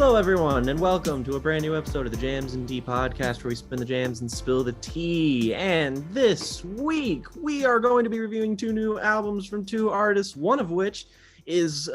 Hello, everyone, and welcome to a brand new episode of the Jams and Tea podcast, where we spin the jams and spill the tea. And this week, we are going to be reviewing two new albums from two artists, one of which is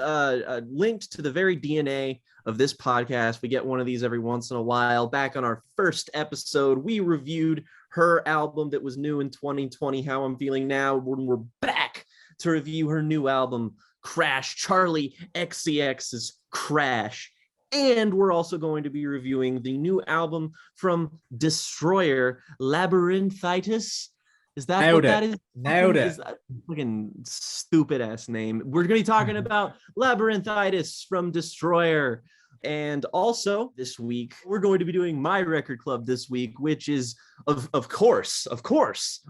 linked to the very DNA of this podcast. We get one of these every once in a while. Back on our first episode, we reviewed her album that was new in 2020, How I'm Feeling Now, when we're back to review her new album, Crash, Charli XCX's Crash. And we're also going to be reviewing the new album from Destroyer, Labyrinthitis. Is that what that is? Nailed it. Is that fucking stupid ass name? We're going to be talking about Labyrinthitis from Destroyer. And also this week, we're going to be doing my record club this week, which is of course,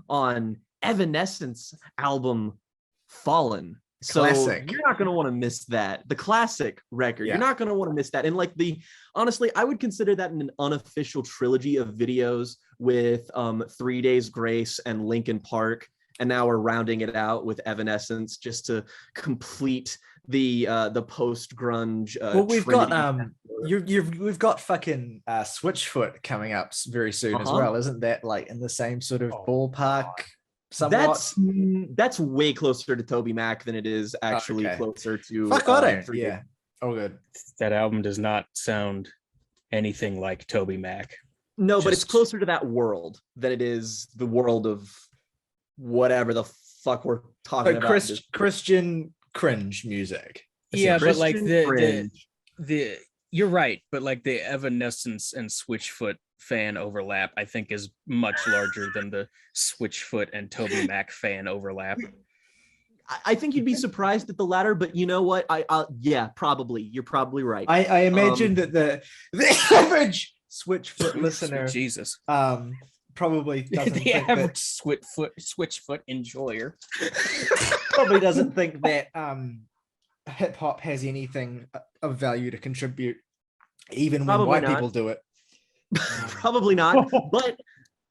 on Evanescence album Fallen. Classic. So you're not going to want to miss that. The classic record. Yeah. You're not going to want to miss that. And honestly, I would consider that an unofficial trilogy of videos with 3 Days Grace and Linkin Park. And now we're rounding it out with Evanescence just to complete the post-grunge. Well, we've got we've got fucking Switchfoot coming up very soon as well. Isn't that like in the same sort of ballpark? Somewhat. That's way closer to Toby Mac than it is actually closer to. Fuck on it. Yeah. Oh, good. That album does not sound anything like Toby Mac. No, but it's closer to that world than it is the world of whatever the fuck we're talking about. Christian cringe music. Yeah, but like the you're right, but like the Evanescence and Switchfoot fan overlap, I think, is much larger than the Switchfoot and Toby Mac fan overlap. I think you'd be surprised at the latter, but you know what? Yeah, probably. You're probably right. I imagine that the average Switchfoot listener, Jesus, probably doesn't the think average Switchfoot enjoyer probably doesn't think that hip hop has anything of value to contribute, even when white people do it. Probably not. But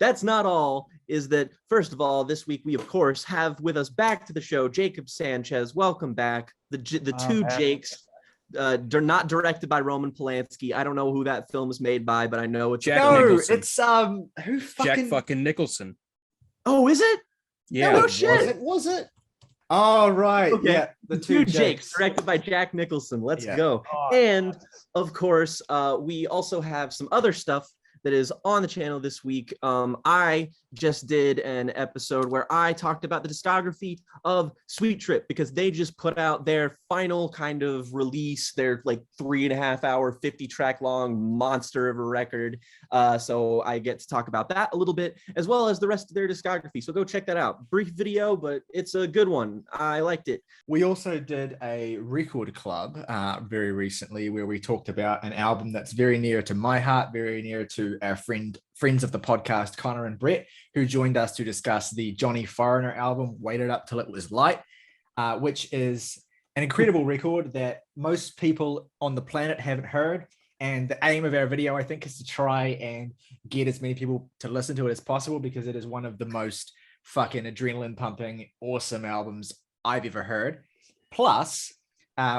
that's not all. Is that, first of all, this week we of course have with us back to the show Jakob Sanchez. Welcome back. The two Jakes. They're not directed by Roman Polanski. I don't know who that film is made by, but I know it's Nicholson. It's who fucking Jack fucking Nicholson. Oh, is it? Yeah. No shit. Was it? Oh, right. Okay. Yeah. The two Jakes, directed by Jack Nicholson. Let's go. And of course, we also have some other stuff that is on the channel this week. I just did an episode where I talked about the discography of Sweet Trip, because they just put out their final kind of release, their like 3.5 hour, 50 track long monster of a record. So I get to talk about that a little bit, as well as the rest of their discography. So go check that out. Brief video, but it's a good one. I liked it. We also did a record club very recently, where we talked about an album that's very near to my heart, very near to our friends of the podcast, Connor and Brett, who joined us to discuss the Johnny Foreigner album, Waited Up Till It Was Light, which is an incredible record that most people on the planet haven't heard. And the aim of our video, I think, is to try and get as many people to listen to it as possible, because it is one of the most fucking adrenaline pumping, awesome albums I've ever heard. Plus,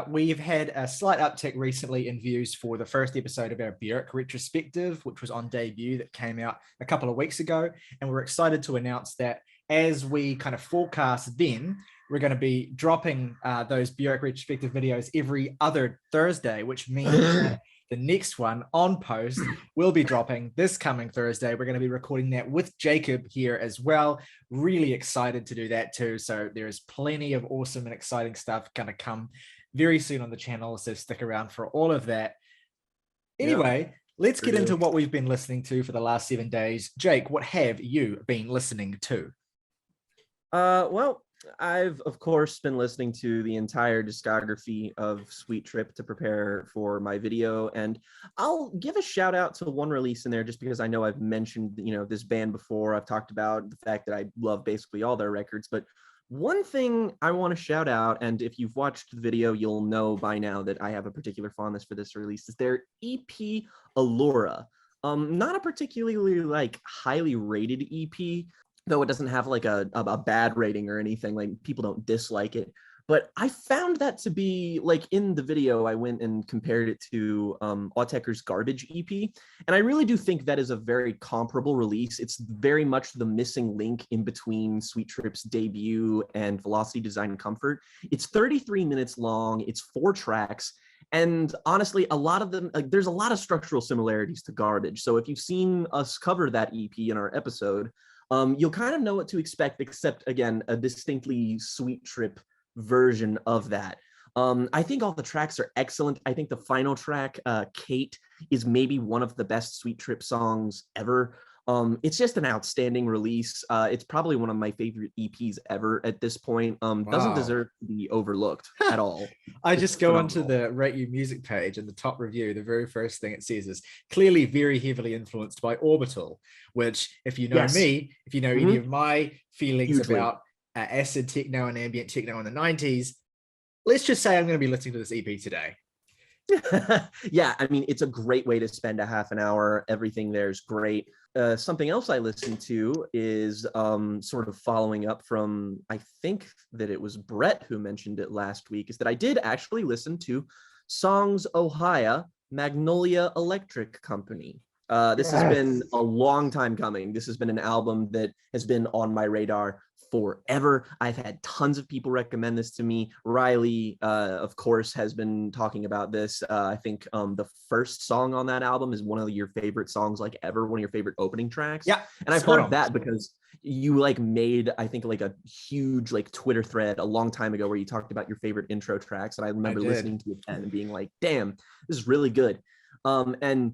we've had a slight uptick recently in views for the first episode of our Björk retrospective, which was on debut, that came out a couple of weeks ago. And we're excited to announce that as we kind of forecast then, we're going to be dropping those Björk retrospective videos every other Thursday, which means that the next one on post will be dropping this coming Thursday. We're going to be recording that with Jakob here as well. Really excited to do that too. So there's plenty of awesome and exciting stuff going to come very soon on the channel, so stick around for all of that. Anyway, let's get into what we've been listening to for the last 7 days. Jake, what have you been listening to? Well, I've of course been listening to the entire discography of Sweet Trip to prepare for my video, and I'll give a shout out to one release in there just because I know I've mentioned this band before. I've talked about the fact that I love basically all their records, but one thing I want to shout out, and if you've watched the video, you'll know by now that I have a particular fondness for this release, is their EP Allura. Not a particularly like highly rated EP, though it doesn't have like a bad rating or anything. Like, people don't dislike it, But I found that to be like in the video, I went and compared it to Autechre's Garbage EP. And I really do think that is a very comparable release. It's very much the missing link in between Sweet Trip's debut and Velocity Design Comfort. It's 33 minutes long. It's 4 tracks. And honestly, a lot of them, like, there's a lot of structural similarities to Garbage. So if you've seen us cover that EP in our episode, you'll kind of know what to expect, except again, a distinctly Sweet Trip version of that. I think all the tracks are excellent. I think the final track, Kate, is maybe one of the best Sweet Trip songs ever. It's just an outstanding release. It's probably one of my favorite EPs ever at this point. Doesn't deserve to be overlooked at all. I just go onto the Rate You Music page, and the top review, the very first thing it says is clearly very heavily influenced by Orbital, which, if you know me, if you know any of my feelings about acid techno and ambient techno in the 90s, let's just say I'm going to be listening to this EP today. Yeah, I mean, it's a great way to spend a half an hour. Everything there's great. Something else I listened to is sort of following up from, I think that it was Brett who mentioned it last week, is that I did actually listen to Songs Ohio, Magnolia Electric Company. This has been a long time coming. This has been an album that has been on my radar forever. I've had tons of people recommend this to me. Ryley, of course, has been talking about this. I think the first song on that album is one of your favorite songs like ever, one of your favorite opening tracks. Yeah. And I've heard that because you like made, I think, like a huge like Twitter thread a long time ago where you talked about your favorite intro tracks. And I remember listening to it then and being like, damn, this is really good. And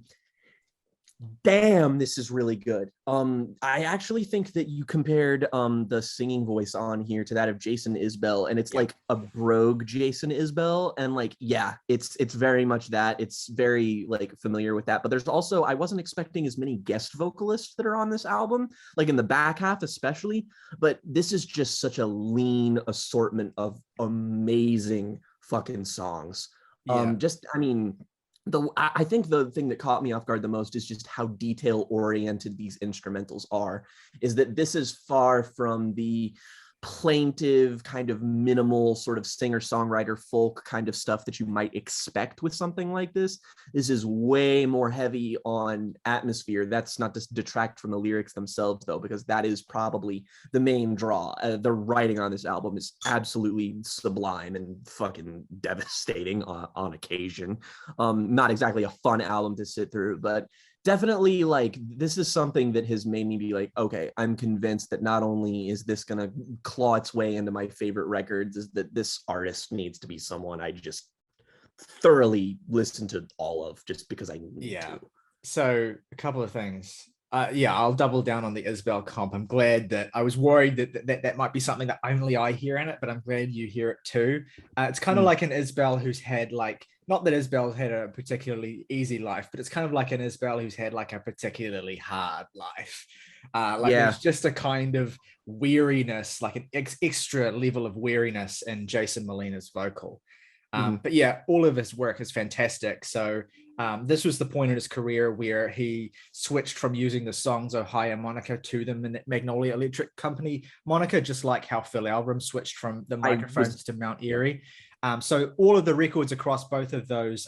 damn, this is really good. I actually think that you compared the singing voice on here to that of Jason Isbell, and it's like a brogue Jason Isbell, and like, yeah, it's very much that. It's very like familiar with that. But there's also, I wasn't expecting as many guest vocalists that are on this album, like in the back half especially, but this is just such a lean assortment of amazing fucking songs. I mean, I think the thing that caught me off guard the most is just how detail oriented these instrumentals are, is that this is far from the plaintive kind of minimal sort of singer-songwriter folk kind of stuff that you might expect with something like this. This is way more heavy on atmosphere. That's not to detract from the lyrics themselves though, because that is probably the main draw. The writing on this album is absolutely sublime and fucking devastating on occasion. Not exactly a fun album to sit through, but definitely like this is something that has made me be like, okay, I'm convinced that not only is this gonna claw its way into my favorite records, is that this artist needs to be someone I just thoroughly listen to all of, just because I need to. So a couple of things. I'll double down on the Isbell comp. I'm glad that I was worried that might be something that only I hear in it, but I'm glad you hear it too. It's kind of like an Isbell who's had like, not that Isbell's had a particularly easy life, but it's kind of like an Isbell who's had like a particularly hard life. There's just a kind of weariness, like an extra level of weariness in Jason Molina's vocal. But yeah, all of his work is fantastic. So this was the point in his career where he switched from using the Songs Ohio moniker to the Magnolia Electric Company moniker, just like how Phil Elverum switched from the microphones to Mount Erie. So all of the records across both of those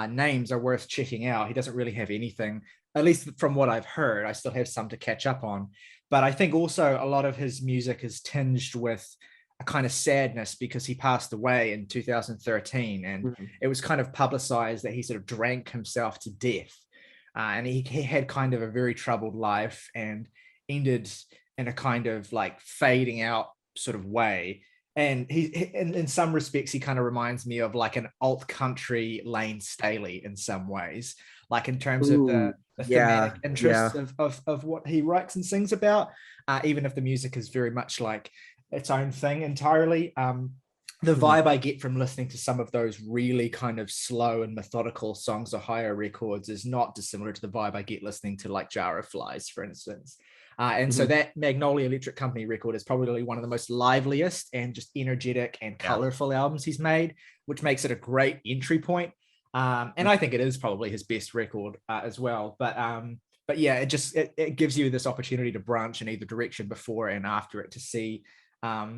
names are worth checking out. He doesn't really have anything, at least from what I've heard. I still have some to catch up on. But I think also a lot of his music is tinged with a kind of sadness because he passed away in 2013, and it was kind of publicized that he sort of drank himself to death, and he had kind of a very troubled life and ended in a kind of like fading out sort of way. And he in some respects he kind of reminds me of like an alt country Lane Staley in some ways, like in terms of the thematic interests of what he writes and sings about, even if the music is very much like its own thing entirely. The vibe I get from listening to some of those really kind of slow and methodical Songs Ohio records is not dissimilar to the vibe I get listening to like Jar of Flies, for instance. So that Magnolia Electric Company record is probably one of the most liveliest and just energetic and colorful albums he's made, which makes it a great entry point. And I think it is probably his best record as well. But yeah, it gives you this opportunity to branch in either direction before and after it, to see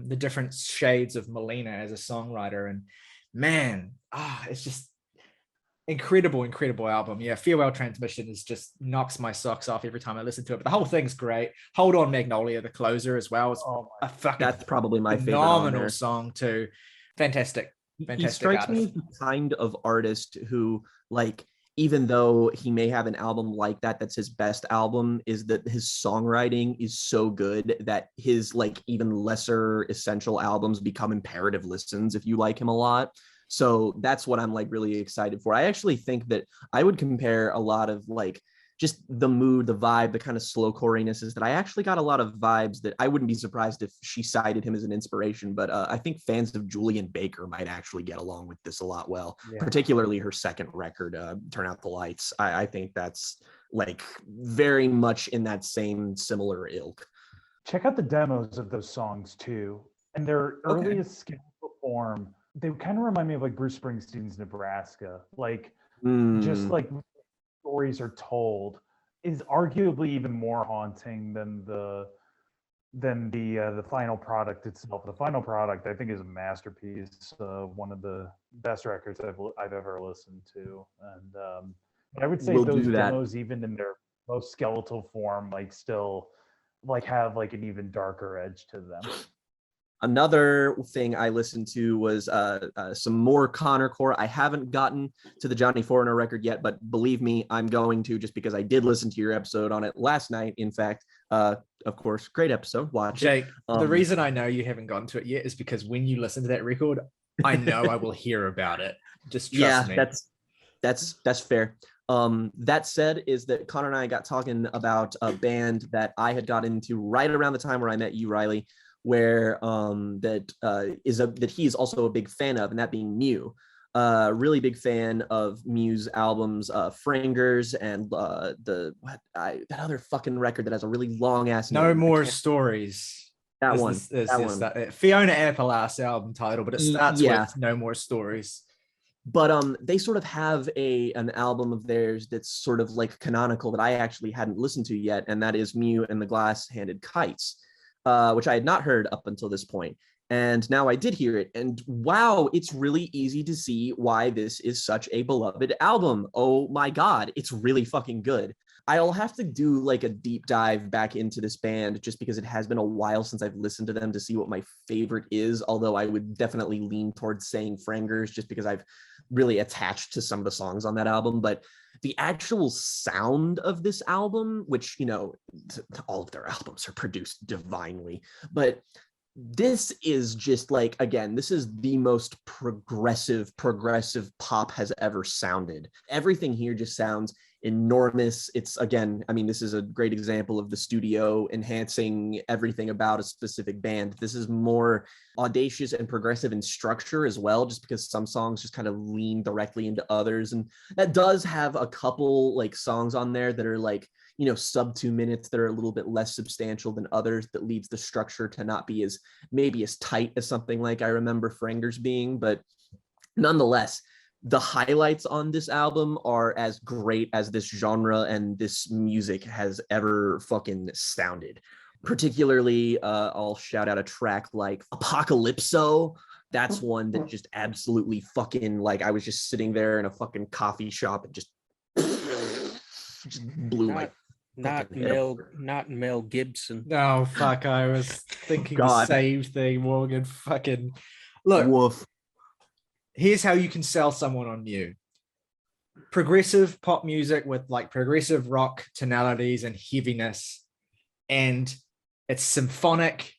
the different shades of Molina as a songwriter. And man, it's just incredible album. Yeah, Farewell Transmission is just knocks my socks off every time I listen to it. But the whole thing's great. Hold On Magnolia, the closer as well, is a fucking that's probably my favorite phenomenal song too. Fantastic he strikes artist. me as the kind of artist who, like, even though he may have an album like that's his best album, is that his songwriting is so good that his like even lesser essential albums become imperative listens if you like him a lot. So that's what I'm like really excited for. I actually think that I would compare a lot of like just the mood, the vibe, the kind of slow choriness is that I actually got a lot of vibes that I wouldn't be surprised if she cited him as an inspiration. But I think fans of Julian Baker might actually get along with this a lot well, particularly her second record, Turn Out the Lights. I think that's like very much in that same similar ilk. Check out the demos of those songs too. And their earliest skeletal form, they kind of remind me of like Bruce Springsteen's Nebraska. Like just like stories are told is arguably even more haunting than the final product itself. The final product, I think, is a masterpiece, one of the best records I've ever listened to. And I would say those demos, even in their most skeletal form, like still like have like an even darker edge to them. Another thing I listened to was some more Connor core. I haven't gotten to the Johnny Foreigner record yet, but believe me, I'm going to, just because I did listen to your episode on it last night. In fact, of course, great episode. Watch Jake, it. The reason I know you haven't gotten to it yet is because when you listen to that record, I know I will hear about it. Just trust me. That's fair. That said, is that Connor and I got talking about a band that I had got into right around the time where I met you, Ryley, where that he is also a big fan of, and that being Mew. Really big fan of Mew's albums, Frangers, and that other fucking record that has a really long ass name. No More Stories. That one. Fiona Apple's album title, but it starts with No More Stories. But they sort of have an album of theirs that's sort of like canonical that I actually hadn't listened to yet, and that is Mew and the Glass-Handed Kites. Which I had not heard up until this point. And now I did hear it. And wow, it's really easy to see why this is such a beloved album. Oh my God, it's really fucking good. I'll have to do like a deep dive back into this band just because it has been a while since I've listened to them to see what my favorite is. Although I would definitely lean towards saying Frangers just because I've really attached to some of the songs on that album. But the actual sound of this album, which, you know, all of their albums are produced divinely, but this is just like, again, this is the most progressive pop has ever sounded. Everything here just sounds enormous. It's, again, I mean, this is a great example of the studio enhancing everything about a specific band. This is more audacious and progressive in structure as well, just because some songs just kind of lean directly into others. And that does have a couple like songs on there that are like, you know, sub 2 minutes that are a little bit less substantial than others, that leaves the structure to not be as maybe as tight as something like I remember Frangers being. But nonetheless, the highlights on this album are as great as this genre and this music has ever fucking sounded. Particularly, I'll shout out a track like Apocalypso. That's one that just absolutely fucking, like, I was just sitting there in a fucking coffee shop and just blew my not Mel Gibson. No, fuck, I was thinking the same thing, Morgan. Fucking look. Woof. Here's how you can sell someone on Mew. Progressive pop music with like progressive rock tonalities and heaviness, and it's symphonic.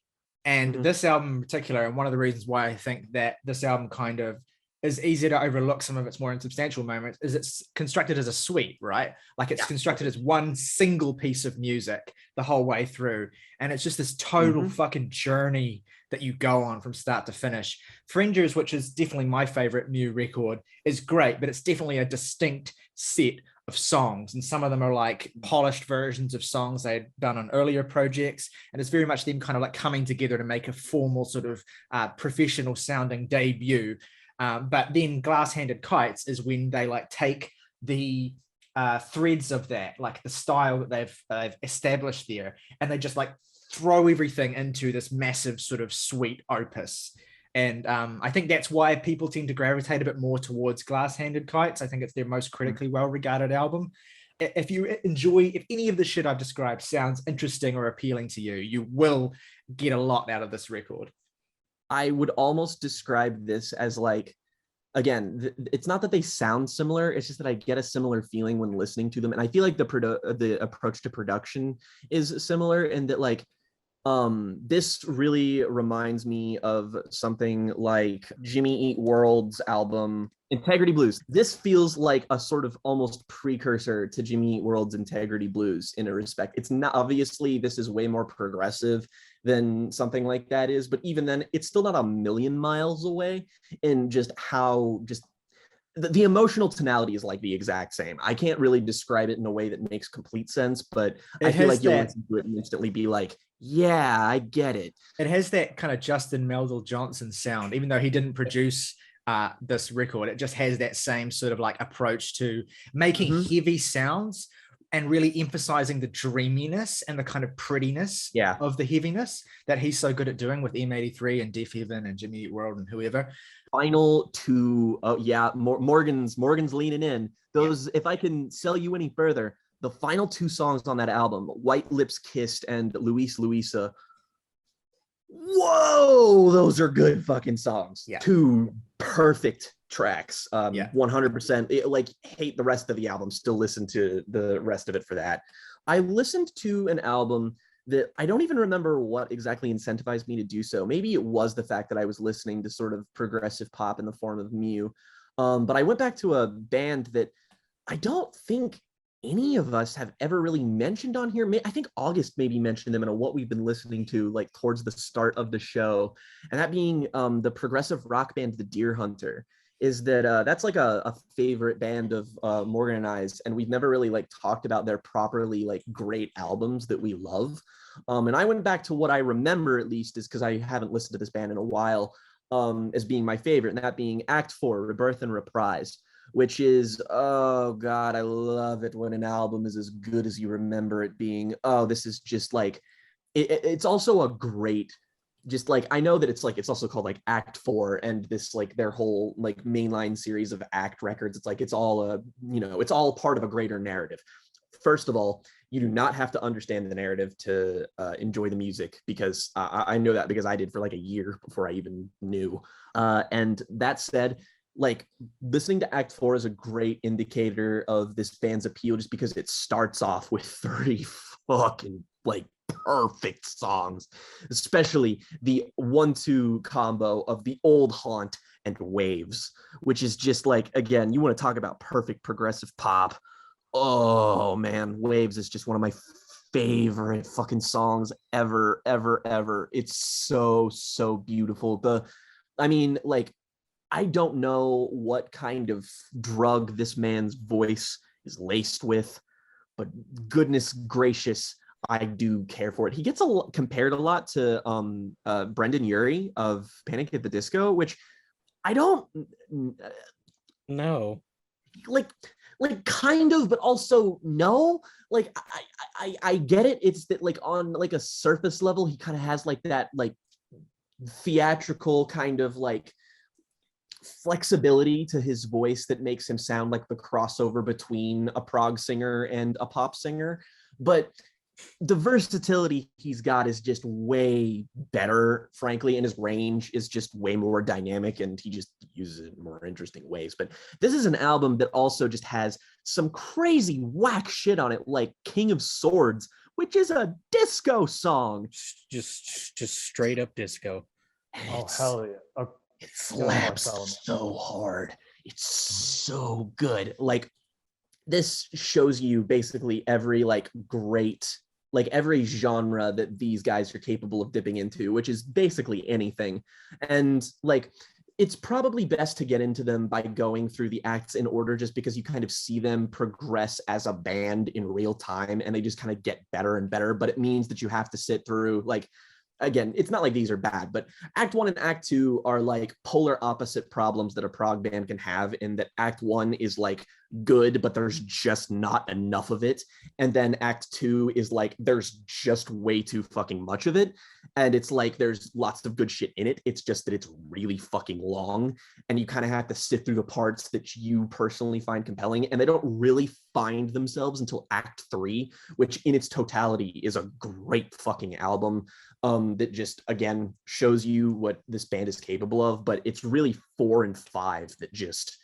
And this album in particular, and one of the reasons why I think that this album kind of is easy to overlook some of its more insubstantial moments, is it's constructed as a suite, right? Like it's constructed as one single piece of music the whole way through. And it's just this total fucking journey that you go on from start to finish. Frangers, which is definitely my favorite Mew record, is great, but it's definitely a distinct set of songs. And some of them are like polished versions of songs they'd done on earlier projects. And it's very much them kind of like coming together to make a formal sort of professional sounding debut. But then Glass-Handed Kites is when they like take the threads of that, like the style that they've established there, and they just like throw everything into this massive sort of sweet opus. And I think that's why people tend to gravitate a bit more towards Glass-Handed Kites. I think it's their most critically well-regarded album. If any of the shit I've described sounds interesting or appealing to you, you will get a lot out of this record. I would almost describe this as like, again, it's not that they sound similar, it's just that I get a similar feeling when listening to them. And I feel like the approach to production is similar, in that like, this really reminds me of something like Jimmy Eat World's album Integrity Blues. This feels like a sort of almost precursor to Jimmy Eat World's Integrity Blues in a respect. It's not, obviously this is way more progressive than something like that is, but even then it's still not a million miles away in just how the emotional tonality is like the exact same. I can't really describe it in a way that makes complete sense, but I feel like you'll listen to it and instantly be like, yeah, I get it. It has that kind of Justin Meldal Johnson sound, even though he didn't produce this record. It just has that same sort of like approach to making heavy sounds and really emphasizing the dreaminess and the kind of prettiness of the heaviness that he's so good at doing with M83 and Deaf Heaven and Jimmy Eat World and whoever. Final two, Morgan's leaning in. Those, if I can sell you any further, the final two songs on that album, White Lips Kissed and Luis Luisa, whoa, those are good fucking songs. Yeah. Two perfect tracks. 100%. Like, hate the rest of the album, still listen to the rest of it for that. I listened to an album that I don't even remember what exactly incentivized me to do so. Maybe it was the fact that I was listening to sort of progressive pop in the form of Mew. But I went back to a band that I don't think any of us have ever really mentioned on here. I think August maybe mentioned them in a what we've been listening to like towards the start of the show, and that being the progressive rock band The Deer Hunter. Is that that's like a favorite band of Morgan and I's, and we've never really like talked about their properly like great albums that we love. And I went back to what I remember, at least, is because I haven't listened to this band in a while, as being my favorite, and that being Act 4, Rebirth and Reprised, which is, oh God, I love it when an album is as good as you remember it being. Oh, this is just like, it's also a great, just like, I know that it's like, it's also called like Act 4, and this like their whole like mainline series of Act records, it's like, it's all it's all part of a greater narrative. First of all, you do not have to understand the narrative to enjoy the music, because I know that because I did for like a year before I even knew. And that said, like, listening to Act 4 is a great indicator of this band's appeal, just because it starts off with 30 fucking like perfect songs, especially the 1-2 combo of The Old Haunt and Waves, which is just like, again, you want to talk about perfect progressive pop. Oh man, Waves is just one of my favorite fucking songs ever. It's so beautiful. I mean, like, I don't know what kind of drug this man's voice is laced with, but goodness gracious, I do care for it. He gets compared a lot to Brendan Urie of Panic at the Disco, which I don't know. Like kind of, but also no. Like I get it. It's that like on like a surface level, he kind of has like that like theatrical kind of like flexibility to his voice that makes him sound like the crossover between a prog singer and a pop singer, but the versatility he's got is just way better, frankly, and his range is just way more dynamic, and he just uses it in more interesting ways. But this is an album that also just has some crazy whack shit on it, like King of Swords, which is a disco song. Just straight up disco. Oh, hell yeah. It slaps so hard. It's so good. Like, this shows you basically every like great, like every genre that these guys are capable of dipping into, which is basically anything. And like, it's probably best to get into them by going through the acts in order, just because you kind of see them progress as a band in real time, and they just kind of get better and better. But it means that you have to sit through, like, again, it's not like these are bad, but Act 1 and Act 2 are like polar opposite problems that a prog band can have, in that Act 1 is like good, but there's just not enough of it. And then act 2 is like there's just way too fucking much of it, and it's like there's lots of good shit in it. It's just that it's really fucking long, and you kind of have to sift through the parts that you personally find compelling, and they don't really find themselves until act 3, which in its totality is a great fucking album, that just again shows you what this band is capable of. But it's really 4 and 5 that just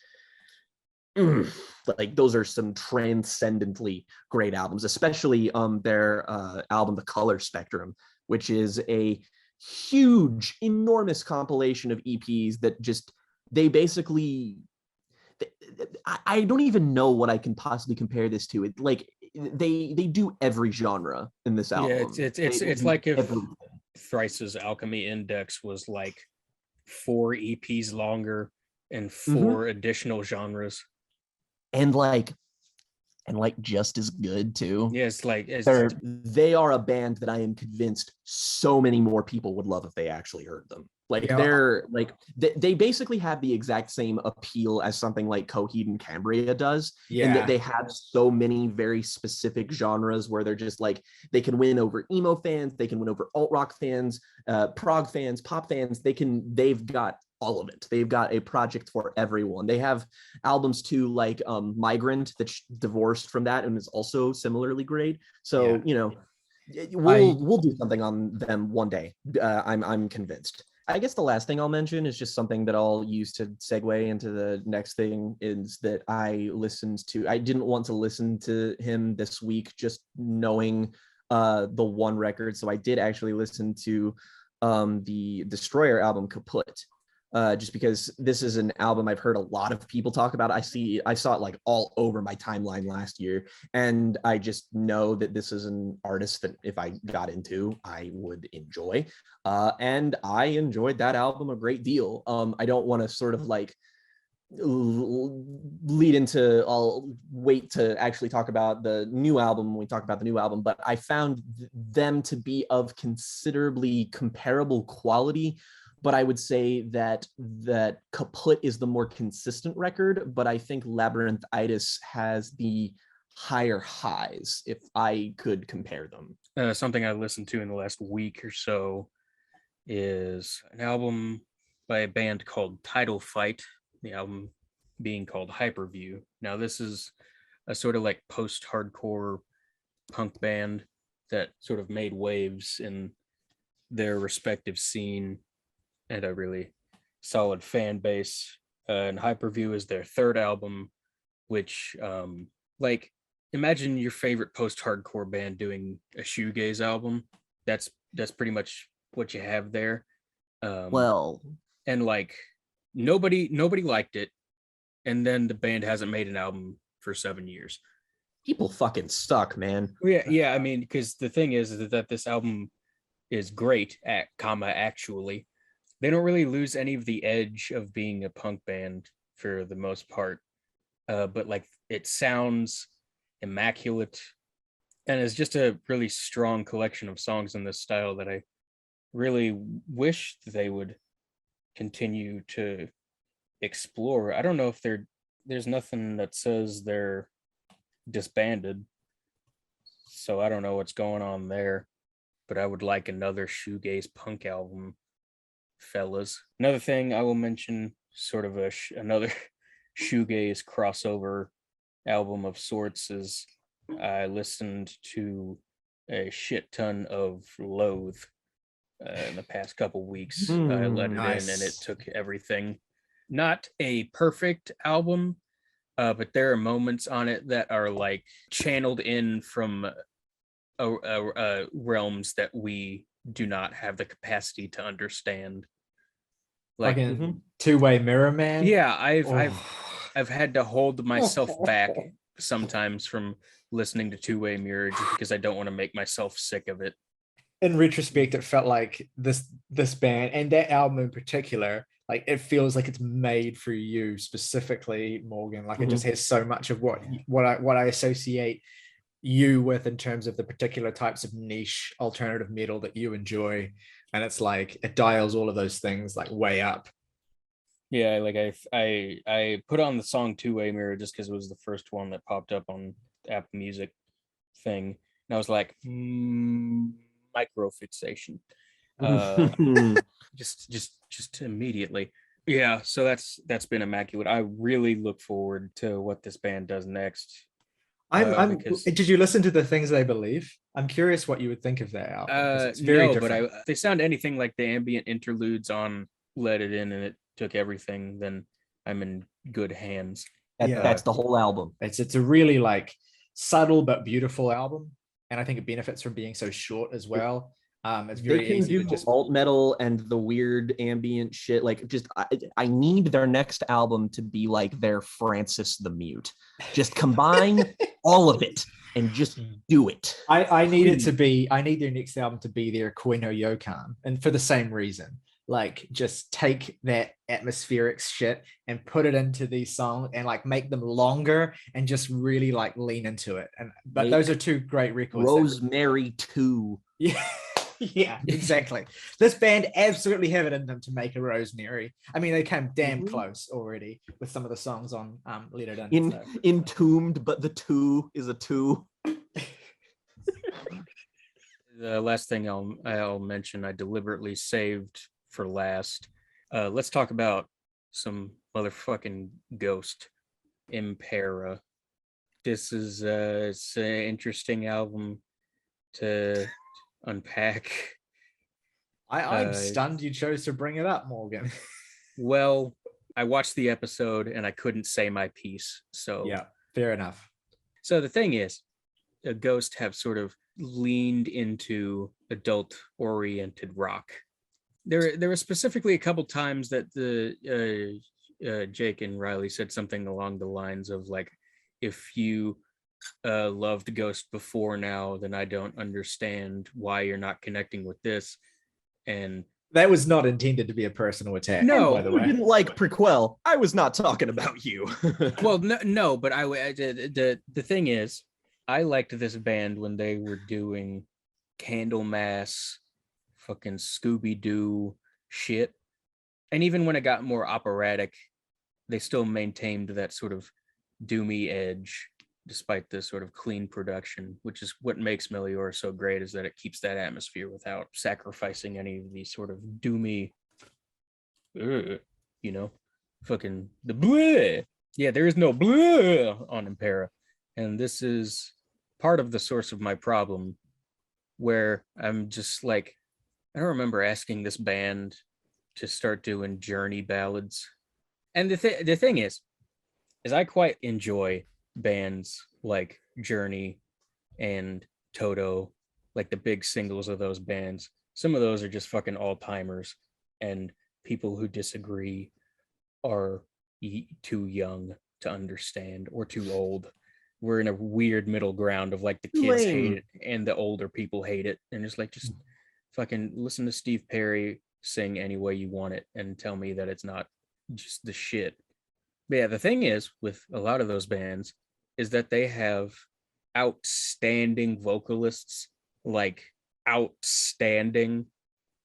like those are some transcendently great albums, especially their album The Color Spectrum, which is a huge, enormous compilation of EPs that just they basically I don't even know what I can possibly compare this to. It like they do every genre in this album. Yeah, it's like if Thrice's Alchemy Index was like 4 EPs longer and 4 additional genres. And like just as good too. Yeah, it's like they are a band that I am convinced so many more people would love if they actually heard them. Like they're like they basically have the exact same appeal as something like Coheed and Cambria does. Yeah. And that they have so many very specific genres where they're just like they can win over emo fans, they can win over alt rock fans, prog fans, pop fans. They've got all of it. They've got a project for everyone. They have albums too, like Migrant, that's divorced from that and is also similarly great. So you know, we'll do something on them one day. I'm convinced. I guess the last thing I'll mention is just something that I'll use to segue into the next thing, is that I didn't want to listen to him this week just knowing the one record. So I did actually listen to the Destroyer album Kaput. Just because this is an album I've heard a lot of people talk about. I saw it like all over my timeline last year, and I just know that this is an artist that if I got into, I would enjoy. And I enjoyed that album a great deal. I don't want to sort of like lead into, I'll wait to actually talk about the new album when we talk about the new album, but I found them to be of considerably comparable quality. But I would say that Kaput is the more consistent record, but I think Labyrinthitis has the higher highs, if I could compare them. Something I listened to in the last week or so is an album by a band called Title Fight, the album being called Hyperview. Now, this is a sort of like post-hardcore punk band that sort of made waves in their respective scene, and a really solid fan base. And Hyperview is their third album, which like imagine your favorite post-hardcore band doing a shoegaze album. That's pretty much what you have there. And like nobody liked it, and then the band hasn't made an album for 7 years. People fucking suck, man. Yeah. I mean, because the thing is that this album is great actually. They don't really lose any of the edge of being a punk band for the most part, but like it sounds immaculate, and it's just a really strong collection of songs in this style that I really wish they would continue to explore. I don't know if there's nothing that says they're disbanded, so I don't know what's going on there, but I would like another shoegaze punk album, fellas. Another thing I will mention, sort of another shoegaze crossover album of sorts, is I listened to a shit ton of Loathe in the past couple weeks. I let it in and it took everything. Not a perfect album, but there are moments on it that are like channeled in from realms that we do not have the capacity to understand. Like Two-Way Mirror Man. Yeah, I've had to hold myself back sometimes from listening to Two-Way Mirror just because I don't want to make myself sick of it. In retrospect, it felt like this band and that album in particular, like it feels like it's made for you specifically, Morgan. Like it just has so much of what I associate you with in terms of the particular types of niche alternative metal that you enjoy, and it's like it dials all of those things like way up. Yeah, like I put on the song Two-Way Mirror just because it was the first one that popped up on the Apple Music thing, and I was like, micro fixation, just immediately. Yeah, so that's been immaculate. I really look forward to what this band does next. Because did you listen to the Things They Believe? I'm curious what you would think of that album. It's very no, different. but they sound anything like the ambient interludes on Let It In and It Took Everything, then I'm in good hands. That's the whole album. It's a really like subtle but beautiful album, and I think it benefits from being so short as well. It's very easy to just alt metal and the weird ambient shit. Like, just I need their next album to be like their Francis the Mute. Just combine all of it and just do it. I need it to be. I need their next album to be their Koi no Yokan, and for the same reason. Like, just take that atmospheric shit and put it into these songs and like make them longer and just really like lean into it. But those are two great records. Rosemary 2. Yeah. Yeah, exactly. This band absolutely have it in them to make a Rosemary. I mean, they came damn close already with some of the songs on Let It In. Entombed, but the 2 is a 2. The last thing I'll mention, I deliberately saved for last. Let's talk about some motherfucking Ghost, Impera. This is it's an interesting album to unpack. I'm stunned you chose to bring it up, Morgan. Well, I watched the episode and I couldn't say my piece. So yeah, fair enough. So the thing is, Ghost have sort of leaned into adult-oriented rock. There were specifically a couple times that the Jake and Ryley said something along the lines of like, if you loved Ghost before now, then I don't understand why you're not connecting with this. And that was not intended to be a personal attack. No, by the way. Didn't like Prequel. I was not talking about you. Well, no, but the thing is, I liked this band when they were doing Candlemass, fucking Scooby-Doo shit. And even when it got more operatic, they still maintained that sort of doomy edge, despite the sort of clean production, which is what makes Melior so great, is that it keeps that atmosphere without sacrificing any of these sort of doomy, fucking the bleh. Yeah, there is no bleh on Impera. And this is part of the source of my problem, where I'm just like, I don't remember asking this band to start doing Journey ballads. And the thing is I quite enjoy bands like Journey and Toto, like the big singles of those bands. Some of those are just fucking all-timers, and people who disagree are too young to understand or too old. We're in a weird middle ground of like the kids hate it and the older people hate it, and it's like, just fucking listen to Steve Perry sing any way you want it and tell me that it's not just the shit. But yeah, the thing is with a lot of those bands is that they have outstanding vocalists, like outstanding,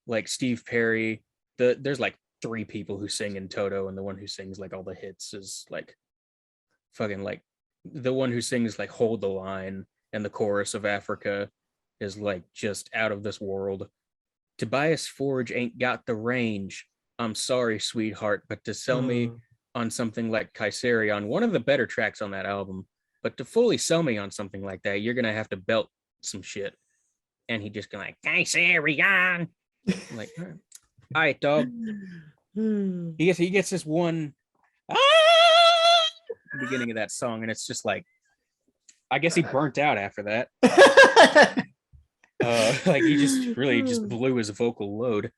like Steve Perry. There's like 3 people who sing in Toto, and the one who sings like all the hits is like fucking like the one who sings like Hold the Line and the chorus of Africa is like just out of this world. Tobias Forge ain't got the range. I'm sorry, sweetheart, but to sell me on something like Kaiserion, one of the better tracks on that album, but to fully sell me on something like that, you're gonna have to belt some shit. And he just gonna like, Kaiserion. I'm like, all right, dog. He gets this one beginning of that song, and it's just like, I guess he burnt out after that. Like he just really just blew his vocal load.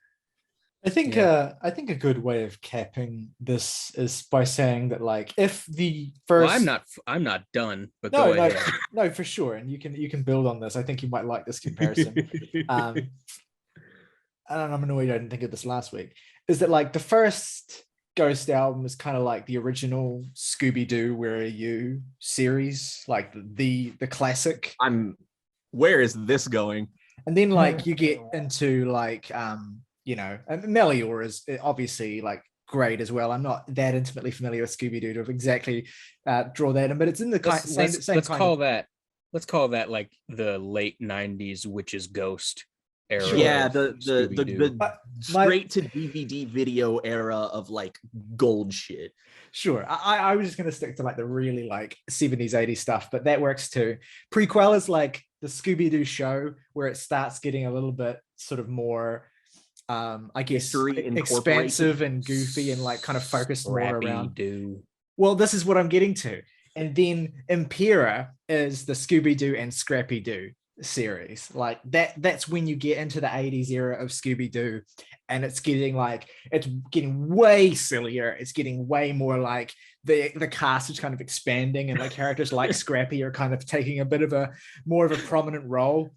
I think a good way of capping this is by saying that, like, if the first, well, I'm not done, but go ahead. No, for sure, and you can build on this. I think you might like this comparison. And I'm annoyed I didn't think of this last week. Is that like the first Ghost album is kind of like the original Scooby-Doo Where Are You series, like the classic. Where is this going? And then like you get into like Melior is obviously like great as well. I'm not that intimately familiar with Scooby-Doo to exactly draw that in, but it's in the same let's kind call of... that let's call that like the late 90s witch's ghost era. Sure. Yeah, of the Scooby-Doo. straight to DVD video era of like gold shit. Sure. I was just going to stick to like the really like 70s, 80s stuff, but that works too. Prequel is like the Scooby-Doo show where it starts getting a little bit sort of more, I guess, expansive and goofy and like kind of focused more around. Well, this is what I'm getting to. And then Impera is the Scooby-Doo and Scrappy-Doo series. Like that's when you get into the 80s era of Scooby-Doo, and it's getting way sillier. It's getting way more like the cast is kind of expanding, and like characters like Scrappy are kind of taking a bit of more of a prominent role,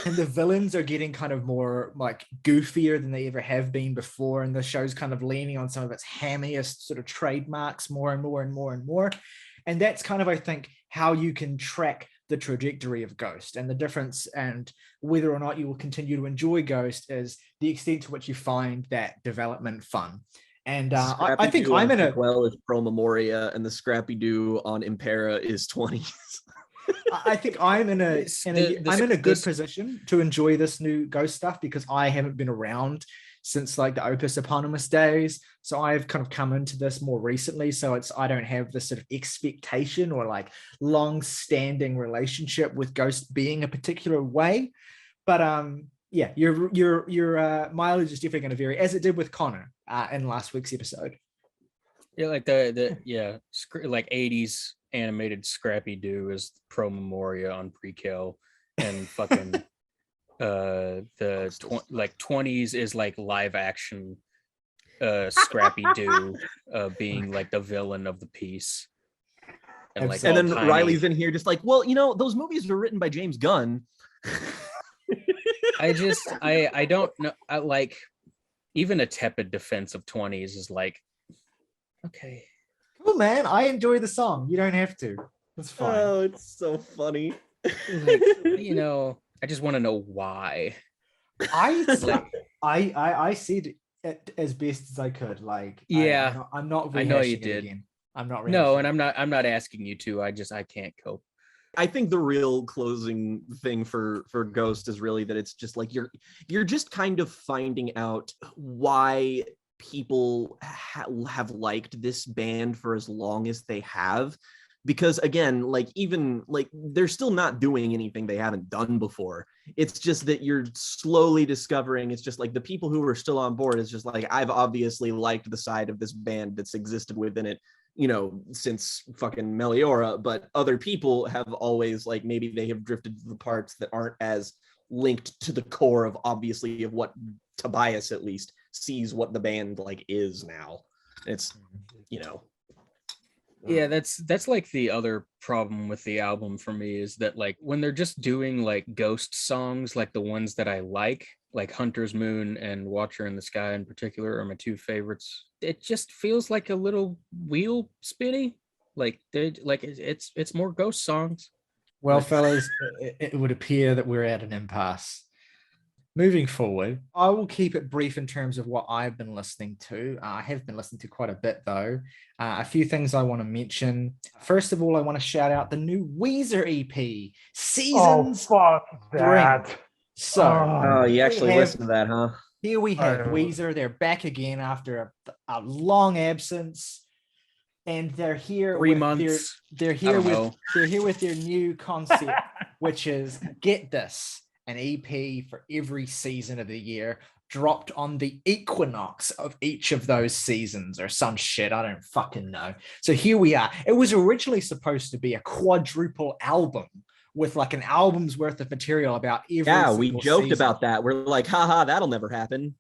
and the villains are getting kind of more like goofier than they ever have been before, and the show's kind of leaning on some of its hammiest sort of trademarks more and more and more and more. And that's kind of, I think, how you can track the trajectory of Ghost, and the difference, and whether or not you will continue to enjoy Ghost is the extent to which you find that development fun. And I think I'm in a... Well, is Pro Memoria, and the Scrappy-Doo on Impera is 20s. I think I'm in a good position to enjoy this new Ghost stuff because I haven't been around since like the Opus Eponymous days. So I've kind of come into this more recently. So I don't have this sort of expectation or like long-standing relationship with Ghost being a particular way. But yeah, your mileage is definitely going to vary, as it did with Connor in last week's episode. Yeah, like like 80s animated Scrappy-Doo is Pro Memoria on Prequel, and fucking the 20s is like live action Scrappy-Doo being like the villain of the piece. And like, and then Riley's in here just like, well, you know, those movies were written by James Gunn. I don't know. I like, even a tepid defense of 20s is like, okay, cool, man. I enjoy the song. You don't have to. It's fine. Oh, it's so funny. Like, you know, I just want to know why. I said it as best as I could. Like, yeah, I'm not. I know you did. Again. I'm not. No, and I'm not asking you to. I can't cope. I think the real closing thing for Ghost is really that it's just like you're just kind of finding out why people have liked this band for as long as they have, because again, like, even like they're still not doing anything they haven't done before. It's just that you're slowly discovering, it's just like the people who are still on board is just like, I've obviously liked the side of this band that's existed within it, you know, since fucking Meliora, but other people have always, like, maybe they have drifted to the parts that aren't as linked to the core of obviously of what Tobias at least sees what the band like is now. It's, you know. Yeah, that's like the other problem with the album for me, is that like when they're just doing like Ghost songs, like the ones that I like Hunter's Moon and Watcher in the Sky in particular are my two favorites. It just feels like a little wheel spinny. Like it's more Ghost songs. Well, fellas, it would appear that we're at an impasse. Moving forward, I will keep it brief in terms of what I've been listening to. I have been listening to quite a bit, though. A few things I want to mention. First of all, I want to shout out the new Weezer EP, Seasons. Oh, fuck that. Spring. So, you actually listened to that, huh? Here we have Weezer. They're back again after a long absence, and they're here. 3 months. They're here with their new concept, which is, get this, an EP for every season of the year, dropped on the equinox of each of those seasons or some shit. I don't fucking know. So here we are. It was originally supposed to be a quadruple album with like an album's worth of material about every Yeah, we joked season. about that. We're like, haha, that'll never happen.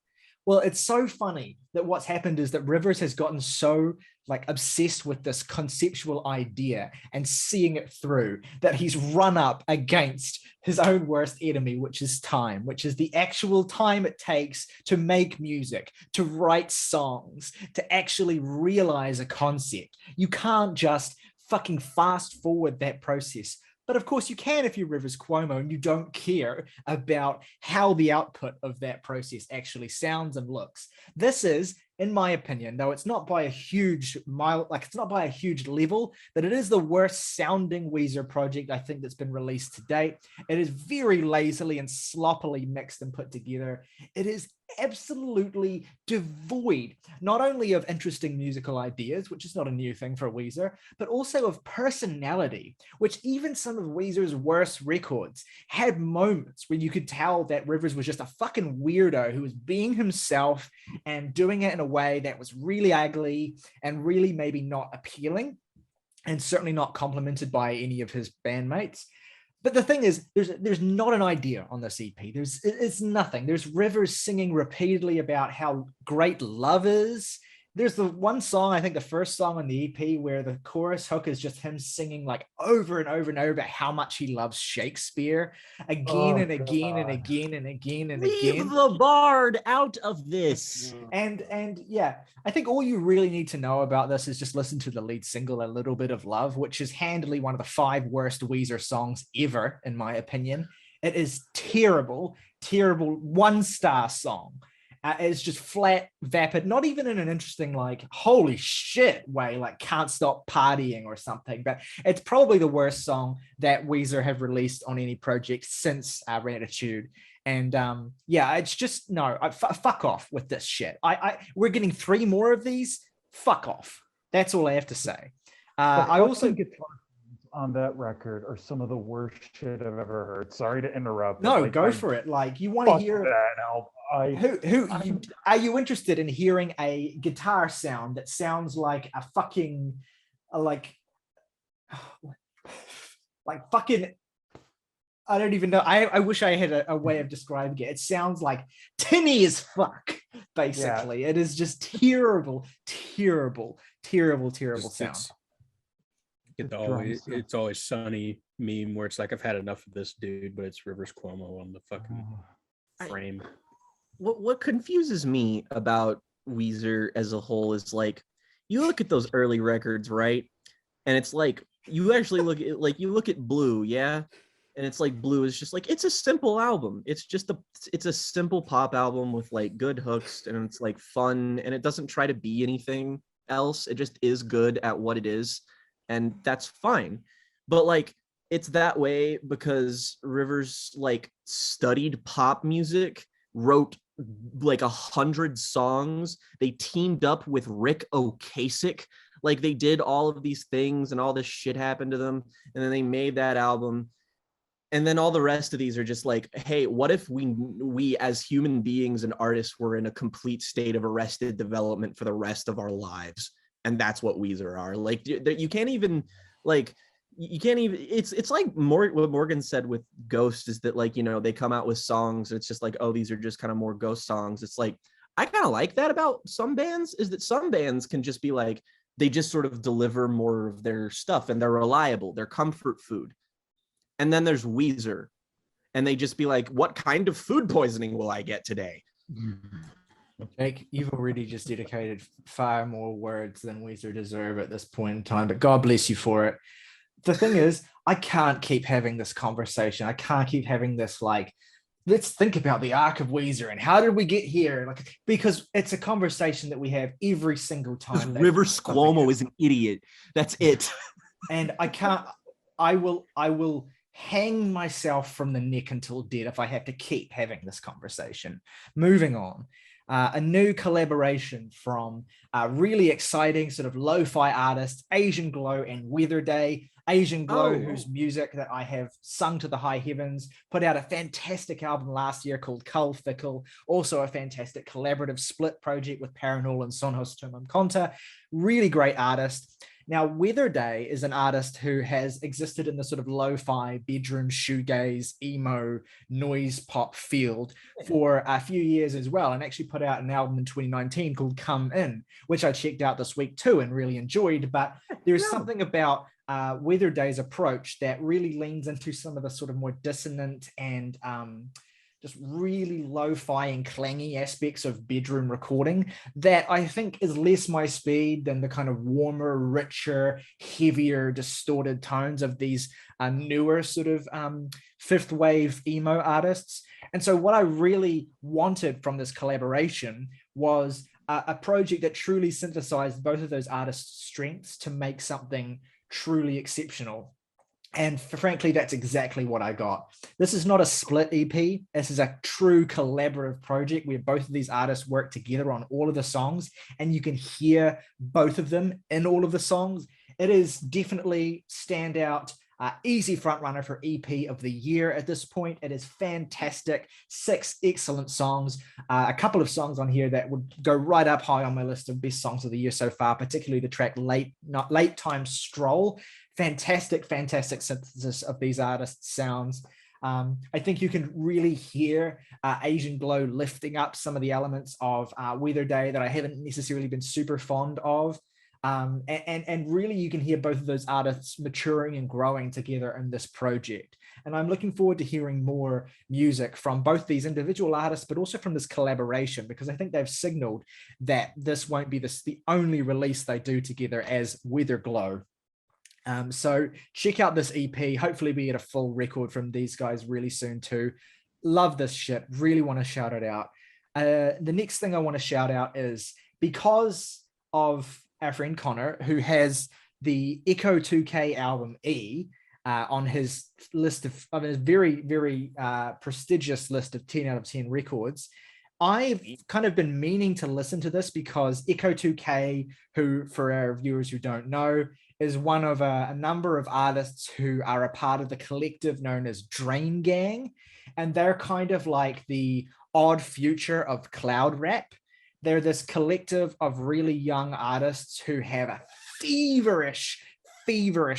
Well, it's so funny that what's happened is that Rivers has gotten so like obsessed with this conceptual idea and seeing it through that he's run up against his own worst enemy, which is time, which is the actual time it takes to make music, to write songs, to actually realize a concept. You can't just fucking fast forward that process. But of course you can if you're Rivers Cuomo and you don't care about how the output of that process actually sounds and looks. This is in my opinion, though it's not by a huge mile, like it's not by a huge level, that it is the worst sounding Weezer project I think that's been released to date. It is very lazily and sloppily mixed and put together. It is absolutely devoid not only of interesting musical ideas, which is not a new thing for Weezer, but also of personality, which even some of Weezer's worst records had moments where you could tell that Rivers was just a fucking weirdo who was being himself and doing it in a way that was really ugly and really maybe not appealing, and certainly not complimented by any of his bandmates. But the thing is, there's not an idea on this EP. It's nothing. There's Rivers singing repeatedly about how great love is. There's the one song, I think the first song on the EP, where the chorus hook is just him singing like over and over and over about how much he loves Shakespeare again and again and again and again and again. Leave the bard out of this. And yeah, I think all you really need to know about this is just listen to the lead single, A Little Bit of Love, which is handily one of the 5 worst Weezer songs ever, in my opinion. It is terrible, 1-star song. It's just flat, vapid, not even in an interesting, like, holy shit way, like can't stop partying or something. But it's probably the worst song that Weezer have released on any project since Ratitude. And yeah, it's just, no, fuck off with this shit. We're getting 3 more of these. Fuck off. That's all I have to say. I also guitar on that record are some of the worst shit I've ever heard. Sorry to interrupt. No, like, go for it. Like, you want to hear that album. Are you interested in hearing a guitar sound that sounds like a fucking like fucking, I don't even know. I wish I had a way of describing it. It sounds like tinny as fuck, basically. Yeah. It is just terrible sound. It's always Sunny meme where it's like, I've had enough of this dude, but it's Rivers Cuomo on the fucking frame. What confuses me about Weezer as a whole is, like, you look at those early records, right? And it's like, you actually look at, like, you look at Blue, yeah? And it's like, Blue is just like, it's a simple album. It's a simple pop album with like good hooks, and it's like fun, and it doesn't try to be anything else. It just is good at what it is, and that's fine. But like, it's that way because Rivers like studied pop music, wrote like 100 songs. They teamed up with Rick Ocasek. Like, they did all of these things and all this shit happened to them, and then they made that album. And then all the rest of these are just like, hey, what if we as human beings and artists were in a complete state of arrested development for the rest of our lives? And that's what Weezer are. Like, you can't even, like, it's like what Morgan said with Ghost is that, like, you know, they come out with songs, it's just like, oh, these are just kind of more Ghost songs. It's like, I kind of like that about some bands, is that some bands can just be like, they just sort of deliver more of their stuff and they're reliable, they're comfort food. And then there's Weezer, and they just be like, what kind of food poisoning will I get today? Jake, you've already just dedicated far more words than Weezer deserve at this point in time, but God bless you for it. The thing is, I can't keep having this conversation. I can't keep having this, like, let's think about the arc of Weezer and how did we get here? Like, because it's a conversation that we have every single time. Rivers Cuomo is an idiot. That's it. And I will hang myself from the neck until dead if I have to keep having this conversation. Moving on. A new collaboration from really exciting sort of lo-fi artists, Asian Glow and Weather Day. Asian Glow, whose music that I have sung to the high heavens, put out a fantastic album last year called Cull Fickle, also a fantastic collaborative split project with Paranol and Sonhos Tumam Konta. Really great artist. Now, Weather Day is an artist who has existed in the sort of lo-fi, bedroom, shoegaze, emo, noise pop field for a few years as well, and actually put out an album in 2019 called Come In, which I checked out this week too and really enjoyed. But there's something about Weather Day's approach that really leans into some of the sort of more dissonant and just really lo-fi and clangy aspects of bedroom recording that I think is less my speed than the kind of warmer, richer, heavier, distorted tones of these newer sort of fifth wave emo artists. And so what I really wanted from this collaboration was a project that truly synthesized both of those artists' strengths to make something truly exceptional. And frankly, that's exactly what I got. This is not a split EP. This is a true collaborative project where both of these artists work together on all of the songs, and you can hear both of them in all of the songs. It is definitely standout, easy frontrunner for EP of the year at this point. It is fantastic. 6 excellent songs. A couple of songs on here that would go right up high on my list of best songs of the year so far, particularly the track Late Time Stroll. Fantastic synthesis of these artists' sounds. I think you can really hear Asian Glow lifting up some of the elements of Weather Day that I haven't necessarily been super fond of. And really you can hear both of those artists maturing and growing together in this project. And I'm looking forward to hearing more music from both these individual artists, but also from this collaboration, because I think they've signaled that this won't be the only release they do together as Weatherglow. So check out this EP. Hopefully we get a full record from these guys really soon too. Love this shit. Really want to shout it out. The next thing I want to shout out is because of our friend Connor, who has the Echo 2K album E on his list of his very, very prestigious list of 10 out of 10 records. I've kind of been meaning to listen to this because Echo 2K, who for our viewers who don't know, is one of a number of artists who are a part of the collective known as Drain Gang. And they're kind of like the odd future of cloud rap. They're this collective of really young artists who have a feverish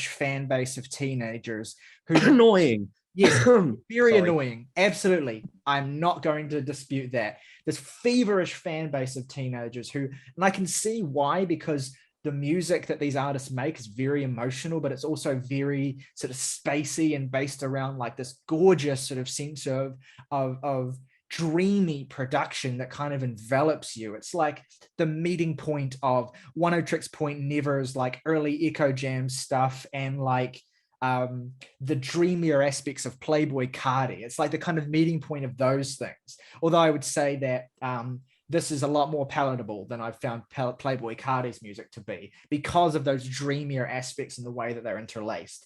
fan base of teenagers who annoying. Yes, very annoying. Absolutely. I'm not going to dispute that. This feverish fan base of teenagers who, and I can see why, because the music that these artists make is very emotional, but it's also very sort of spacey and based around like this gorgeous sort of sense of dreamy production that kind of envelops you. It's like the meeting point of One O Tricks Point Never's like early Echo Jam stuff and like the dreamier aspects of Playboy Cardi. It's like the kind of meeting point of those things. Although I would say that this is a lot more palatable than I've found Playboy Cardi's music to be because of those dreamier aspects and the way that they're interlaced.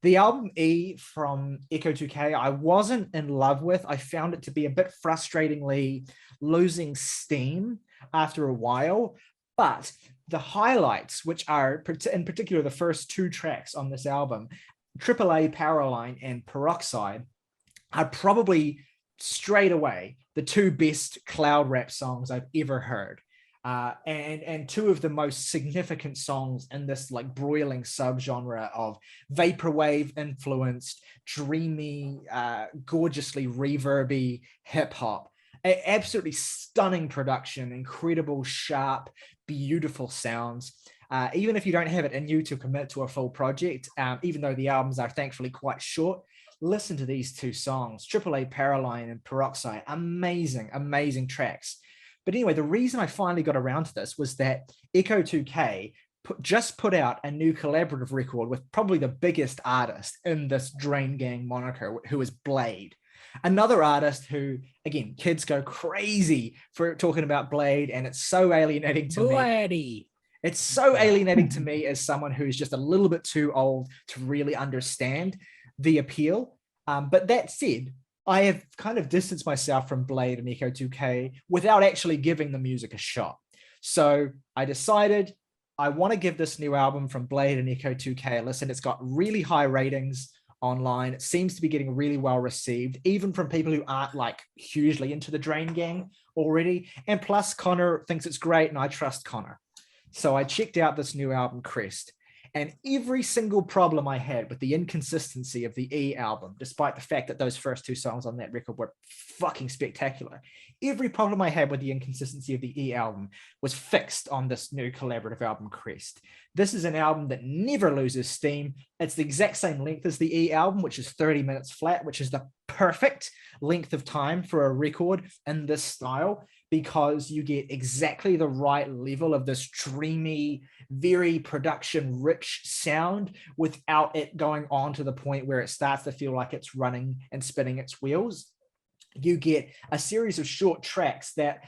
The album E from Echo 2K, I wasn't in love with. I found it to be a bit frustratingly losing steam after a while, but the highlights, which are in particular the first 2 tracks on this album, AAA Powerline and Peroxide, are probably straight away the 2 best cloud rap songs I've ever heard. And 2 of the most significant songs in this like broiling subgenre of vaporwave influenced, dreamy, gorgeously reverby hip hop. Absolutely stunning production, incredible, sharp, beautiful sounds. Even if you don't have it in you to commit to a full project, even though the albums are thankfully quite short, listen to these 2 songs, AAA Powerline and Peroxide. Amazing tracks. But anyway, the reason I finally got around to this was that Echo 2K just put out a new collaborative record with probably the biggest artist in this Drain Gang moniker, who is Blade. Another artist who, again, kids go crazy for talking about Blade, and it's so alienating to me. It's so alienating to me as someone who's just a little bit too old to really understand the appeal. But that said, I have kind of distanced myself from Blade and Echo 2K without actually giving the music a shot. So I decided I want to give this new album from Blade and Echo 2K a listen. It's got really high ratings online. It seems to be getting really well received, even from people who aren't like hugely into the Drain Gang already. And plus Connor thinks it's great and I trust Connor. So I checked out this new album, Crest. And every single problem I had with the inconsistency of the E album, despite the fact that those first 2 songs on that record were fucking spectacular, every problem I had with the inconsistency of the E album was fixed on this new collaborative album, Crest. This is an album that never loses steam. It's the exact same length as the E album, which is 30 minutes flat, which is the perfect length of time for a record in this style, because you get exactly the right level of this dreamy, very production-rich sound without it going on to the point where it starts to feel like it's running and spinning its wheels. you get a series of short tracks that,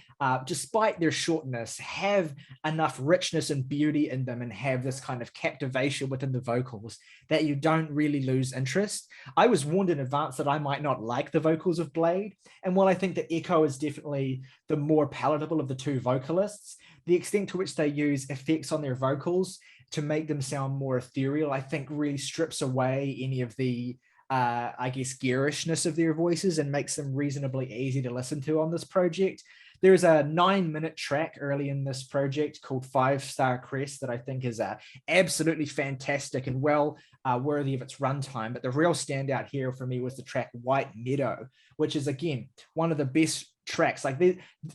despite their shortness, have enough richness and beauty in them and have this kind of captivation within the vocals that you don't really lose interest. I was warned in advance that I might not like the vocals of Blade. And while I think that Echo is definitely the more palatable of the two vocalists, the extent to which they use effects on their vocals to make them sound more ethereal, I think really strips away any of the I guess, garishness of their voices and makes them reasonably easy to listen to on this project. There's a 9-minute track early in this project called 5-Star Crest that I think is absolutely fantastic and well worthy of its runtime. But the real standout here for me was the track White Meadow, which is, again, one of the best tracks. Like,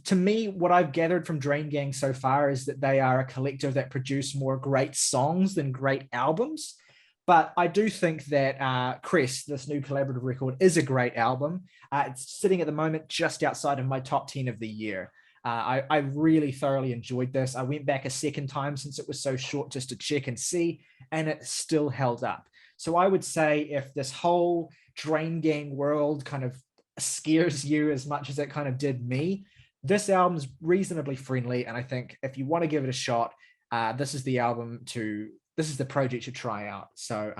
to me, what I've gathered from Drain Gang so far is that they are a collective that produce more great songs than great albums. But I do think that Crest, this new collaborative record, is a great album. It's sitting at the moment just outside of my top 10 of the year. I really thoroughly enjoyed this. I went back a second time since it was so short just to check and see, and it still held up. So I would say if this whole Drain Gang world kind of scares you as much as it kind of did me, this album's reasonably friendly. And I think if you want to give it a shot, this is the album this is the project to try out. So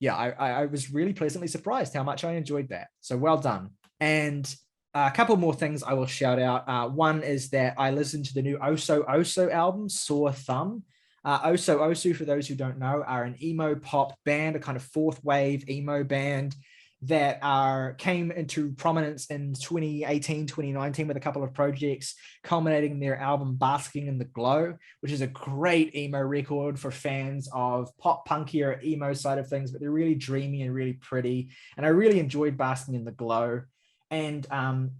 yeah, I was really pleasantly surprised how much I enjoyed that. So well done. And a couple more things I will shout out. One is that I listened to the new Oso Oso album, Sore Thumb. Oso Oso, for those who don't know, are an emo pop band, a kind of fourth wave emo band that came into prominence in 2018, 2019 with a couple of projects, culminating in their album Basking in the Glow, which is a great emo record for fans of pop punkier emo side of things, but they're really dreamy and really pretty. And I really enjoyed Basking in the Glow. And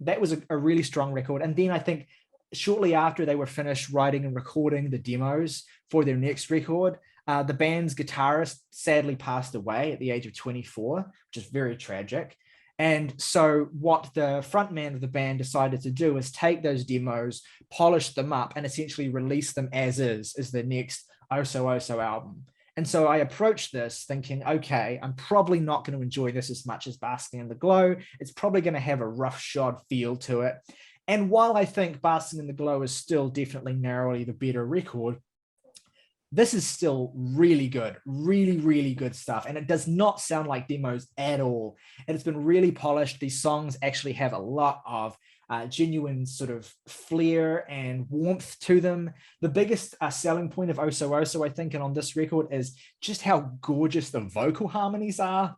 that was a really strong record. And then I think shortly after they were finished writing and recording the demos for their next record, the band's guitarist sadly passed away at the age of 24, which is very tragic. And so what the frontman of the band decided to do is take those demos, polish them up, and essentially release them as the next Oso Oso album. And so I approached this thinking, okay, I'm probably not going to enjoy this as much as Basking in the Glow. It's probably going to have a roughshod feel to it. And while I think Basking in the Glow is still definitely narrowly the better record, this is still really good, really, really good stuff. And it does not sound like demos at all. And it's been really polished. These songs actually have a lot of genuine sort of flair and warmth to them. The biggest selling point of Oso Oso, I think, and on this record is just how gorgeous the vocal harmonies are.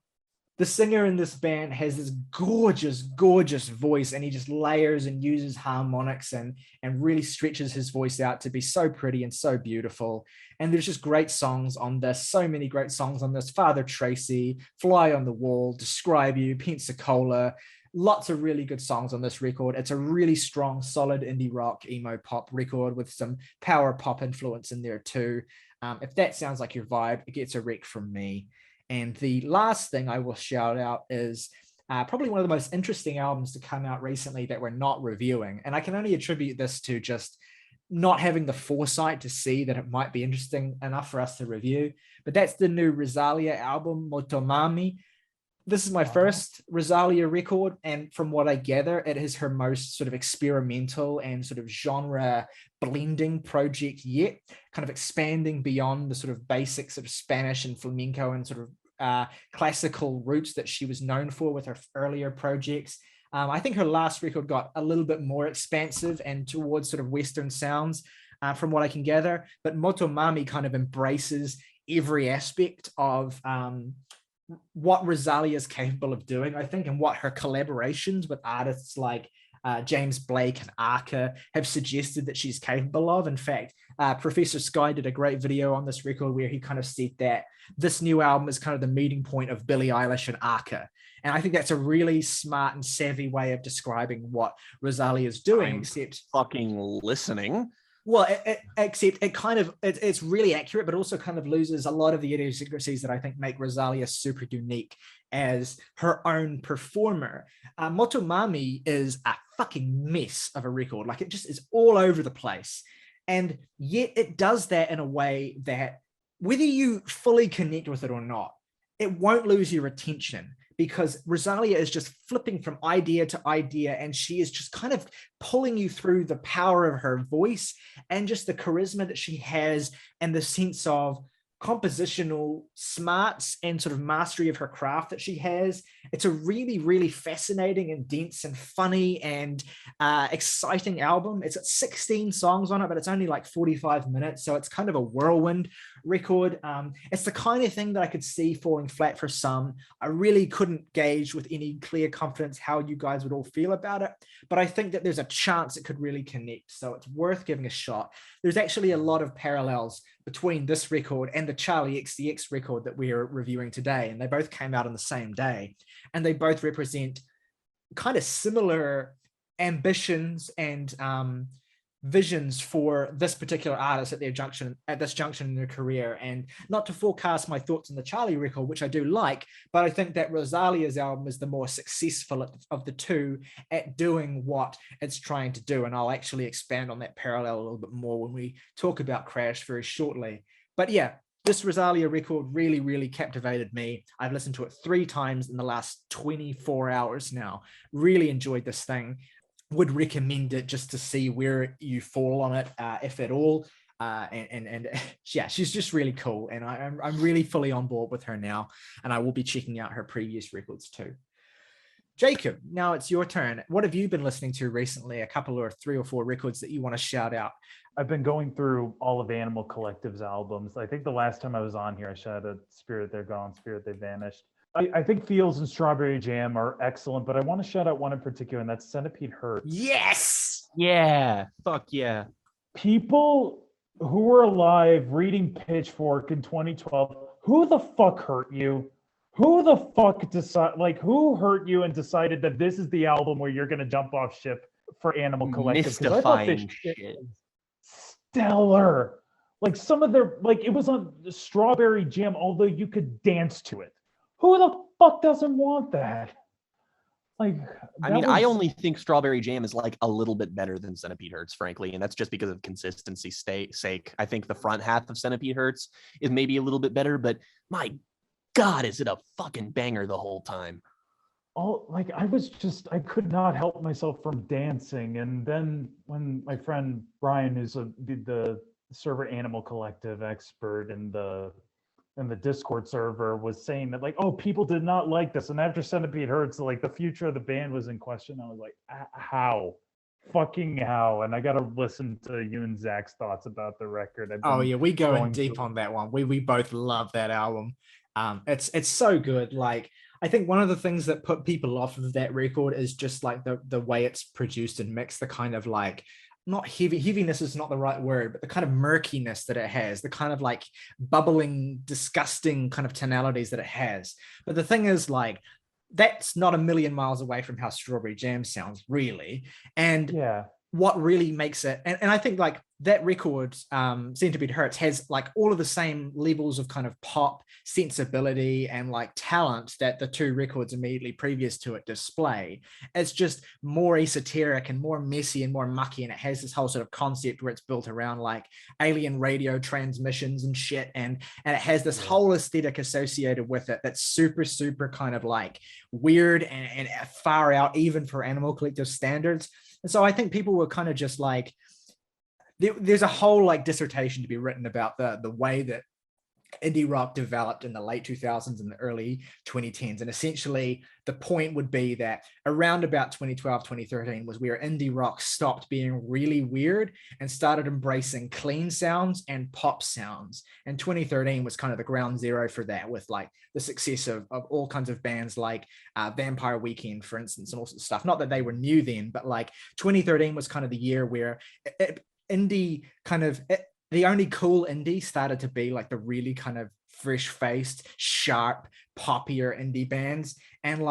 The singer in this band has this gorgeous, gorgeous voice, and he just layers and uses harmonics and really stretches his voice out to be so pretty and so beautiful. And there's just great songs on this, so many great songs on this. Father Tracy, Fly on the Wall, Describe You, Pensacola, lots of really good songs on this record. It's a really strong, solid indie rock, emo pop record with some power pop influence in there too. If that sounds like your vibe, it gets a rec from me. And the last thing I will shout out is probably one of the most interesting albums to come out recently that we're not reviewing. And I can only attribute this to just not having the foresight to see that it might be interesting enough for us to review. But that's the new Rosalía album, Motomami. This is my first Rosalía record, and from what I gather, it is her most sort of experimental and sort of genre blending project yet, kind of expanding beyond the sort of basics of Spanish and flamenco and sort of classical roots that she was known for with her earlier projects. I think her last record got a little bit more expansive and towards sort of Western sounds from what I can gather, but Motomami kind of embraces every aspect of what Rosalía is capable of doing, I think, and what her collaborations with artists like James Blake and AnCo have suggested that she's capable of. In fact, Professor Sky did a great video on this record where he kind of said that this new album is kind of the meeting point of Billie Eilish and AnCo. And I think that's a really smart and savvy way of describing what Rosalía is doing. Except fucking listening. Well, except it's really accurate, but also kind of loses a lot of the idiosyncrasies that I think make Rosalía super unique as her own performer. Motomami is a fucking mess of a record. Like, it just is all over the place. And yet it does that in a way that whether you fully connect with it or not, it won't lose your attention because Rosalía is just flipping from idea to idea, and she is just kind of pulling you through the power of her voice and just the charisma that she has and the sense of compositional smarts and sort of mastery of her craft that she has. It's a really, really fascinating and dense and funny and exciting album. It's got 16 songs on it, but it's only like 45 minutes. So it's kind of a whirlwind record. It's the kind of thing that I could see falling flat for some. I really couldn't gauge with any clear confidence how you guys would all feel about it, but I think that there's a chance it could really connect. So it's worth giving a shot. There's actually a lot of parallels between this record and the Charli XCX record that we are reviewing today. And they both came out on the same day. And they both represent kind of similar ambitions and visions for this particular artist at this junction in their career. And not to forecast my thoughts on the Charli record, which I do like, but I think that Rosalía's album is the more successful of the two at doing what it's trying to do. And I'll actually expand on that parallel a little bit more when we talk about Crash very shortly. But yeah, this Rosalía record really, really captivated me. I've listened to it 3 times in the last 24 hours now. Really enjoyed this thing. Would recommend it just to see where you fall on it, if at all. And yeah, she's just really cool. And I'm really fully on board with her now. And I will be checking out her previous records too. Jakob, now it's your turn. What have you been listening to recently? A couple or 3 or 4 records that you want to shout out? I've been going through all of Animal Collective's albums. I think the last time I was on here, I shouted Spirit They're Gone, Spirit They Vanished. I think Feels and Strawberry Jam are excellent, but I want to shout out one in particular, and that's Centipede Hurts. Yes! Yeah. Fuck yeah. People who were alive reading Pitchfork in 2012, who the fuck hurt you? Who the fuck who hurt you and decided that this is the album where you're going to jump off ship for Animal Collective? Mystifying shit. Stellar. Like some of their, it was on Strawberry Jam, although you could dance to it. Who the fuck doesn't want that? I only think Strawberry Jam is like a little bit better than Centipede Hurts, frankly, and that's just because of consistency sake. I think the front half of Centipede Hurts is maybe a little bit better, but my God, is it a fucking banger the whole time? I could not help myself from dancing. And then when my friend Brian, who's the server Animal Collective expert in the Discord server, was saying that people did not like this, and after Centipede Hurts, the future of the band was in question. I was like, how? Fucking how? And I gotta listen to you and Zach's thoughts about the record. We go in deep on that one. We both love that album. It's so good. I think one of the things that put people off of that record is just the way it's produced and mixed, the kind of not heaviness is not the right word, but the kind of murkiness that it has, the kind of bubbling, disgusting kind of tonalities that it has. But the thing is, that's not a million miles away from how Strawberry Jam sounds, really. And yeah, what really makes it, and I think that record, Centipede Hurts, has all of the same levels of kind of pop sensibility and talent that the 2 records immediately previous to it display. It's just more esoteric and more messy and more mucky, and it has this whole sort of concept where it's built around alien radio transmissions and shit, and it has this whole aesthetic associated with it that's super, super kind of weird and far out even for Animal Collective standards. And so I think people were kind of just there's a whole dissertation to be written about the way that indie rock developed in the late 2000s and the early 2010s. And essentially the point would be that around about 2012, 2013 was where indie rock stopped being really weird and started embracing clean sounds and pop sounds. And 2013 was kind of the ground zero for that, with the success of all kinds of bands like Vampire Weekend, for instance, and all sorts of stuff. Not that they were new then, but 2013 was kind of the year where indie the only cool indie started to be the really kind of fresh-faced, sharp, poppier indie bands. And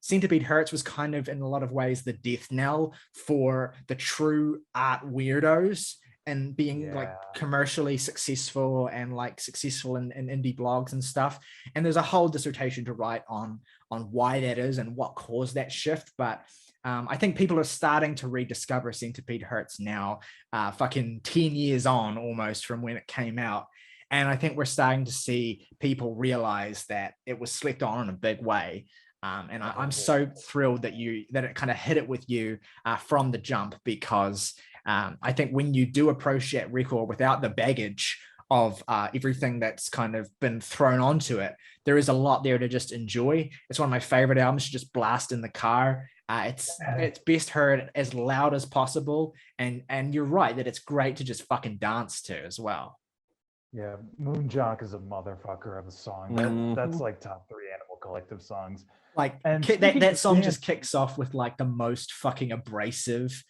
Centipede Hurts was kind of in a lot of ways the death knell for the true art weirdos and being commercially successful and successful in indie blogs and stuff. And there's a whole dissertation to write on why that is and what caused that shift. But I think people are starting to rediscover Centipede Hurts now, fucking 10 years on almost from when it came out. And I think we're starting to see people realize that it was slept on in a big way. And I'm so thrilled that it kind of hit it with you from the jump, because I think when you do approach that record without the baggage of everything that's kind of been thrown onto it, there is a lot there to just enjoy. It's one of my favorite albums to just blast in the car. It's best heard as loud as possible, and you're right that it's great to just fucking dance to as well. Yeah, Moonjock is a motherfucker of a song. That's like top 3 Animal Collective songs. Like, and that song just kicks off with like the most fucking abrasive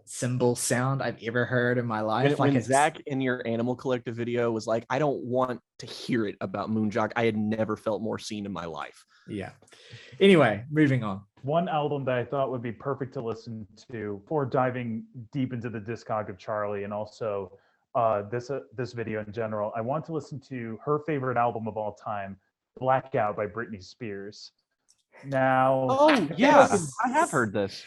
cymbal sound I've ever heard in my life. When Zach in your Animal Collective video was like, I don't want to hear it about Moonjock, I had never felt more seen in my life. Yeah. Anyway, moving on. One album that I thought would be perfect to listen to for diving deep into the discog of Charli, and also this video in general, I want to listen to her favorite album of all time, Blackout by Britney Spears. Now, I have heard this.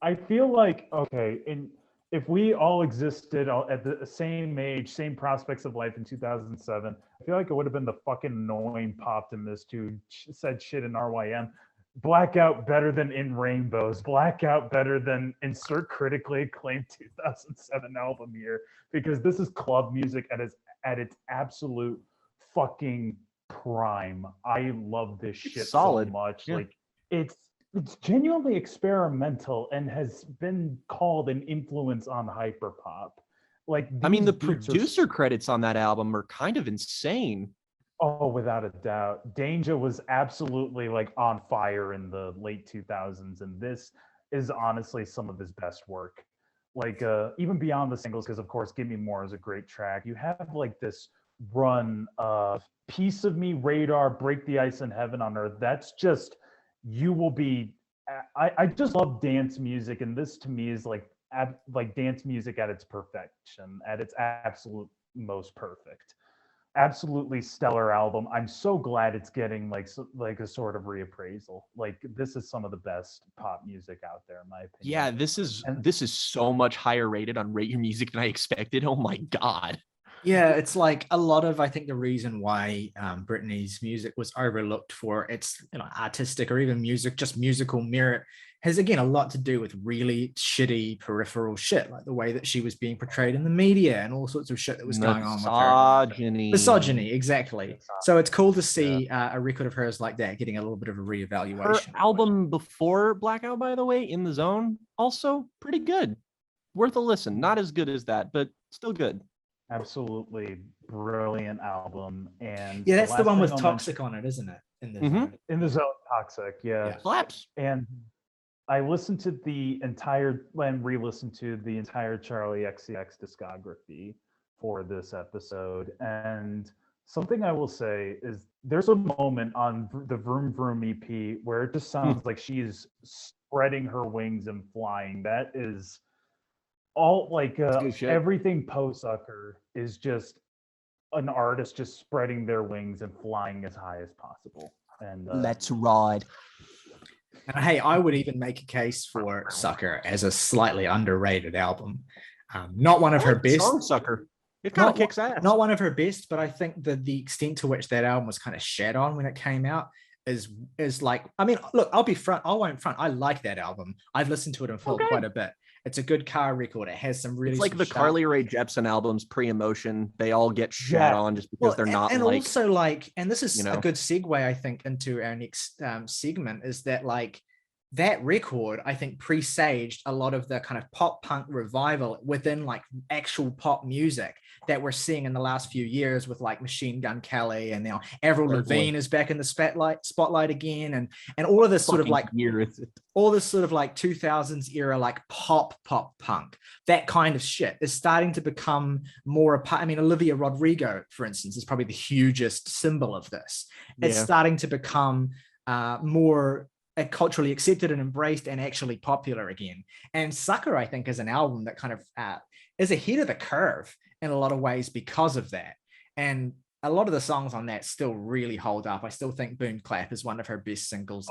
I feel like, okay, and if we all existed at the same age, same prospects of life in 2007, I feel like it would have been the fucking annoying optimist who said shit in RYM. Blackout better than In Rainbows. Blackout better than insert critically acclaimed 2007 album here, because this is club music at its absolute fucking prime. I love this shit so much. Yeah. Like it's genuinely experimental and has been called an influence on hyperpop. Like, I mean, the producer credits on that album are kind of insane. Oh, without a doubt. Danger was absolutely like on fire in the late 2000s, and this is honestly some of his best work. Like even beyond the singles, because of course Give Me More is a great track. You have like this run of Piece of Me, Radar, Break the Ice, and Heaven on Earth. That's just, you will be, I just love dance music, and this to me is like dance music at its perfection, at its absolute most perfect. Absolutely stellar album. I'm so glad it's getting like a sort of reappraisal. Like, this is some of the best pop music out there, in my opinion. Yeah, this is so much higher rated on Rate Your Music than I expected. Oh my god. Yeah, it's like a lot of, I think the reason why Britney's music was overlooked for its artistic or even musical merit has again a lot to do with really shitty peripheral shit, like the way that she was being portrayed in the media and all sorts of shit that was going on with her. Misogyny, exactly. So it's cool to see a record of hers like that getting a little bit of a reevaluation. Her album before Blackout, by the way, In the Zone, also pretty good. Worth a listen. Not as good as that, but still good. Absolutely brilliant album. And yeah, that's the one with Toxic on it, isn't it? In the Zone, Toxic, yeah. Slaps. And I listened to the entire and re-listened to the entire Charli XCX discography for this episode. And something I will say is there's a moment on the Vroom Vroom EP where it just sounds like she's spreading her wings and flying. That is all like everything post-sucker is just an artist just spreading their wings and flying as high as possible. And let's ride. And hey, I would even make a case for Sucker as a slightly underrated album. Not one of her best. Song Sucker. It kind of kicks ass. Not one of her best, but I think the extent to which that album was kind of shat on when it came out is like, I mean, look, I won't front. I like that album. I've listened to it and felt quite a bit. It's a good car record. It has some really. It's like the Carly Rae Jepsen albums pre-Emotion. They all get shat on just because they're not. And also like, and this is a good segue, I think, into our next segment, is that like that record, I think, presaged a lot of the kind of pop punk revival within like actual pop music that we're seeing in the last few years with like Machine Gun Kelly, and now Avril Lavigne is back in the spotlight again, and all of this sort of like all this sort of like 2000s era like pop punk, that kind of shit is starting to become more a part. I mean, Olivia Rodrigo, for instance, is probably the hugest symbol of this. It's starting to become more culturally accepted and embraced and actually popular again. And Sucker, I think, is an album that kind of is ahead of the curve in a lot of ways because of that. And a lot of the songs on that still really hold up. I still think Boom Clap is one of her best singles.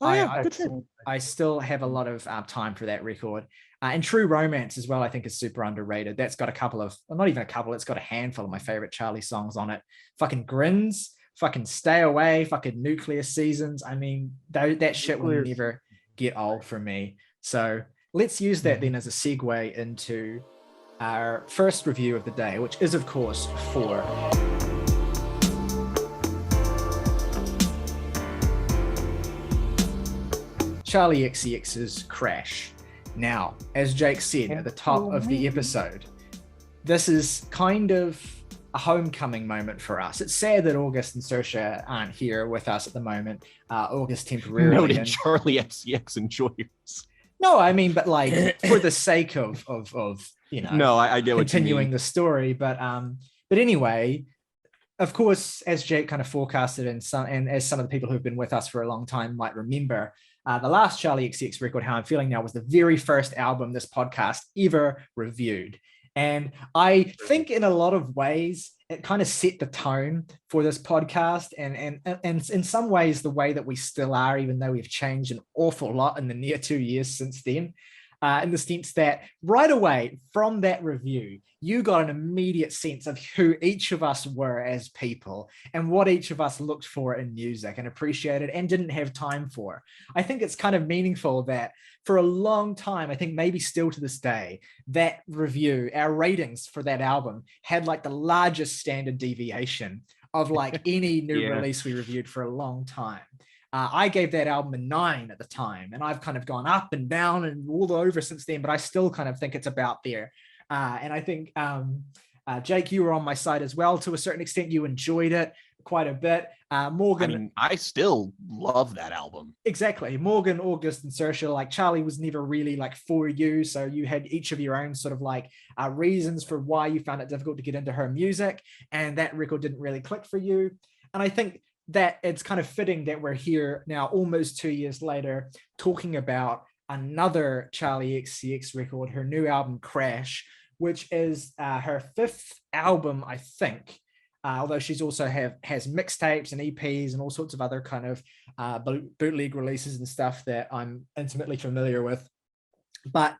I still have a lot of time for that record. And True Romance as well, I think, is super underrated. That's got a couple of, well, not even a couple, it's got a handful of my favorite Charli songs on it. Fucking Grins, fucking Stay Away, fucking Nuclear Seasons. I mean, that shit will never get old for me. So let's use that then as a segue into our first review of the day, which is, of course, for Charli XCX's Crash. Now, as Jake said at the top of the episode, this is kind of a homecoming moment for us. It's sad that August and Saoirse aren't here with us at the moment. August temporarily. Noted Charli XCX enjoyers. No, I mean, but like for the sake of you know, no, I get continuing the story. But anyway, of course, as Jake kind of forecasted, and as some of the people who've been with us for a long time might remember, the last Charli XCX record, How I'm Feeling Now, was the very first album this podcast ever reviewed. And I think in a lot of ways, it kind of set the tone for this podcast. And in some ways, the way that we still are, even though we've changed an awful lot in the near 2 years since then, in the sense that right away from that review, you got an immediate sense of who each of us were as people and what each of us looked for in music and appreciated and didn't have time for. I think it's kind of meaningful that for a long time, I think maybe still to this day, that review, our ratings for that album had like the largest standard deviation of like any new release we reviewed for a long time. I gave that album a 9 at the time, and I've kind of gone up and down and all over since then, but I still kind of think it's about there. And I think, Jake, you were on my side as well. To a certain extent, you enjoyed it quite a bit. Morgan. I mean, I still love that album. Exactly. Morgan, August, and Saoirse, like Charli was never really like for you. So you had each of your own sort of like reasons for why you found it difficult to get into her music. And that record didn't really click for you. And I think that it's kind of fitting that we're here now, almost 2 years later, talking about another Charli XCX record, her new album, Crash, which is her 5th album, I think. Although she's also has mixtapes and EPs and all sorts of other kind of bootleg releases and stuff that I'm intimately familiar with. But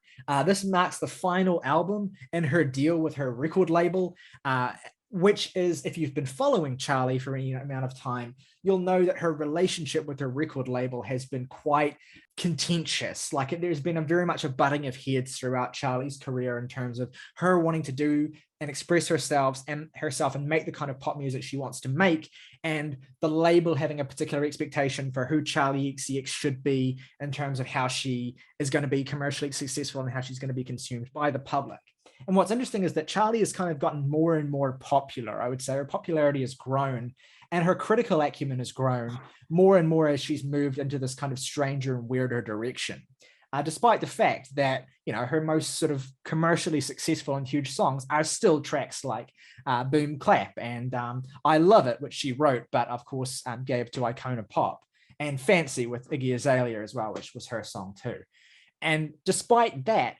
this marks the final album in her deal with her record label, which is, if you've been following Charli for any amount of time, you'll know that her relationship with her record label has been quite contentious. Like there's been very much a butting of heads throughout Charli's career in terms of her wanting to do and express herself and make the kind of pop music she wants to make, and the label having a particular expectation for who Charli XCX should be in terms of how she is going to be commercially successful and how she's going to be consumed by the public. And what's interesting is that Charli has kind of gotten more and more popular. I would say her popularity has grown and her critical acumen has grown more and more as she's moved into this kind of stranger and weirder direction. Despite the fact that, you know, her most sort of commercially successful and huge songs are still tracks like Boom Clap and I Love It, which she wrote, but of course gave to Icona Pop, and Fancy with Iggy Azalea as well, which was her song too. And despite that,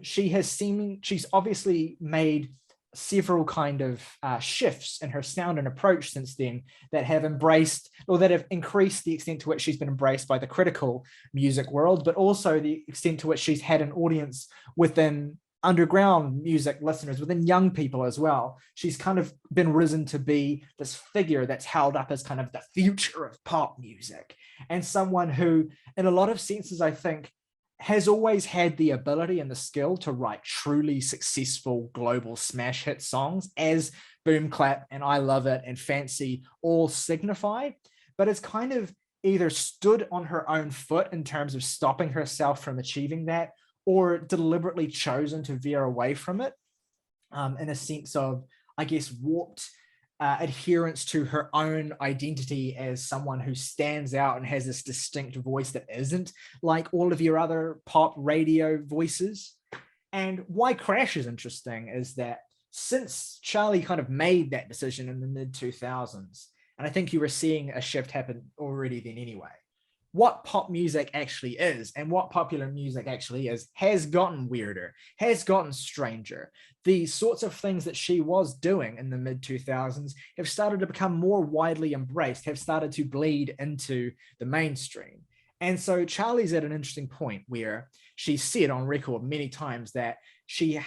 she's obviously made several kind of shifts in her sound and approach since then that have embraced, or that have increased the extent to which she's been embraced by the critical music world, but also the extent to which she's had an audience within underground music listeners, within young people as well. She's kind of been risen to be this figure that's held up as kind of the future of pop music, and someone who, in a lot of senses, I think, has always had the ability and the skill to write truly successful global smash hit songs, as Boom Clap and I Love It and Fancy all signify, but it's kind of either stood on her own foot in terms of stopping herself from achieving that, or deliberately chosen to veer away from it, in a sense of, I guess, warped adherence to her own identity as someone who stands out and has this distinct voice that isn't like all of your other pop radio voices. And why Crash is interesting is that since Charli kind of made that decision in the mid-2000s, and I think you were seeing a shift happen already then anyway, what pop music actually is and what popular music actually is has gotten weirder, has gotten stranger. The sorts of things that she was doing in the mid-2000s have started to become more widely embraced, have started to bleed into the mainstream. And so Charli's at an interesting point where she said on record many times that she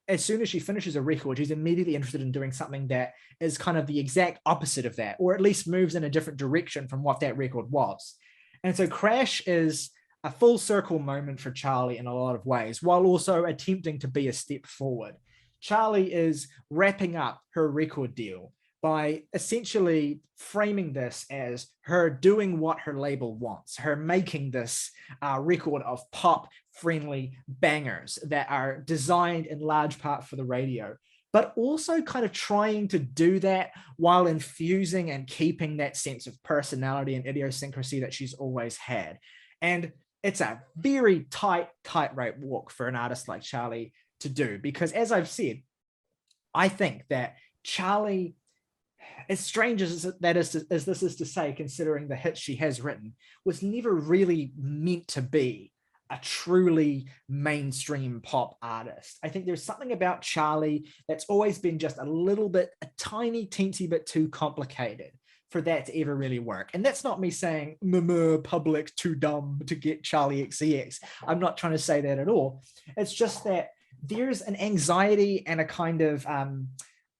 as soon as she finishes a record, she's immediately interested in doing something that is kind of the exact opposite of that, or at least moves in a different direction from what that record was. And so Crash is a full circle moment for Charli in a lot of ways, while also attempting to be a step forward. Charli is wrapping up her record deal by essentially framing this as her doing what her label wants, her making this record of pop-friendly bangers that are designed in large part for the radio, but also kind of trying to do that while infusing and keeping that sense of personality and idiosyncrasy that she's always had. And it's a very tightrope walk for an artist like Charli to do, because as I've said, I think that Charli, as strange as this is to say, considering the hits she has written, was never really meant to be a truly mainstream pop artist. I think there's something about Charli that's always been just a tiny teensy bit too complicated for that to ever really work. And that's not me saying public too dumb to get Charli XCX. I'm not trying to say that at all. It's just that there's an anxiety and a kind of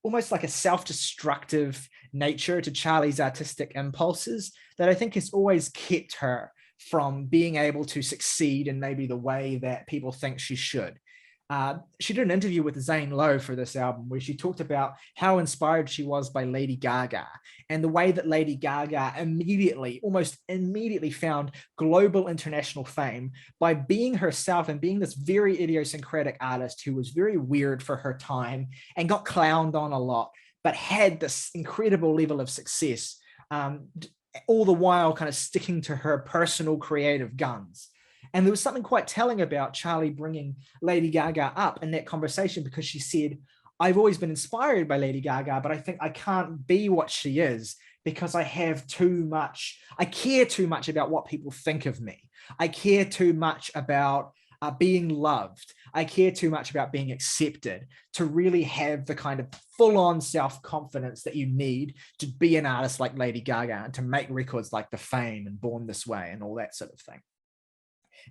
almost like a self-destructive nature to Charli's artistic impulses that I think has always kept her from being able to succeed in maybe the way that people think she should. She did an interview with Zane Lowe for this album where she talked about how inspired she was by Lady Gaga and the way that Lady Gaga almost immediately found global international fame by being herself and being this very idiosyncratic artist who was very weird for her time and got clowned on a lot, but had this incredible level of success, all the while kind of sticking to her personal creative guns. And there was something quite telling about Charli bringing Lady Gaga up in that conversation, because she said, I've always been inspired by Lady Gaga, but I think I can't be what she is because I care too much about what people think of me. I care too much about being loved. I care too much about being accepted to really have the kind of full-on self-confidence that you need to be an artist like Lady Gaga and to make records like The Fame and Born This Way and all that sort of thing.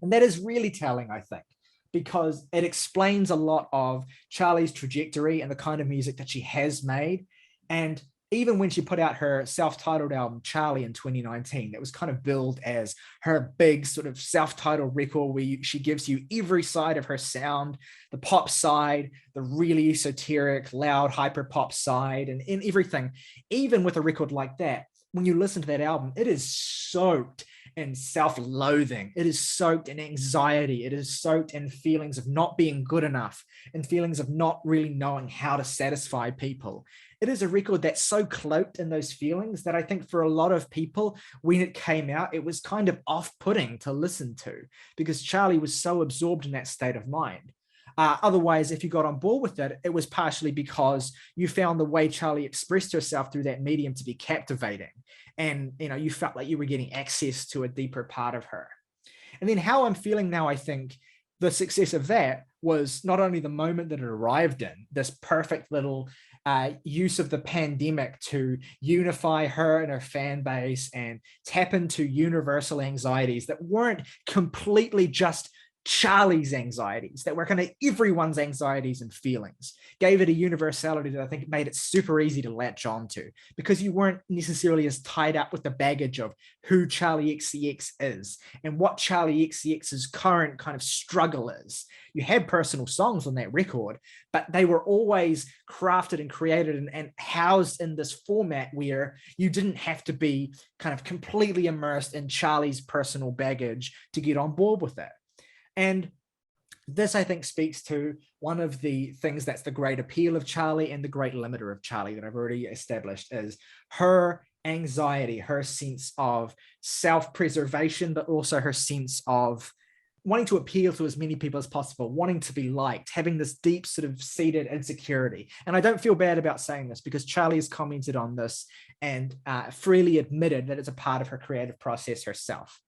And that is really telling, I think, because it explains a lot of Charli's trajectory and the kind of music that she has made. And even when she put out her self-titled album, Charli, in 2019, that was kind of billed as her big sort of self-titled record where she gives you every side of her sound, the pop side, the really esoteric, loud, hyperpop side, and in everything. Even with a record like that, when you listen to that album, it is soaked in self-loathing. It is soaked in anxiety. It is soaked in feelings of not being good enough and feelings of not really knowing how to satisfy people. It is a record that's so cloaked in those feelings that I think for a lot of people, when it came out, it was kind of off-putting to listen to because Charli was so absorbed in that state of mind. Otherwise, if you got on board with it, it was partially because you found the way Charli expressed herself through that medium to be captivating. And, you felt like you were getting access to a deeper part of her. And then how I'm feeling now, I think the success of that was not only the moment that it arrived in, this perfect little use of the pandemic to unify her and her fan base and tap into universal anxieties that weren't completely just Charli's anxieties, that were kind of everyone's anxieties and feelings, gave it a universality that I think made it super easy to latch onto because you weren't necessarily as tied up with the baggage of who Charli XCX is and what Charli XCX's current kind of struggle is. You had personal songs on that record, but they were always crafted and created and housed in this format where you didn't have to be kind of completely immersed in Charli's personal baggage to get on board with it. And this, I think, speaks to one of the things that's the great appeal of Charli and the great limiter of Charli that I've already established is her anxiety, her sense of self-preservation, but also her sense of wanting to appeal to as many people as possible, wanting to be liked, having this deep sort of seated insecurity. And I don't feel bad about saying this because Charli has commented on this and freely admitted that it's a part of her creative process herself.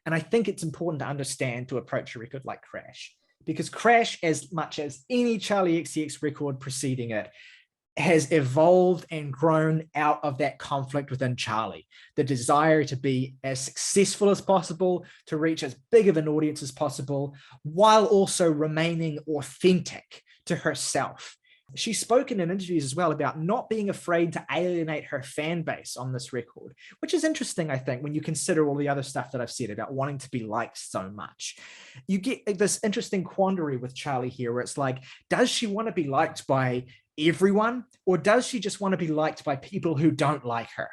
And I think it's important to understand to approach a record like Crash, because Crash, as much as any Charli XCX record preceding it, has evolved and grown out of that conflict within Charli, the desire to be as successful as possible, to reach as big of an audience as possible, while also remaining authentic to herself. She's spoken in interviews as well about not being afraid to alienate her fan base on this record, which is interesting, I think, when you consider all the other stuff that I've said about wanting to be liked so much. You get this interesting quandary with Charli here, where it's like, does she want to be liked by everyone, or does she just want to be liked by people who don't like her?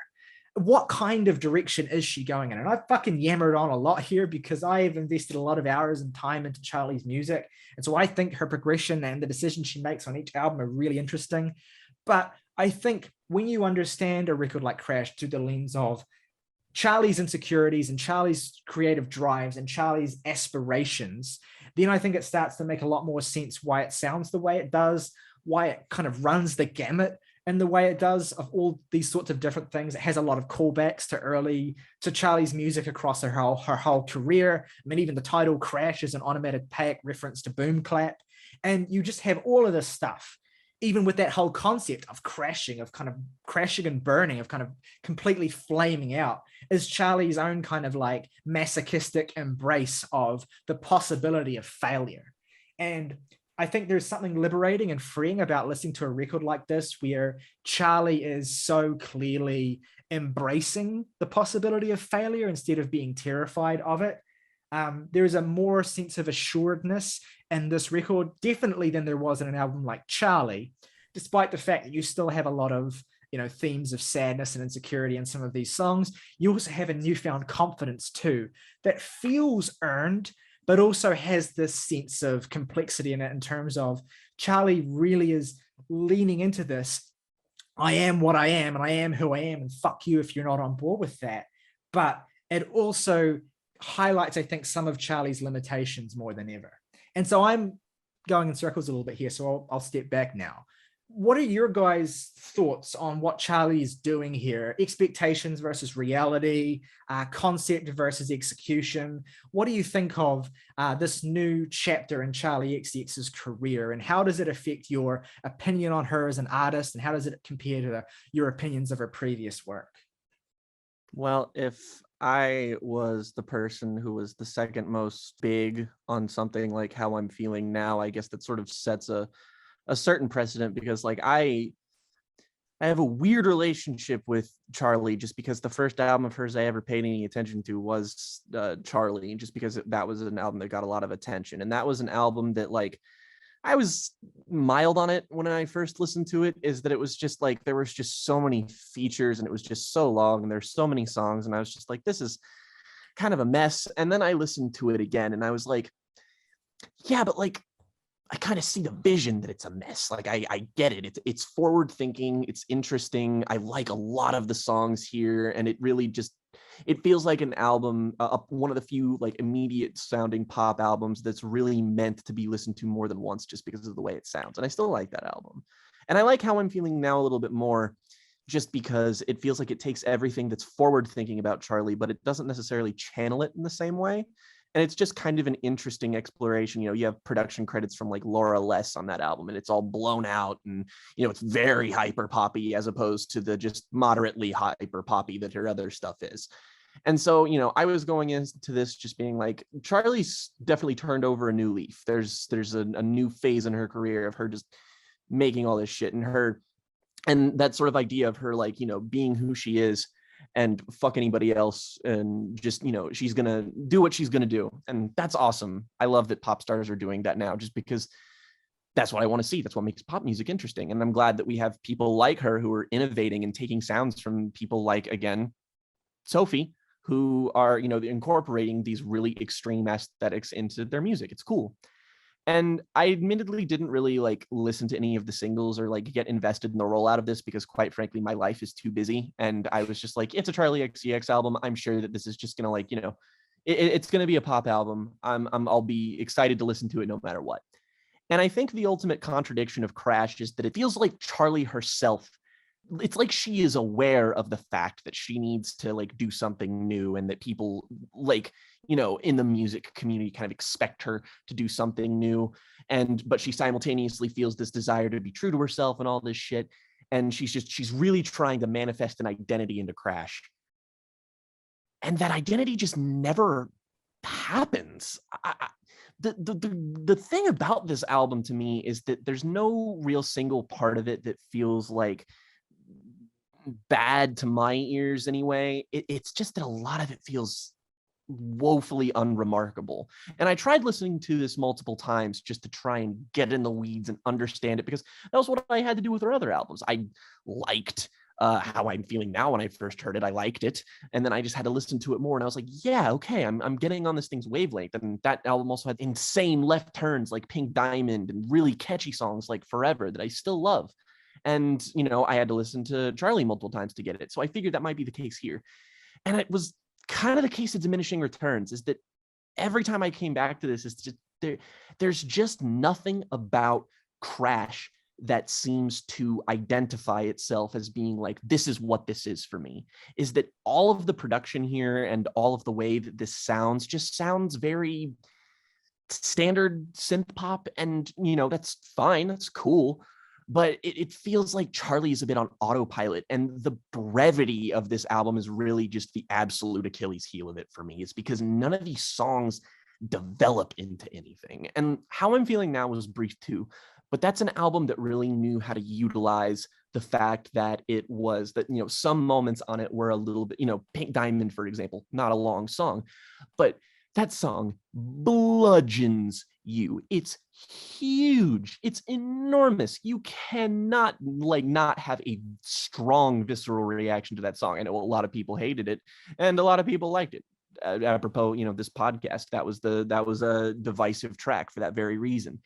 What kind of direction is she going in? And I fucking yammered on a lot here because I have invested a lot of hours and time into Charli's music. And so I think her progression and the decisions she makes on each album are really interesting. But I think when you understand a record like Crash through the lens of Charli's insecurities and Charli's creative drives and Charli's aspirations, then I think it starts to make a lot more sense why it sounds the way it does, why it kind of runs the gamut and the way it does of all these sorts of different things. It has a lot of callbacks to Charli's music across her whole career. I mean, even the title Crash is an onomatopoeic reference to Boom Clap. And you just have all of this stuff, even with that whole concept of crashing, of kind of crashing and burning, of kind of completely flaming out, is Charli's own kind of like masochistic embrace of the possibility of failure. And I think there's something liberating and freeing about listening to a record like this, where Charli is so clearly embracing the possibility of failure instead of being terrified of it. There's a more sense of assuredness in this record, definitely, than there was in an album like Charli, despite the fact that you still have a lot of, themes of sadness and insecurity in some of these songs. You also have a newfound confidence too that feels earned, but also has this sense of complexity in it, in terms of Charli really is leaning into this. I am what I am, and I am who I am, and fuck you if you're not on board with that. But it also highlights, I think, some of Charli's limitations more than ever. And so I'm going in circles a little bit here, so I'll step back now. What are your guys' thoughts on what Charli is doing here? Expectations versus reality, concept versus execution. What do you think of this new chapter in Charli XCX's career, and how does it affect your opinion on her as an artist, and how does it compare to your opinions of her previous work? Well, if I was the person who was the second most big on something like how I'm feeling now, I guess that sort of sets a certain precedent, because like I have a weird relationship with Charli, just because the first album of hers I ever paid any attention to was Charli, just because that was an album that got a lot of attention. And that was an album that, like, I was mild on it when I first listened to it, is that it was just like, there was just so many features and it was just so long and there's so many songs. And I was just like, this is kind of a mess. And then I listened to it again and I was like, yeah, but like, I kind of see the vision that it's a mess. Like I get it. It's forward thinking. It's interesting. I like a lot of the songs here, and it really just, it feels like an album, one of the few like immediate sounding pop albums that's really meant to be listened to more than once, just because of the way it sounds. And I still like that album. And I like how I'm feeling now a little bit more, just because it feels like it takes everything that's forward thinking about Charli, but it doesn't necessarily channel it in the same way. And it's just kind of an interesting exploration. You have production credits from like Laura Less on that album, and it's all blown out, and it's very hyper poppy as opposed to the just moderately hyper poppy that her other stuff is. And so, I was going into this just being like, Charli's definitely turned over a new leaf. There's a new phase in her career of her just making all this shit, and that sort of idea of her, like, being who she is and fuck anybody else, and just, she's gonna do what she's gonna do. And that's awesome. I love that pop stars are doing that now, just because that's what I want to see. That's what makes pop music interesting. And I'm glad that we have people like her who are innovating and taking sounds from people like, again, Sophie, who are, incorporating these really extreme aesthetics into their music. It's cool. And I admittedly didn't really like listen to any of the singles or like get invested in the rollout of this, because quite frankly, my life is too busy. And I was just like, it's a Charli XCX album. I'm sure that this is just going to, like, it's going to be a pop album. I'll be excited to listen to it no matter what. And I think the ultimate contradiction of Crash is that it feels like Charli herself, it's like she is aware of the fact that she needs to like do something new, and that people like, in the music community kind of expect her to do something new. But she simultaneously feels this desire to be true to herself and all this shit. And she's really trying to manifest an identity into Crash. And that identity just never happens. the thing about this album to me is that there's no real single part of it that feels like bad to my ears anyway. It's just that a lot of it feels woefully unremarkable. And I tried listening to this multiple times just to try and get in the weeds and understand it, because that was what I had to do with her other albums. I liked How I'm Feeling Now when I first heard it. I liked it. And then I just had to listen to it more. And I was like, yeah, okay, I'm getting on this thing's wavelength. And that album also had insane left turns like Pink Diamond and really catchy songs like Forever that I still love. And, you know, I had to listen to Charli multiple times to get it. So I figured that might be the case here. And it was kind of the case of diminishing returns, is that every time I came back to this, it's just there's just nothing about Crash that seems to identify itself as being like, this is what this is for me. Is that all of the production here and all of the way that this sounds just sounds very standard synth pop, and you know, that's fine, that's cool, but it feels like Charli is a bit on autopilot, and the brevity of this album is really just the absolute Achilles heel of it for me. It's because none of these songs develop into anything. And How I'm Feeling Now was brief too, but that's an album that really knew how to utilize the fact that it was that, you know, some moments on it were a little bit, you know, Pink Diamond, for example, not a long song, but that song bludgeons you. It's huge. It's enormous. You cannot like not have a strong visceral reaction to that song. I know a lot of people hated it and a lot of people liked it. Apropos, you know, this podcast, that was a divisive track for that very reason.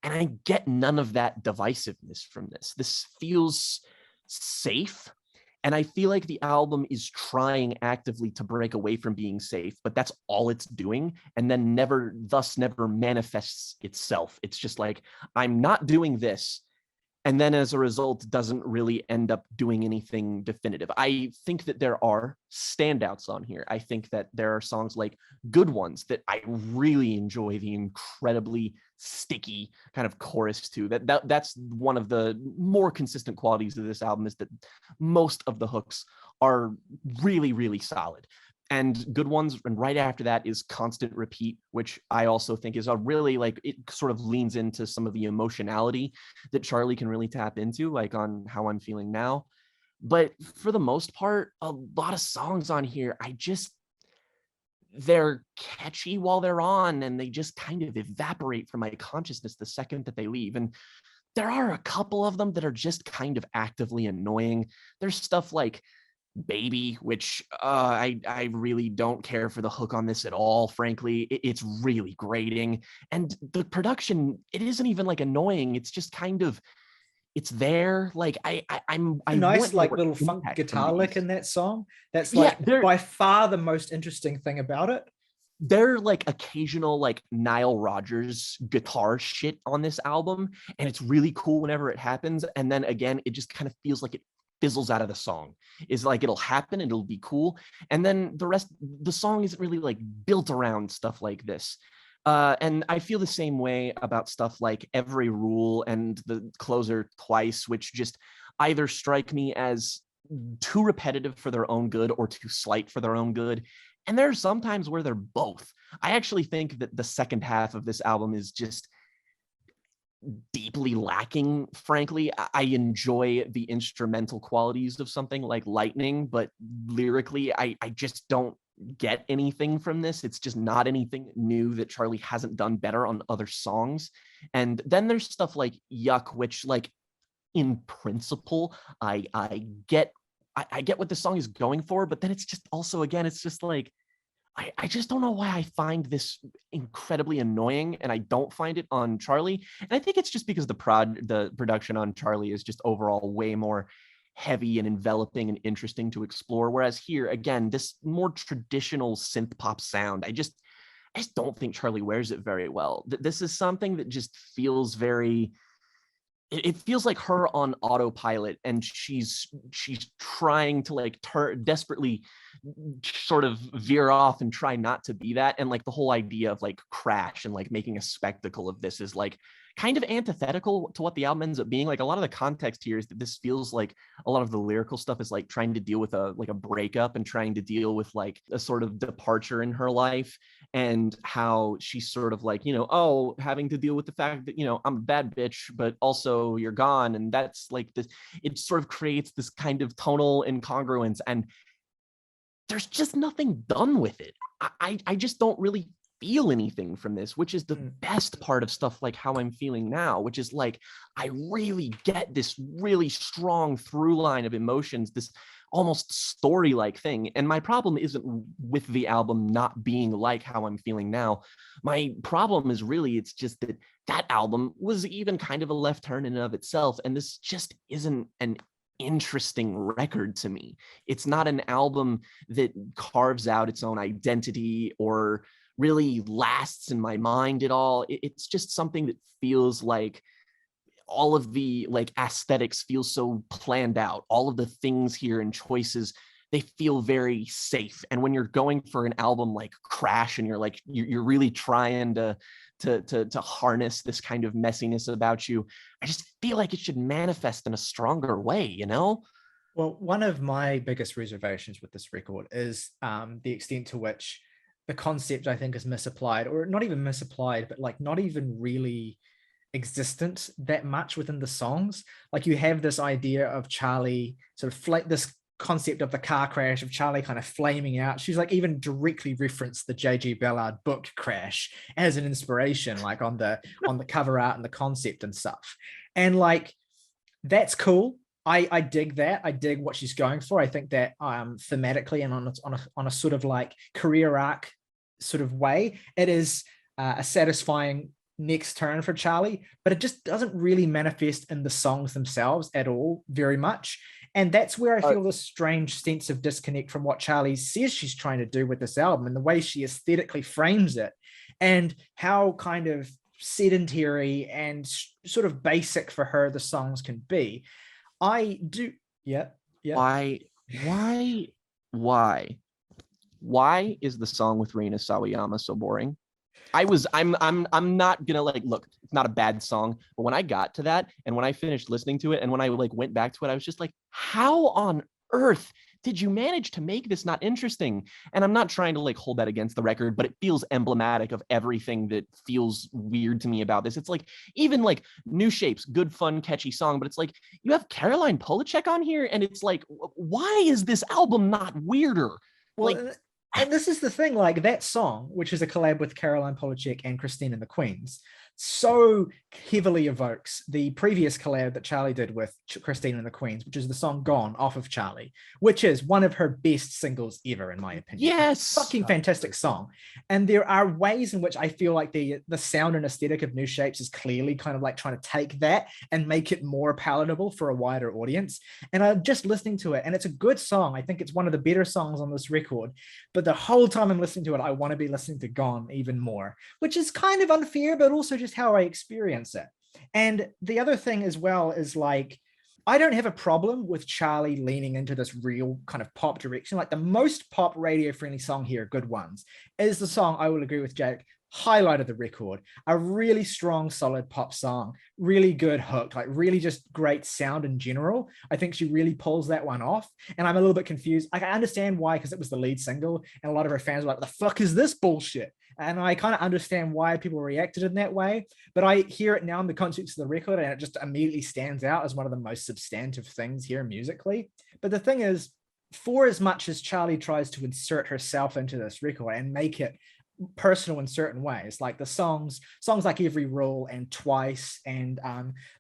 And I get none of that divisiveness from this. This feels safe. And I feel like the album is trying actively to break away from being safe, but that's all it's doing. And then never manifests itself. It's just like, I'm not doing this. And then as a result, doesn't really end up doing anything definitive. I think that there are standouts on here. I think that there are songs like Good Ones that I really enjoy the incredibly sticky kind of chorus to. That's one of the more consistent qualities of this album, is that most of the hooks are really, really solid. And Good Ones, and right after that is Constant Repeat, which I also think is a really, like, it sort of leans into some of the emotionality that Charli can really tap into, like on How I'm Feeling Now. But for the most part, a lot of songs on here, they're catchy while they're on, and they just kind of evaporate from my consciousness the second that they leave. And there are a couple of them that are just kind of actively annoying. There's stuff like Baby, which I really don't care for the hook on this at all, frankly. It's really grating. And the production, it isn't even like annoying. It's just kind of, it's there. Like I'm nice, like little funk guitar lick in that song. That's like, yeah, by far the most interesting thing about it. They're like occasional like Nile Rodgers guitar shit on this album, and it's really cool whenever it happens. And then again, it just kind of feels like it fizzles out of the song. Is like, it'll happen and it'll be cool, and then the rest, the song isn't really like built around stuff like this. And I feel the same way about stuff like Every Rule and the closer Twice, which just either strike me as too repetitive for their own good or too slight for their own good. And there are some times where they're both. I actually think that the second half of this album is just deeply lacking, frankly. I enjoy the instrumental qualities of something like Lightning, but lyrically, I just don't get anything from this. It's just not anything new that Charli hasn't done better on other songs. And then there's stuff like Yuck, which, like, in principle, I get what the song is going for, but then it's just also, again, it's just like, I just don't know why I find this incredibly annoying, and I don't find it on Charli. And I think it's just because the production on Charli is just overall way more heavy and enveloping and interesting to explore. Whereas here, again, this more traditional synth pop sound, I just don't think Charli wears it very well. This is something that just feels very, it feels like her on autopilot, and she's trying to like desperately sort of veer off and try not to be that. And like the whole idea of like Crash and like making a spectacle of this is like kind of antithetical to what the album ends up being. Like, a lot of the context here is that this feels like a lot of the lyrical stuff is like trying to deal with a breakup and trying to deal with like a sort of departure in her life. and how she's sort of like, oh, having to deal with the fact that, I'm a bad bitch, but also you're gone. And that's like this, it sort of creates this kind of tonal incongruence, and there's just nothing done with it. I just don't really feel anything from this, which is the best part of stuff like How I'm Feeling Now, which is like, I really get this really strong through line of emotions, this almost story-like thing. And my problem isn't with the album not being like How I'm Feeling Now. My problem is really, it's just that that album was even kind of a left turn in and of itself. And this just isn't an interesting record to me. It's not an album that carves out its own identity or really lasts in my mind at all. It's just something that feels like all of the like aesthetics feel so planned out. All of the things here and choices, they feel very safe. And when you're going for an album like Crash and you're really trying to harness this kind of messiness about you, I just feel like it should manifest in a stronger way, Well, one of my biggest reservations with this record is the extent to which the concept, I think, is misapplied, or not even misapplied, but like not even really existent that much within the songs. Like you have this idea of Charli sort of this concept of the car crash of Charli kind of flaming out. She's like even directly referenced the J.G. Ballard book Crash as an inspiration, like on the cover art and the concept and stuff. And like, that's cool. I dig that. I dig what she's going for. I think that thematically and on a sort of like career arc sort of way, it is a satisfying next turn for Charli, but it just doesn't really manifest in the songs themselves at all very much. And that's where I feel this strange sense of disconnect from what Charli says she's trying to do with this album and the way she aesthetically frames it, and how kind of sedentary and sort of basic for her the songs can be. I do. Yeah. Why is the song with Reina Sawayama so boring? I'm not gonna like, look, it's not a bad song, but when I got to that and when I finished listening to it and when I like went back to it, I was just like, how on earth did you manage to make this not interesting? And I'm not trying to like hold that against the record, but it feels emblematic of everything that feels weird to me about this. It's like, even like New Shapes, good, fun, catchy song, but it's like, you have Caroline Polachek on here, and it's like, why is this album not weirder? Well, like, and this is the thing, like that song, which is a collab with Caroline Polachek and Christine and the Queens, so heavily evokes the previous collab that Charli did with Christine and the Queens, which is the song Gone off of Charli, which is one of her best singles ever, in my opinion. Yes. Fucking fantastic song. And there are ways in which I feel like the sound and aesthetic of New Shapes is clearly kind of like trying to take that and make it more palatable for a wider audience. And I'm just listening to it, and it's a good song. I think it's one of the better songs on this record. But the whole time I'm listening to it, I want to be listening to Gone even more, which is kind of unfair, but also just how I experience it. And the other thing as well is like, I don't have a problem with Charli leaning into this real kind of pop direction. Like the most pop radio friendly song here, Good Ones, is the song, I will agree with Jake, highlight of the record. A really strong, solid pop song, really good hook, like really just great sound in general. I think she really pulls that one off. And I'm a little bit confused. I understand why, because it was the lead single and a lot of her fans were like, what the fuck is this bullshit? And I kind of understand why people reacted in that way, but I hear it now in the context of the record, and it just immediately stands out as one of the most substantive things here musically. But the thing is, for as much as Charli tries to insert herself into this record and make it personal in certain ways, like the songs like Every Rule and Twice and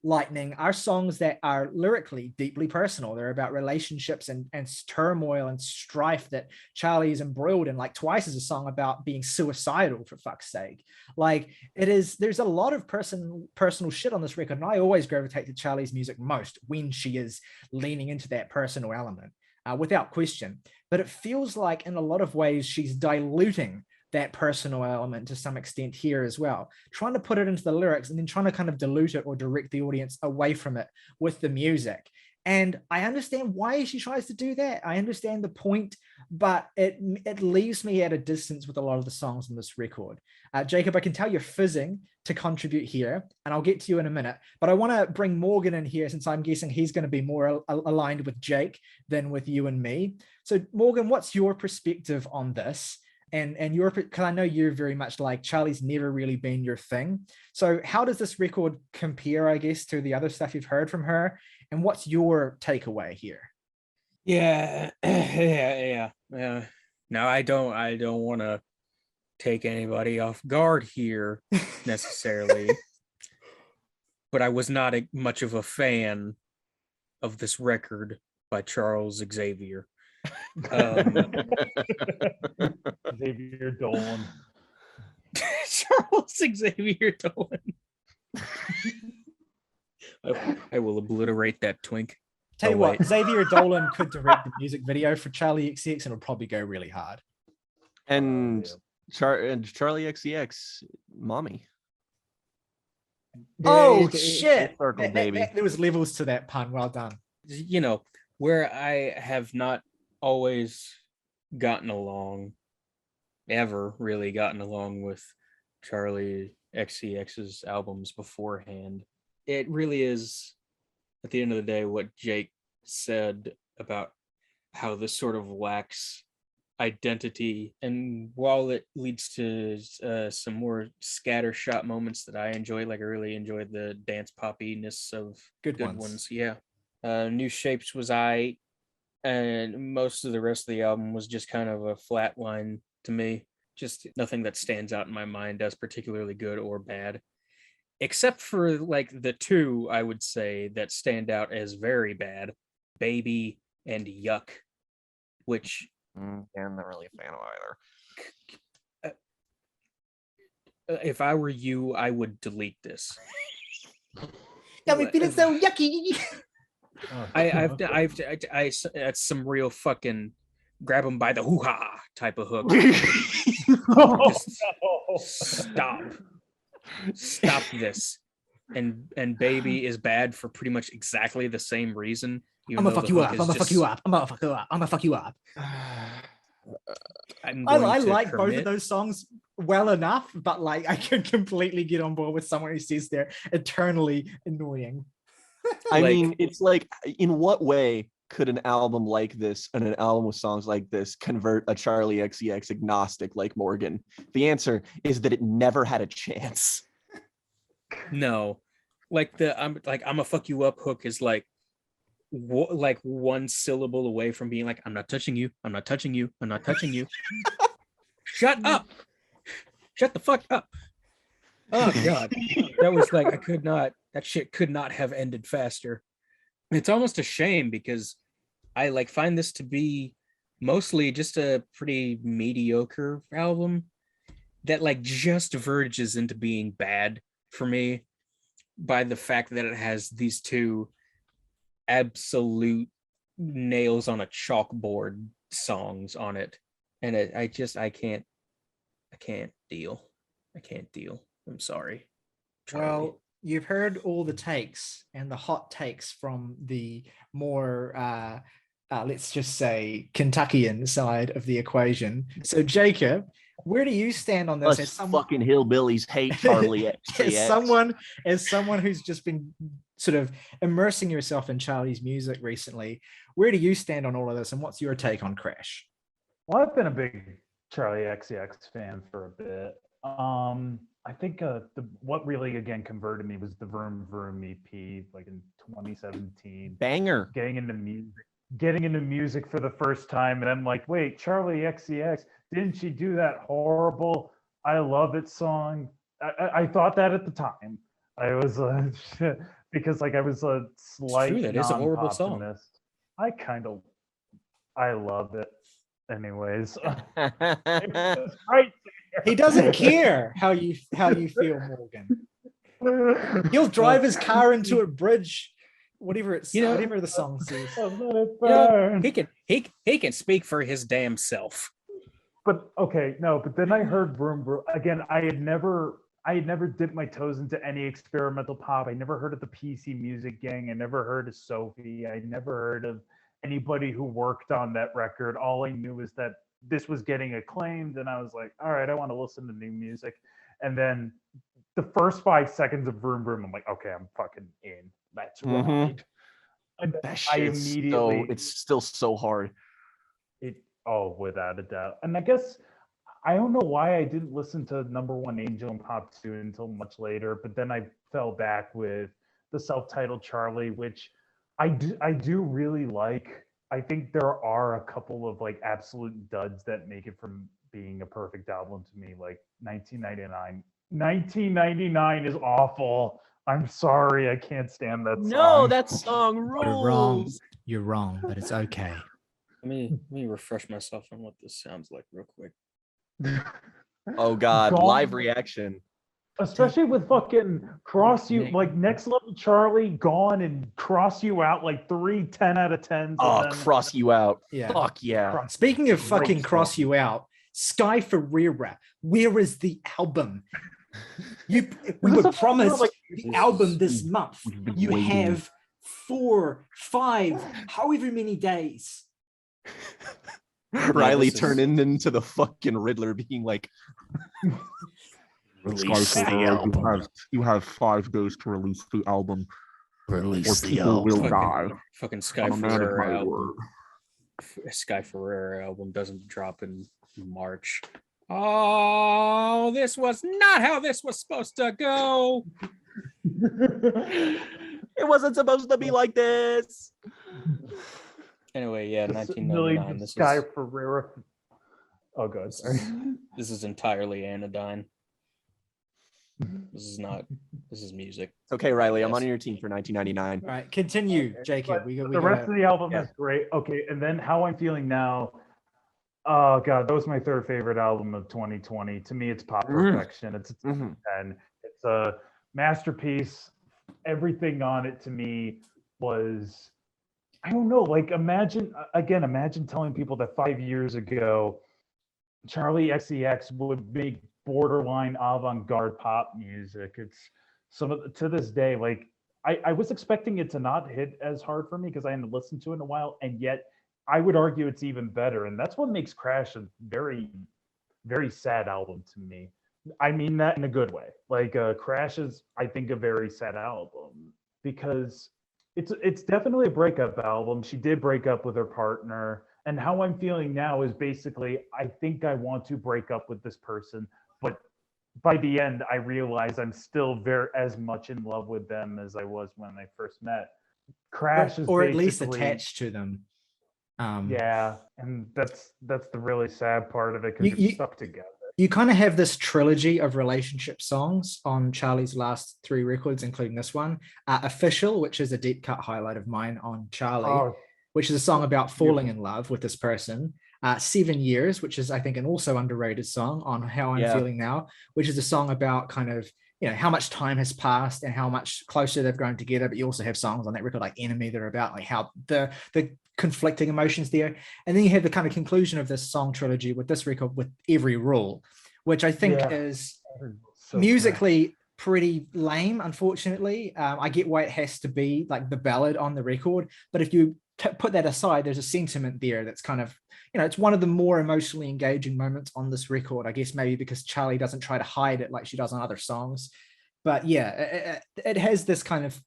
Lightning are songs that are lyrically deeply personal. They're about relationships and turmoil and strife that Charli is embroiled in. Like Twice is a song about being suicidal, for fuck's sake. Like there's a lot of personal shit on this record, and I always gravitate to Charli's music most when she is leaning into that personal element, without question. But it feels like in a lot of ways she's diluting that personal element to some extent here as well, trying to put it into the lyrics and then trying to kind of dilute it or direct the audience away from it with the music. And I understand why she tries to do that. I understand the point, but it leaves me at a distance with a lot of the songs on this record. Jakob, I can tell you're fizzing to contribute here, and I'll get to you in a minute, but I want to bring Morgan in here, since I'm guessing he's going to be more aligned with Jake than with you and me. So Morgan, what's your perspective on this? and you're, because I know you're very much like Charlie's never really been your thing. So how does this record compare, I guess, to the other stuff you've heard from her? And what's your takeaway here? Yeah. No, I don't want to take anybody off guard here necessarily. But I was not much of a fan of this record by Charles Xavier. Xavier Dolan. Charles Xavier Dolan. I will obliterate that twink. Tell you what, Xavier Dolan could direct the music video for Charli XCX and it would probably go really hard. And Charli XCX, mommy. Oh shit! Circle, baby. There was levels to that pun. Well done. You know, where I have not always gotten along, ever really gotten along with Charli XCX's albums beforehand. It really is, at the end of the day, what Jake said about how this sort of lacks identity. And while it leads to some more scattershot moments that I enjoy, like I really enjoyed the dance poppiness of Good ones. Yeah. New Shapes was and most of the rest of the album was just kind of a flat line to me. Just nothing that stands out in my mind as particularly good or bad. Except for like the two, I would say, that stand out as very bad, Baby and Yuck, which I'm not really a fan of either. if I were you, I would delete this. Got me feeling so yucky. I've that's some real fucking grab them by the hoo-ha type of hook. Stop this. And Baby is bad for pretty much exactly the same reason. I'm gonna fuck you up. I'm gonna fuck you up. I'm gonna fuck you up. I like both of those songs well enough, but like I can completely get on board with someone who says they're eternally annoying. I mean, it's like, in what way could an album like this and an album with songs like this convert a Charli XCX agnostic like Morgan? The answer is that it never had a chance. No, like I'm a fuck you up hook is like one syllable away from being like, I'm not touching you, I'm not touching you, I'm not touching you. Shut up, shut the fuck up. Oh god, that was like, that shit could not have ended faster. It's almost a shame because I like find this to be mostly just a pretty mediocre album that like just verges into being bad for me by the fact that it has these two absolute nails on a chalkboard songs on it, and I can't deal. I'm sorry, Charli. Well, you've heard all the takes and the hot takes from the more let's just say Kentuckian side of the equation. So Jacob, where do you stand on this? Us fucking hillbillies hate Charli XCX. As someone who's just been sort of immersing yourself in Charli's music recently, where do you stand on all of this, and what's your take on Crash? Well, I've been a big Charli XCX fan for a bit. I think what really again converted me was the Vroom Vroom EP, like in 2017. Banger. Getting into music for the first time, and I'm like, wait, Charli XCX, didn't she do that horrible "I Love It" song? I thought that at the time. I was because like I was a slight that is a horrible song. I love it anyways. It's right. He doesn't care how you feel, Morgan. He'll drive his car into a bridge, whatever the song says. He can speak for his damn self. But okay, no. But then I heard Vroom Vroom again. I had never dipped my toes into any experimental pop. I never heard of the PC Music Gang. I never heard of Sophie. I never heard of anybody who worked on that record. All I knew is that this was getting acclaimed, and I was like, all right, I want to listen to new music. And then the first 5 seconds of Vroom Vroom, I'm like, okay, I'm fucking in. That's right. And that shit it's still so hard. Without a doubt. And I guess I don't know why I didn't listen to Number One Angel and Pop 2 until much later, but then I fell back with the self-titled Charli, which I do really like. I think there are a couple of like absolute duds that make it from being a perfect album to me, like 1999. 1999 is awful. I'm sorry, I can't stand that song. No, that song rules. You're wrong. You're wrong, but it's okay. Let me refresh myself on what this sounds like real quick. Oh God, Gone. live reaction. Especially with fucking Cross You, like Next Level Charli, Gone, and Cross You Out, like 3 10 out of 10s. Oh, cross you out. Yeah. Fuck yeah. Speaking of fucking cross you out, Sky Ferreira, where is the album? We were promised the album this month. You have 4, 5, however many days. Ryley turning into the fucking Riddler, being like, release the album. You have 5 days to release the album. Release the People album. will die. Fucking Sky I'm a man of Ferreira my album. word. Sky Ferreira album doesn't drop in March. Oh, this was not how this was supposed to go. It wasn't supposed to be like this. Anyway, yeah, Million 1999. This Sky is Ferreira. Oh, God. Sorry. this is entirely anodyne. This is music. Okay, Ryley, I'm Yes. on your team for 1999. All right, continue, Jacob. The rest of the album is great. Okay, and then How I'm Feeling Now. Oh God, that was my third favorite album of 2020. To me, it's pop perfection. It's a 10. It's a masterpiece. Everything on it to me was, I don't know, like imagine telling people that 5 years ago, Charli XCX would make borderline avant-garde pop music. It's to this day, like I was expecting it to not hit as hard for me because I hadn't listened to it in a while, and yet I would argue it's even better. And that's what makes Crash a very, very sad album to me. I mean that in a good way. Like Crash is, I think, a very sad album because it's definitely a breakup album. She did break up with her partner. And How I'm Feeling Now is basically, I think I want to break up with this person, but by the end, I realize I'm still very as much in love with them as I was when I first met. Crash is or at least basically- attached to them. Yeah, and that's the really sad part of it because you're stuck together. You kind of have this trilogy of relationship songs on Charli's last 3 records, including this one. Official, which is a deep cut highlight of mine on Charli, which is a song about falling in love with this person. 7 Years, which is, I think, an also underrated song on How I'm Feeling Now, which is a song about kind of, how much time has passed and how much closer they've grown together. But you also have songs on that record like Enemy that are about like how the conflicting emotions there. And then you have the kind of conclusion of this song trilogy with this record with Every Rule, which I think is musically pretty lame, unfortunately. I get why it has to be like the ballad on the record, but if you put that aside, there's a sentiment there that's kind of, it's one of the more emotionally engaging moments on this record, I guess, maybe because Charli doesn't try to hide it like she does on other songs. But yeah, it has this kind of,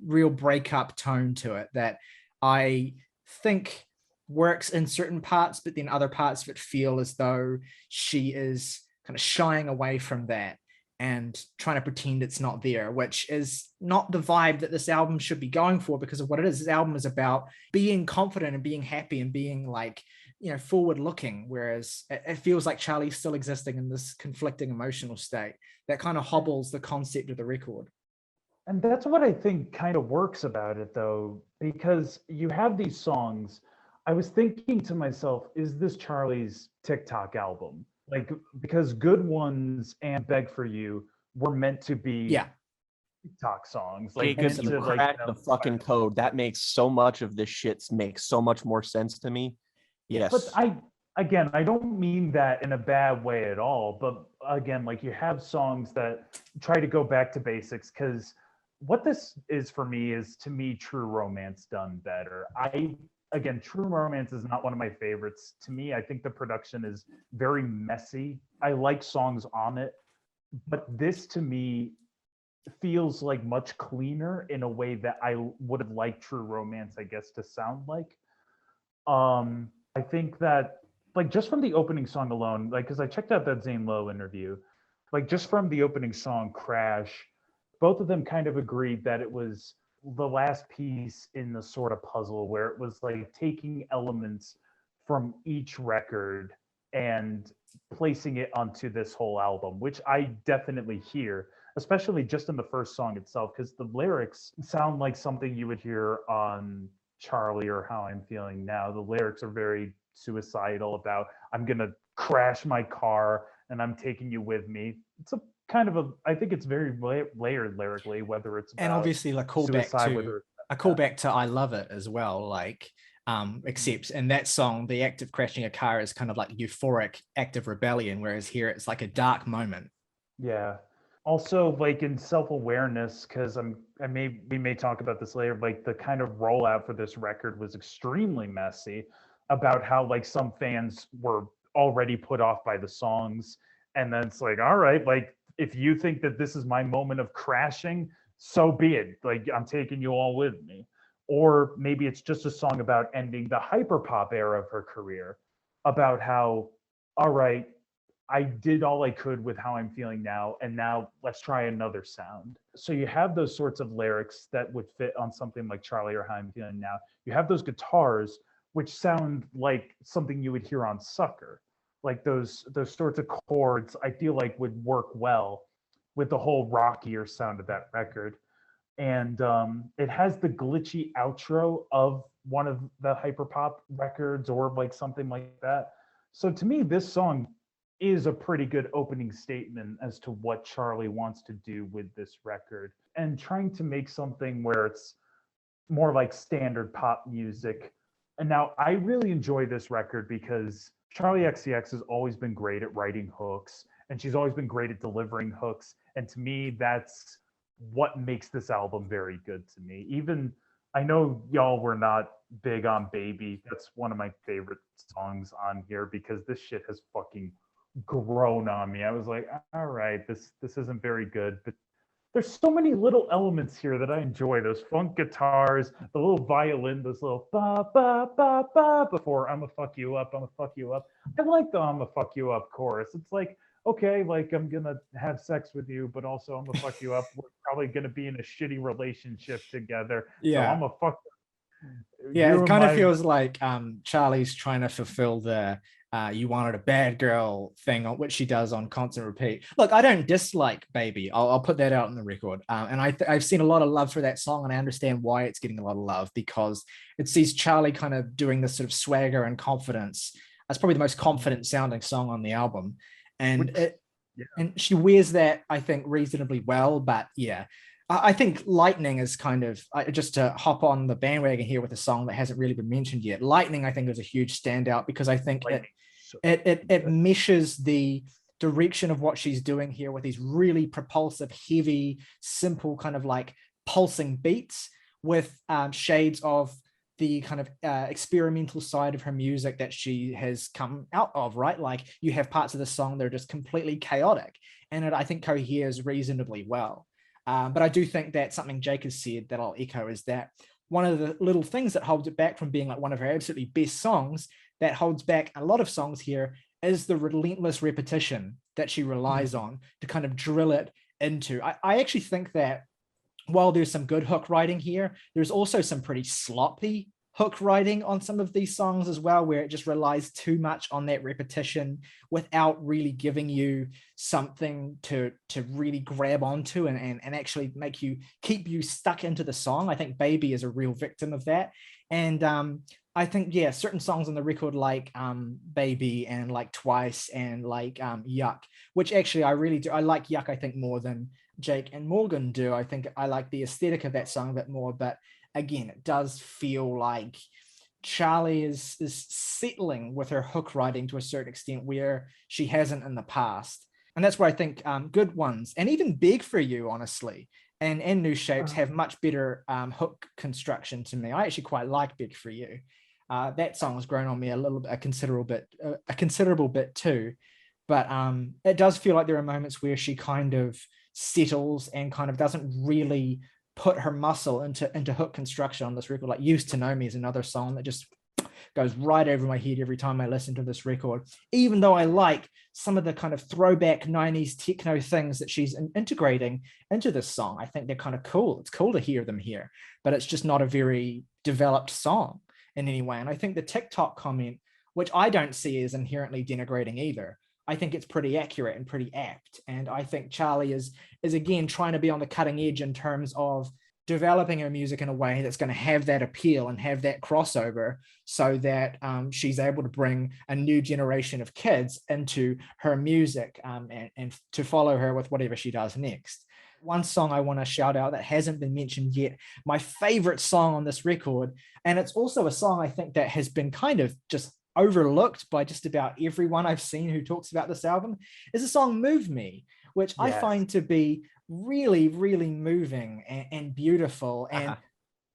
real breakup tone to it that I think works in certain parts, but then other parts of it feel as though she is kind of shying away from that and trying to pretend it's not there, which is not the vibe that this album should be going for because of what it is. This album is about being confident and being happy and being like, forward looking, whereas it feels like Charli's still existing in this conflicting emotional state that kind of hobbles the concept of the record. And that's what I think kind of works about it, though, because you have these songs. I was thinking to myself, is this Charli's TikTok album? Like, because Good Ones and Beg for You were meant to be TikTok songs. Like, Jacob, you cracked the fucking code. That makes so much of this shit makes so much more sense to me. Yes. But I don't mean that in a bad way at all. But again, like you have songs that try to go back to basics because what this is for me is, to me, True Romance done better. True Romance is not one of my favorites. To me, I think the production is very messy. I like songs on it, but this to me feels like much cleaner in a way that I would have liked True Romance, I guess, to sound like. I think that like just from the opening song alone, like because I checked out that Zane Lowe interview, like just from the opening song Crash, both of them kind of agreed that it was the last piece in the sort of puzzle where it was like taking elements from each record and placing it onto this whole album, which I definitely hear, especially just in the first song itself, because the lyrics sound like something you would hear on Charli or How I'm Feeling Now. The lyrics are very suicidal about, I'm going to crash my car and I'm taking you with me. It's a kind of a, I think it's very layered lyrically, whether it's about and obviously like a callback to I Love It as well, like except in that song the act of crashing a car is kind of like euphoric act of rebellion, whereas here it's like a dark moment. Yeah. Also, like in self-awareness, because we may talk about this later, like the kind of rollout for this record was extremely messy about how like some fans were already put off by the songs, and then it's like, all right, like if you think that this is my moment of crashing, so be it, like I'm taking you all with me. Or maybe it's just a song about ending the hyperpop era of her career, about how, all right, I did all I could with How I'm Feeling Now, and now let's try another sound. So you have those sorts of lyrics that would fit on something like Charli or How I'm Feeling Now. You have those guitars, which sound like something you would hear on Sucker. Like those sorts of chords, I feel like would work well with the whole rockier sound of that record. And it has the glitchy outro of one of the hyperpop records or like something like that. So to me, this song is a pretty good opening statement as to what Charli wants to do with this record, and trying to make something where it's more like standard pop music. And now I really enjoy this record because Charli XCX has always been great at writing hooks, and she's always been great at delivering hooks. And to me, that's what makes this album very good to me. Even I know y'all were not big on Baby. That's one of my favorite songs on here because this shit has fucking grown on me. I was like, all right, this isn't very good, but there's so many little elements here that I enjoy. Those funk guitars, the little violin, those little ba ba ba ba before I'ma fuck you up, I'ma fuck you up. I like the I'ma fuck you up chorus. It's like, okay, like I'm gonna have sex with you, but also I'm gonna fuck you up. We're probably gonna be in a shitty relationship together. Yeah. So I'm gonna fuck. Yeah, it kind of feels like Charli's trying to fulfill the you wanted a bad girl thing, on which she does on constant repeat. Look, I don't dislike Baby. I'll put that out on the record. And I've seen a lot of love for that song, and I understand why it's getting a lot of love, because it sees Charli kind of doing this sort of swagger and confidence. That's probably the most confident sounding song on the album. And and she wears that, I think, reasonably well. But yeah, I think Lightning is kind of, just to hop on the bandwagon here with a song that hasn't really been mentioned yet. Lightning, I think, is a huge standout because I think it meshes the direction of what she's doing here with these really propulsive, heavy, simple kind of like pulsing beats with shades of the kind of experimental side of her music that she has come out of, right? Like you have parts of the song that are just completely chaotic, and it, I think, coheres reasonably well. But I do think that something Jake has said that I'll echo is that one of the little things that holds it back from being like one of her absolutely best songs, that holds back a lot of songs here, is the relentless repetition that she relies on to kind of drill it into. I actually think that while there's some good hook writing here, there's also some pretty sloppy hook writing on some of these songs as well, where it just relies too much on that repetition without really giving you something to really grab onto and actually make you keep you stuck into the song. I think Baby is a real victim of that. And I think, yeah, certain songs on the record like Baby and like Twice and like Yuck, which actually I really do. I like Yuck, I think, more than Jake and Morgan do. I think I like the aesthetic of that song a bit more, but again, it does feel like Charli is settling with her hook writing to a certain extent where she hasn't in the past. And that's where I think Good Ones and even Beg For You, honestly, and New Shapes have much better hook construction to me. I actually quite like Beg For You. That song has grown on me a considerable bit too. But it does feel like there are moments where she kind of settles and kind of doesn't really put her muscle into hook construction on this record. Like Used to Know Me is another song that just goes right over my head every time I listen to this record, even though I like some of the kind of throwback 90s techno things that she's integrating into this song. I think they're kind of cool. It's cool to hear them here, but it's just not a very developed song in any way. And I think the TikTok comment, which I don't see as inherently denigrating either, I think it's pretty accurate and pretty apt. And I think Charli is again trying to be on the cutting edge in terms of developing her music in a way that's going to have that appeal and have that crossover, so that she's able to bring a new generation of kids into her music, and to follow her with whatever she does next. One song I want to shout out that hasn't been mentioned yet, my favorite song on this record, and it's also a song I think that has been kind of just overlooked by just about everyone I've seen who talks about this album, is the song Move Me, which I find to be really, really moving and beautiful. And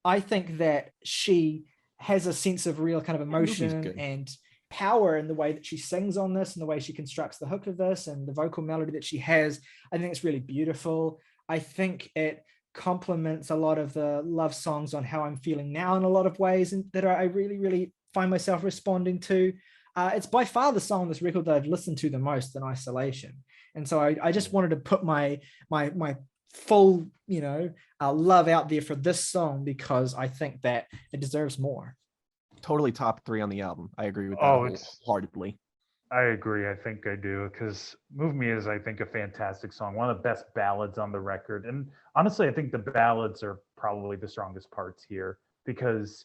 I think that she has a sense of real kind of emotion and power in the way that she sings on this and the way she constructs the hook of this and the vocal melody that she has. I think it's really beautiful. I think it complements a lot of the love songs on how I'm feeling now in a lot of ways, and that I really, really find myself responding to. It's by far the song on this record that I've listened to the most in isolation. And so I just wanted to put my full, love out there for this song, because I think that it deserves more. Totally top 3 on the album. I agree with that wholeheartedly. I agree. I think I do, because Move Me is, I think, a fantastic song. One of the best ballads on the record. And honestly, I think the ballads are probably the strongest parts here, because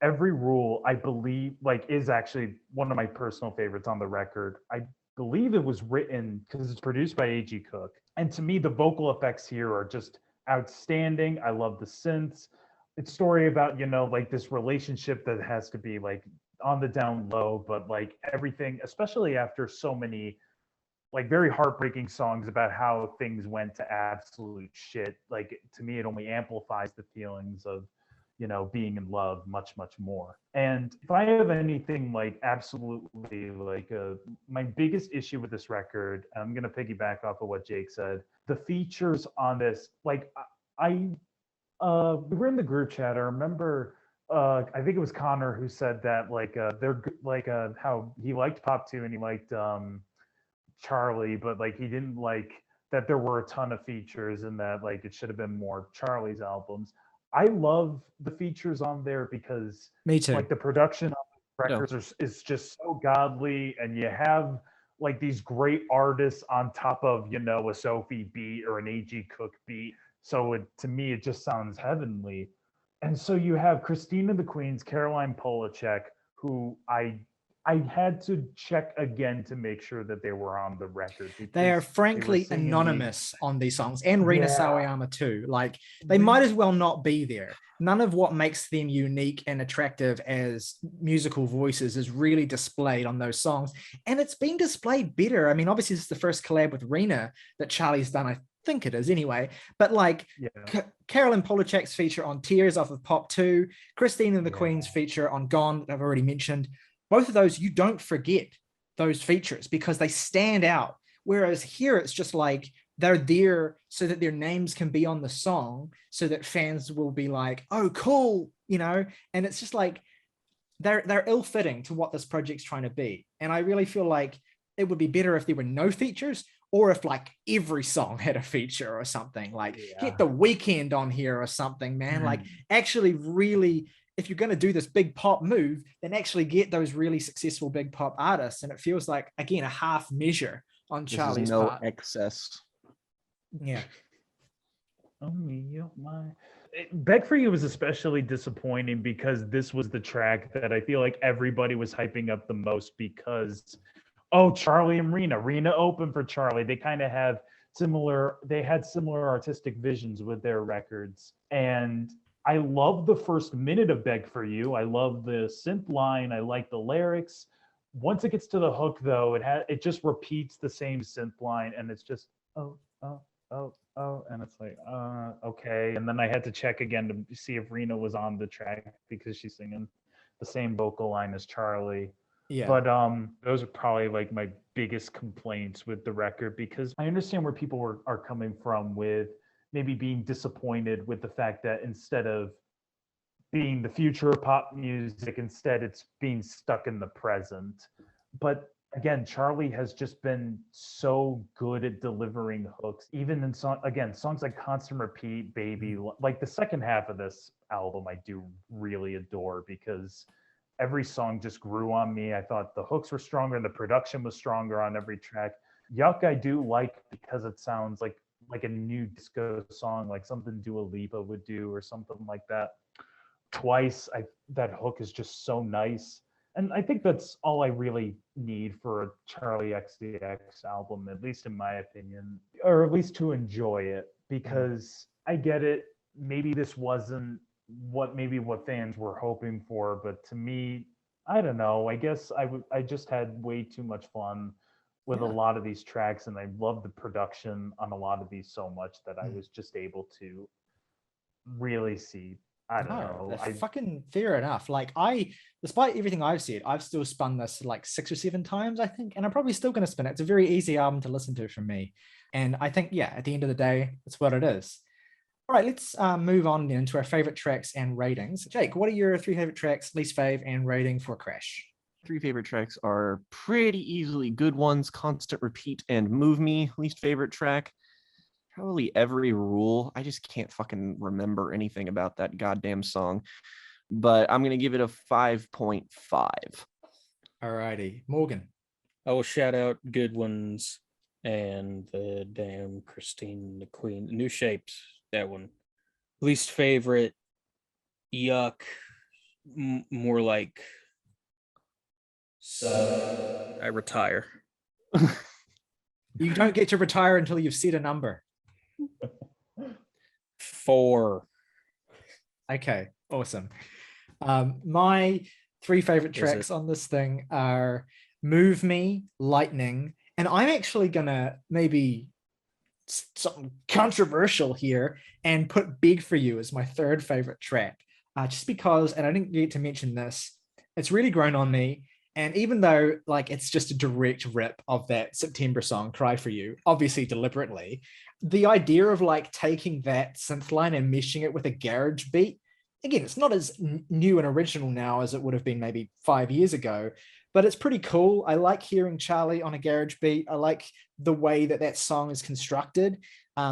Every Rule, I believe, is actually one of my personal favorites on the record. I believe it was written, because it's produced by A.G. Cook. And to me, the vocal effects here are just outstanding. I love the synths. It's a story about, this relationship that has to be on the down low, but everything, especially after so many very heartbreaking songs about how things went to absolute shit. To me, it only amplifies the feelings of, being in love much, much more. And if I have anything absolutely my biggest issue with this record, I'm going to piggyback off of what Jake said. The features on this, we were in the group chat. I remember, I think it was Connor who said that they're how he liked Pop 2 and he liked Charli, but he didn't like that there were a ton of features and that it should have been more Charli's albums. I love the features on there because me too. The production on the records is just so godly, and you have these great artists on top of a Sophie beat or an A.G. Cook beat. So to me, it just sounds heavenly. And so you have Christina the Queen's Caroline Polachek, who I had to check again to make sure that they were on the record. They are frankly anonymous on these songs, and Rina Sawayama too. They might as well not be there. None of what makes them unique and attractive as musical voices is really displayed on those songs. And it's been displayed better. I mean, obviously this is the first collab with Rina that Charli's done. I think it is anyway, but Caroline Polachek's feature on Tears off of Pop 2, Christina the Queen's feature on Gone that I've already mentioned. Both of those, you don't forget those features because they stand out. Whereas here, it's just they're there so that their names can be on the song so that fans will be like, oh, cool, and it's just they're ill-fitting to what this project's trying to be. And I really feel like it would be better if there were no features, or if every song had a feature or something. Get The Weeknd on here or something, man. Actually really, if you're going to do this big pop move, then actually get those really successful big pop artists. And it feels again, a half measure on Charli's part. No excess. Yeah. Beg For You was especially disappointing because this was the track that I feel like everybody was hyping up the most because, Charli and Rina opened for Charli. They kind of had similar artistic visions with their records. And I love the first minute of Beg For You. I love the synth line. I like the lyrics. Once it gets to the hook, though, it just repeats the same synth line, and it's just oh, and it's okay. And then I had to check again to see if Rina was on the track because she's singing the same vocal line as Charli. Yeah. But those are probably my biggest complaints with the record, because I understand where people are coming from with maybe being disappointed with the fact that instead of being the future of pop music. Instead, it's being stuck in the present. But again, Charli has just been so good at delivering hooks, even in songs like Constant Repeat, Baby. Like the second half of this album, I do really adore because every song just grew on me. I thought the hooks were stronger and the production was stronger on every track. Yuck, I do like because it sounds like a new disco song, like something Dua Lipa would do or something like that. Twice, that hook is just so nice. And I think that's all I really need for a Charli XCX album, at least in my opinion, or at least to enjoy it, because I get it. Maybe this wasn't what fans were hoping for, but to me, I don't know. I guess I just had way too much fun with a lot of these tracks, and I love the production on a lot of these so much that I was just able to really see. I don't know. Fucking fair enough. Like despite everything I've said, I've still spun this like 6 or 7 times, I think, and I'm probably still going to spin it. It's a very easy album to listen to from me, and I think at the end of the day, it's what it is. All right, let's move on then to our favorite tracks and ratings. Jake, what are your 3 favorite tracks, least fave, and rating for Crash? 3 favorite tracks are pretty easily good ones: Constant Repeat and Move Me. Least favorite track, probably Every Rule. I just can't fucking remember anything about that goddamn song, but I'm gonna give it a 5.5. All righty, Morgan. I will shout out Good Ones and the damn Christine the Queen, New Shapes, that one. Least favorite, Yuck, more like I retire. You don't get to retire until you've said a number. 4. Okay, awesome. My 3 favorite tracks on this thing are Move Me, Lightning, and I'm actually gonna maybe something controversial here and put Beg For You as my 3rd favorite track, just because, and I didn't get to mention this, it's really grown on me. And even though like it's just a direct rip of that September song, Cry For You, obviously deliberately, the idea of like taking that synth line and meshing it with a garage beat, again, it's not as new and original now as it would have been maybe 5 years ago, but it's pretty cool. I like hearing Charli on a garage beat. I like the way that song is constructed.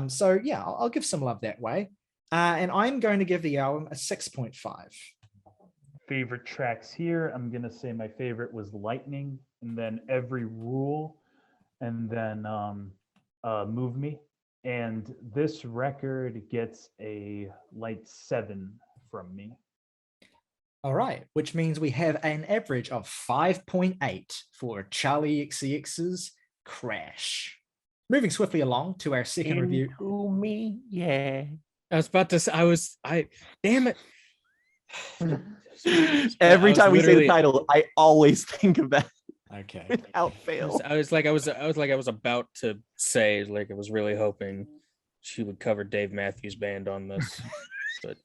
So yeah, I'll give some love that way. And I'm going to give the album a 6.5. Favorite tracks here, I'm gonna say my favorite was Lightning, and then Every Rule, and then Move Me. And this record gets a light 7 from me. All right, which means we have an average of 5.8 for Charli XCX's Crash. Moving swiftly along to our second review. Me, yeah. I was about to say, damn it. Every time we say the title, I always think of that. Okay. Without fail. I was about to say, like, I was really hoping she would cover Dave Matthews Band on this, but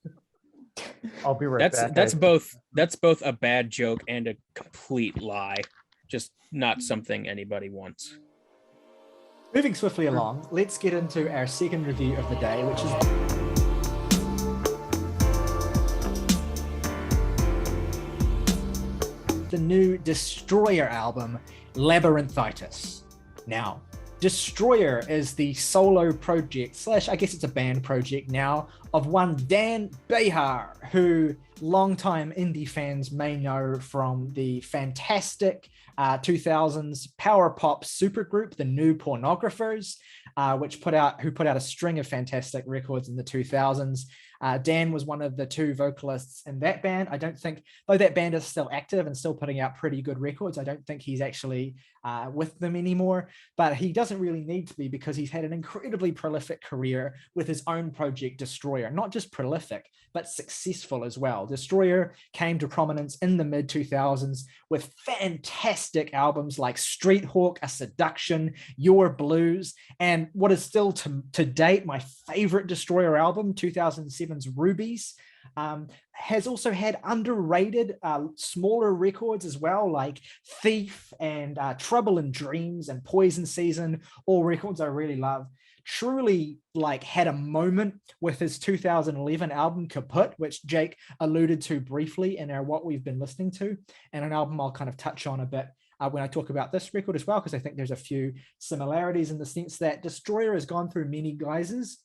I'll be right back. That's both a bad joke and a complete lie. Just not something anybody wants. Moving swiftly along, let's get into our second review of the day, which is the new Destroyer album, Labyrinthitis. Now, Destroyer is the solo project, / I guess it's a band project now, of one Dan Bejar, who longtime indie fans may know from the fantastic 2000s power pop supergroup, the New Pornographers, who put out a string of fantastic records in the 2000s. Dan was one of the 2 vocalists in that band. I don't think, though that band is still active and still putting out pretty good records, I don't think he's actually with them anymore, but he doesn't really need to be because he's had an incredibly prolific career with his own project, Destroyer. Not just prolific, but successful as well. Destroyer came to prominence in the mid-2000s with fantastic albums like Street Hawk, A Seduction, Your Blues, and what is still to date my favorite Destroyer album, 2007 97's Rubies. Has also had underrated smaller records as well, like Thief and Trouble in Dreams and Poison Season, all records I really love. Truly like had a moment with his 2011 album Kaput, which Jake alluded to briefly in our What We've Been Listening To, and an album I'll kind of touch on a bit when I talk about this record as well, because I think there's a few similarities in the sense that Destroyer has gone through many guises.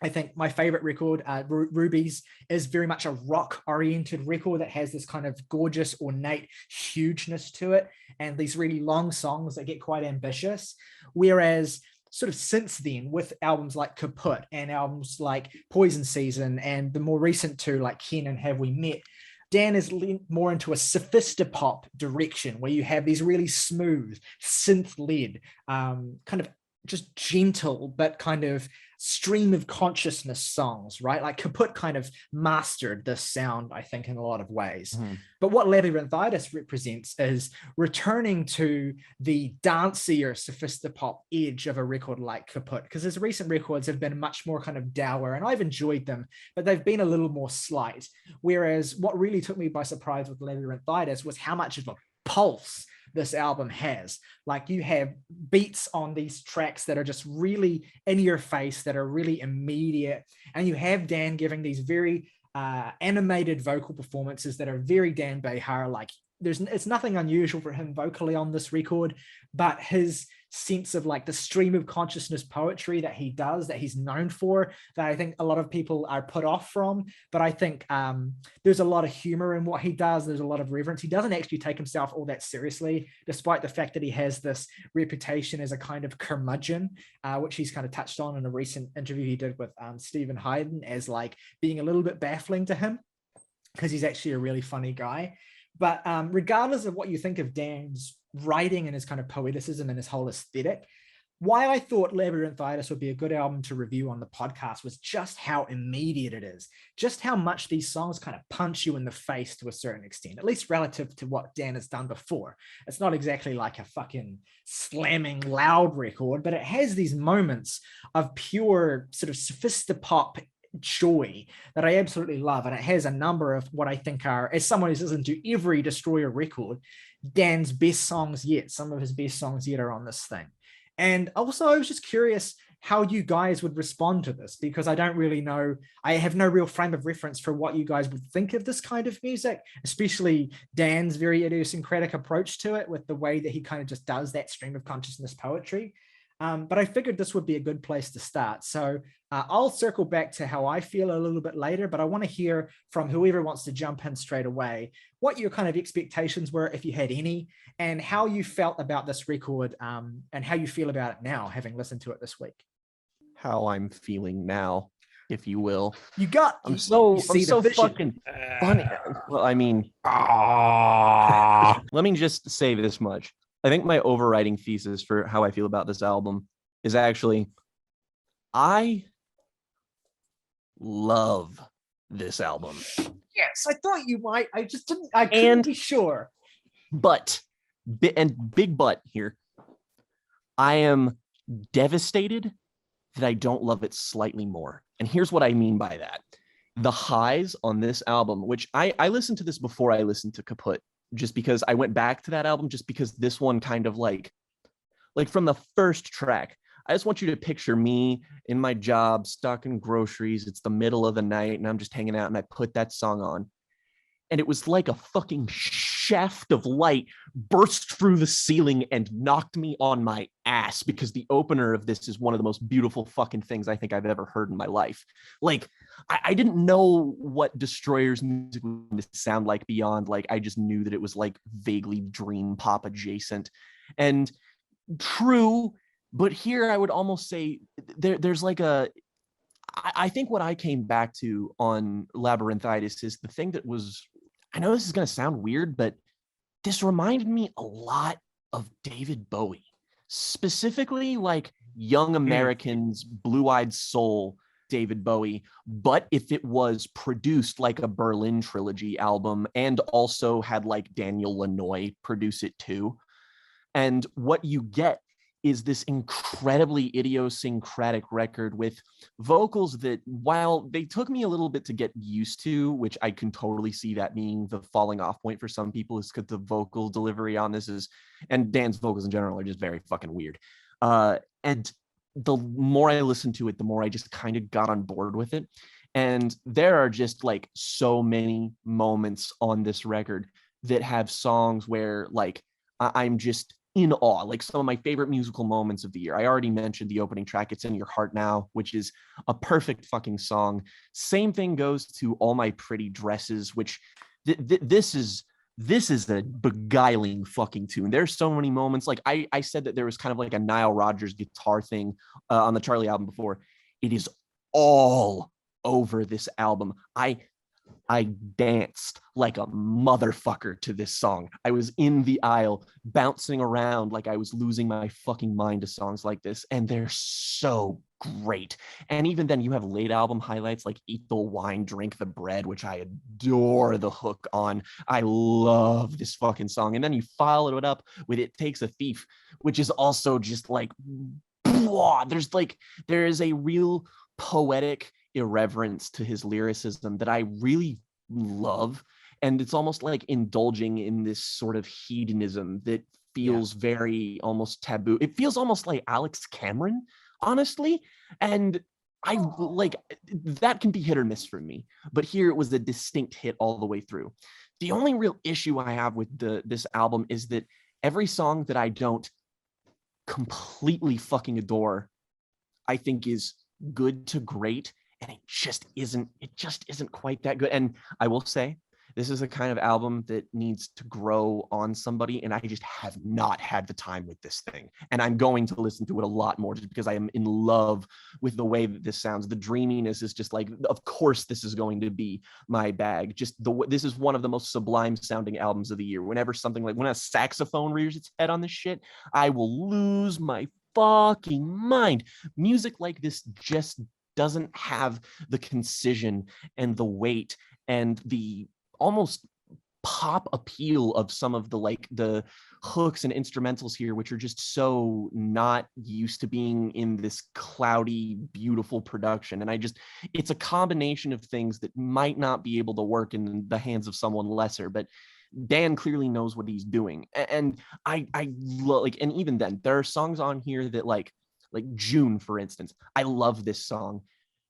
I think my favorite record, Rubies, is very much a rock-oriented record that has this kind of gorgeous, ornate hugeness to it, and these really long songs that get quite ambitious. Whereas sort of since then, with albums like Kaput and albums like Poison Season and the more recent two like Ken and Have We Met, Dan is leaned more into a sophisti-pop direction where you have these really smooth, synth-led, kind of just gentle, but kind of stream of consciousness songs, right? Like Kaput kind of mastered this sound, I think, in a lot of ways. Mm-hmm. But what Labyrinthitis represents is returning to the dancier sophisti-pop edge of a record like Kaput, because his recent records have been much more kind of dour, and I've enjoyed them, but they've been a little more slight. Whereas what really took me by surprise with Labyrinthitis was how much of a pulse this album has. Like, you have beats on these tracks that are just really in your face, that are really immediate, and you have Dan giving these very animated vocal performances that are very Dan Bejar. Like, it's nothing unusual for him vocally on this record, but his sense of like the stream of consciousness poetry that he does, that he's known for, that I think a lot of people are put off from. But I think there's a lot of humor in what he does. There's a lot of reverence. He doesn't actually take himself all that seriously, despite the fact that he has this reputation as a kind of curmudgeon, which he's kind of touched on in a recent interview he did with Stephen Hayden, as like being a little bit baffling to him, because he's actually a really funny guy. But regardless of what you think of Dan's writing and his kind of poeticism and his whole aesthetic, why I thought Labyrinthitis would be a good album to review on the podcast was just how immediate it is, just how much these songs kind of punch you in the face to a certain extent, at least relative to what Dan has done before. It's not exactly like a fucking slamming loud record, but it has these moments of pure sort of sophisti-pop joy that I absolutely love. And it has a number of what I think are, as someone who's listened to every Destroyer record, Dan's best songs yet. Some of his best songs yet are on this thing. And also, I was just curious how you guys would respond to this, because I don't really know. I have no real frame of reference for what you guys would think of this kind of music, especially Dan's very idiosyncratic approach to it, with the way that he kind of just does that stream of consciousness poetry. But I figured this would be a good place to start. So I'll circle back to how I feel a little bit later, but I want to hear from whoever wants to jump in straight away, what your kind of expectations were, if you had any, and how you felt about this record, and how you feel about it now, having listened to it this week. How I'm feeling now, if you will. I'm so fucking funny. Well, I mean, let me just say this much. I think my overriding thesis for how I feel about this album is actually, I love this album. Yes, I thought you might. I couldn't be sure. But, and big but here, I am devastated that I don't love it slightly more. And here's what I mean by that. The highs on this album, which I listened to this before I listened to Kaput, just because I went back to that album, just because this one kind of like from the first track, I just want you to picture me in my job, stocking groceries. It's the middle of the night and I'm just hanging out, and I put that song on, and it was like a fucking shaft of light burst through the ceiling and knocked me on my ass, because the opener of this is one of the most beautiful fucking things I think I've ever heard in my life. Like, I didn't know what Destroyer's music would sound like beyond, like, I just knew that it was like vaguely dream pop adjacent. And true, but here I would almost say there's like I think what I came back to on Labyrinthitis is the thing that was, I know this is going to sound weird, but this reminded me a lot of David Bowie, specifically like Young Americans, Blue-Eyed Soul David Bowie, but if it was produced like a Berlin Trilogy album and also had like Daniel Lanois produce it too. And what you get is this incredibly idiosyncratic record with vocals that, while they took me a little bit to get used to, which I can totally see that being the falling off point for some people, is because the vocal delivery on this is, and Dan's vocals in general are just very fucking weird. And the more I listened to it, the more I just kind of got on board with it. And there are just like so many moments on this record that have songs where like I'm just in awe, like some of my favorite musical moments of the year. I already mentioned the opening track, It's in Your Heart Now, which is a perfect fucking song. Same thing goes to All My Pretty Dresses, which this is a beguiling fucking tune. There's so many moments. Like I said that there was kind of like a Nile Rodgers guitar thing on the Charli album before. It is all over this album. I danced like a motherfucker to this song. I was in the aisle bouncing around like I was losing my fucking mind to songs like this, and they're so great. And even then, you have late album highlights like Eat the Wine, Drink the Bread, which I adore the hook on. I love this fucking song. And then you follow it up with It Takes a Thief, which is also just like, blah. There is a real poetic irreverence to his lyricism that I really love, and it's almost like indulging in this sort of hedonism that feels very almost taboo. It feels almost like Alex Cameron, honestly, and I like that can be hit or miss for me, but here it was a distinct hit all the way through. The only real issue I have with this album is that every song that I don't completely fucking adore, I think is good to great, and it just isn't quite that good. And I will say, this is a kind of album that needs to grow on somebody, and I just have not had the time with this thing. And I'm going to listen to it a lot more just because I am in love with the way that this sounds. The dreaminess is just like, of course this is going to be my bag. This is one of the most sublime sounding albums of the year. Whenever something like when a saxophone rears its head on this shit, I will lose my fucking mind. Music like this just doesn't have the concision and the weight and the almost pop appeal of some of the hooks and instrumentals here, which are just so not used to being in this cloudy, beautiful production. And it's a combination of things that might not be able to work in the hands of someone lesser, but Dan clearly knows what he's doing. And I like, and even then there are songs on here that like June, for instance. I love this song.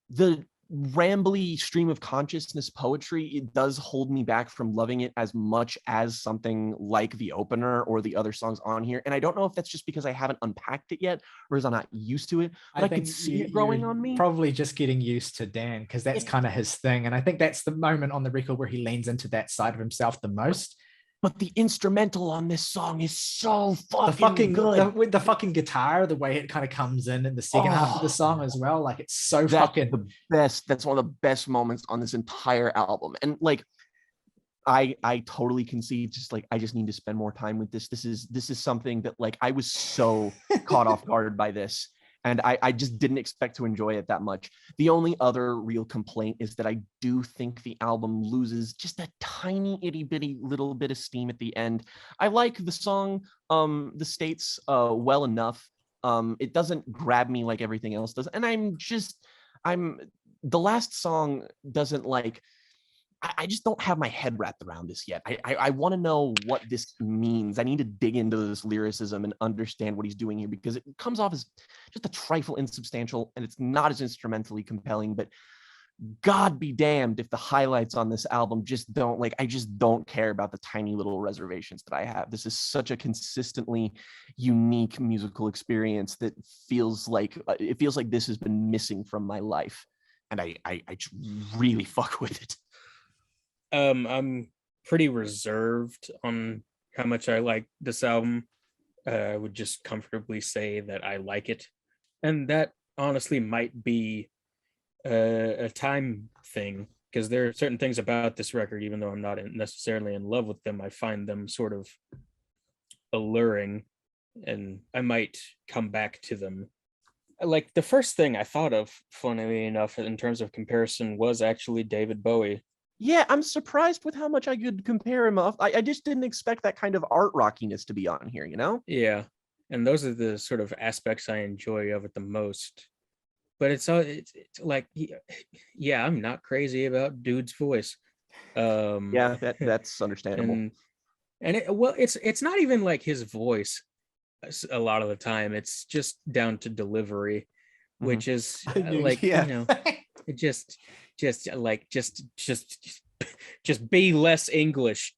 The rambly stream of consciousness poetry, it does hold me back from loving it as much as something like the opener or the other songs on here. And I don't know if that's just because I haven't unpacked it yet or is I'm not used to it, but I could see it growing on me. Probably just getting used to Dan, because that's kind of his thing. And I think that's the moment on the record where he leans into that side of himself the most. But the instrumental on this song is so fucking good. With the fucking guitar, the way it kind of comes in the second half of the song as well. Like, it's so fucking the best. That's one of the best moments on this entire album. And like, I totally concede, just like, I just need to spend more time with this. This is something that like, I was so caught off guard by this. And I just didn't expect to enjoy it that much. The only other real complaint is that I do think the album loses just a tiny itty bitty little bit of steam at the end. I like the song, The States, well enough. It doesn't grab me like everything else does. And the last song doesn't like, I just don't have my head wrapped around this yet. I want to know what this means. I need to dig into this lyricism and understand what he's doing here, because it comes off as just a trifle insubstantial and it's not as instrumentally compelling. But God be damned if the highlights on this album just don't like, I just don't care about the tiny little reservations that I have. This is such a consistently unique musical experience that feels like this has been missing from my life. And I just really fuck with it. I'm pretty reserved on how much I like this album. I would just comfortably say that I like it. And that honestly might be a time thing, because there are certain things about this record, even though I'm not necessarily in love with them, I find them sort of alluring, and I might come back to them. Like, the first thing I thought of, funnily enough, in terms of comparison, was actually David Bowie. Yeah, I'm surprised with how much I could compare him off. I just didn't expect that kind of art rockiness to be on here, you know? Yeah. and those are the sort of aspects I enjoy of it the most. But it's like, yeah, I'm not crazy about Dude's voice. Yeah, that's understandable. And it's not even like his voice a lot of the time. It's just down to delivery, which is like, you know, it just be less English.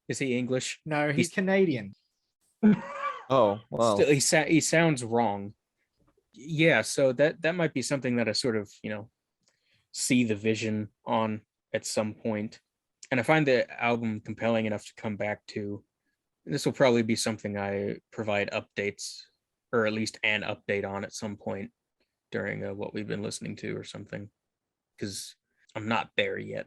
Is he English? No, he's Canadian. Oh, well. Still, he sounds wrong. Yeah, so that might be something that I sort of, you know, see the vision on at some point. And I find the album compelling enough to come back to. This will probably be something I provide updates, or at least an update on at some point during what we've been listening to or something, because I'm not there yet.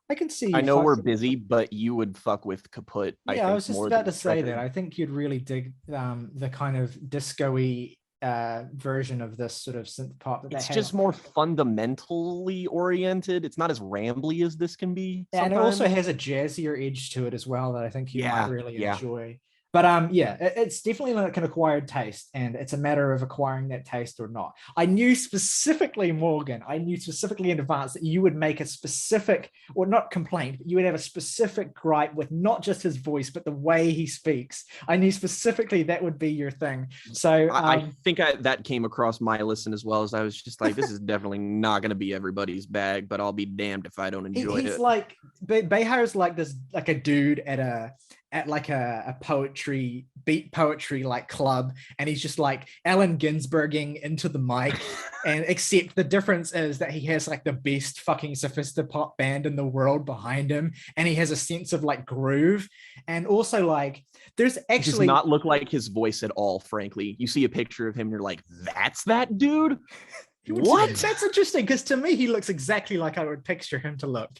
I can see. I know we're busy, but you would fuck with Kaput. Yeah, I was just about to say that. I think you'd really dig the kind of disco-y version of this sort of synth pop. It's just more fundamentally oriented. It's not as rambly as this can be. And it also has a jazzier edge to it as well that I think you might really enjoy. But it's definitely like an acquired taste, and it's a matter of acquiring that taste or not. I knew specifically, Morgan, in advance that you would make a specific, or not complaint, but you would have a specific gripe with not just his voice, but the way he speaks. I knew specifically that would be your thing. So I think that came across my listen as well, as I was just like, this is definitely not going to be everybody's bag, but I'll be damned if I don't enjoy it. He's like, Bejar's like this, like a dude at a beat poetry like club, and he's just like Allen Ginsberging into the mic, and except the difference is that he has like the best fucking sophisti-pop band in the world behind him, and he has a sense of like groove, and also like there's actually does not look like his voice at all, frankly. You see a picture of him, you're like, that's that dude? What? That's interesting, because to me he looks exactly like I would picture him to look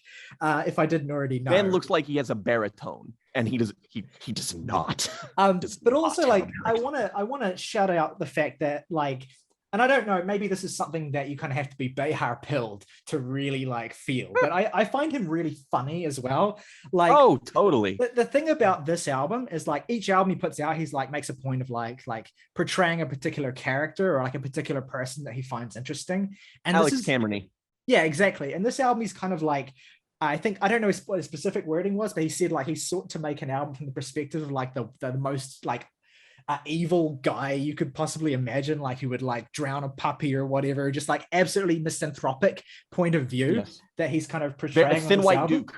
if I didn't already know. Ben looks like he has a baritone, and he does not. But also, like, I want to shout out the fact that, like, and I don't know, maybe this is something that you kind of have to be Bejar pilled to really like feel, but I find him really funny as well. Like, oh, totally. The thing about this album is like each album he puts out, he's like makes a point of like portraying a particular character or like a particular person that he finds interesting. And Alex Cameron-y. Yeah, exactly. And this album, he's kind of like, I think, I don't know what his specific wording was, but he said like he sought to make an album from the perspective of like the most like evil guy you could possibly imagine, like who would like drown a puppy or whatever, just like absolutely misanthropic point of view that he's kind of portraying. Thin White Duke.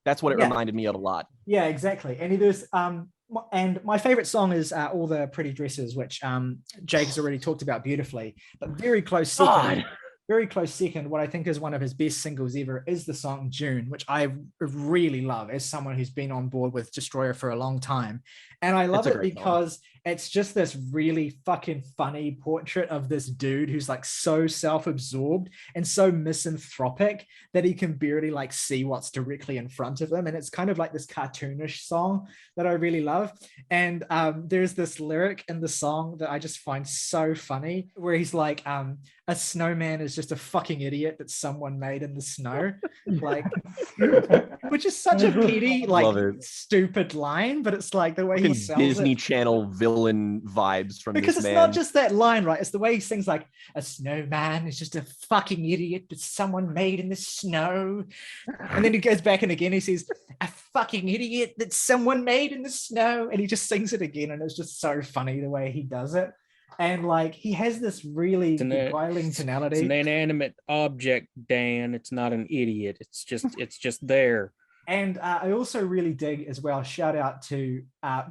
That's what it reminded me of a lot. Yeah, exactly. And there's and my favorite song is All the Pretty Dresses, which Jake has already talked about beautifully, but very close second. Very close second, what I think is one of his best singles ever is the song June, which I really love as someone who's been on board with Destroyer for a long time. And I love it because it's just this really fucking funny portrait of this dude who's like so self-absorbed and so misanthropic that he can barely like see what's directly in front of him. And it's kind of like this cartoonish song that I really love. And there's this lyric in the song that I just find so funny where he's like, a snowman is just a fucking idiot that someone made in the snow. Like, which is such a petty, like stupid line, but it's like the way he sells Disney Channel villain vibes from because this it's man. not just that line, right? It's the way he sings like a snowman is just a fucking idiot that someone made in the snow. And then he goes back and again he says a fucking idiot that someone made in the snow, and he just sings it again, and it's just so funny the way he does it. And like he has this really beguiling tonality. It's an inanimate object, Dan. It's not an idiot. It's just there. And I also really dig as well, shout out to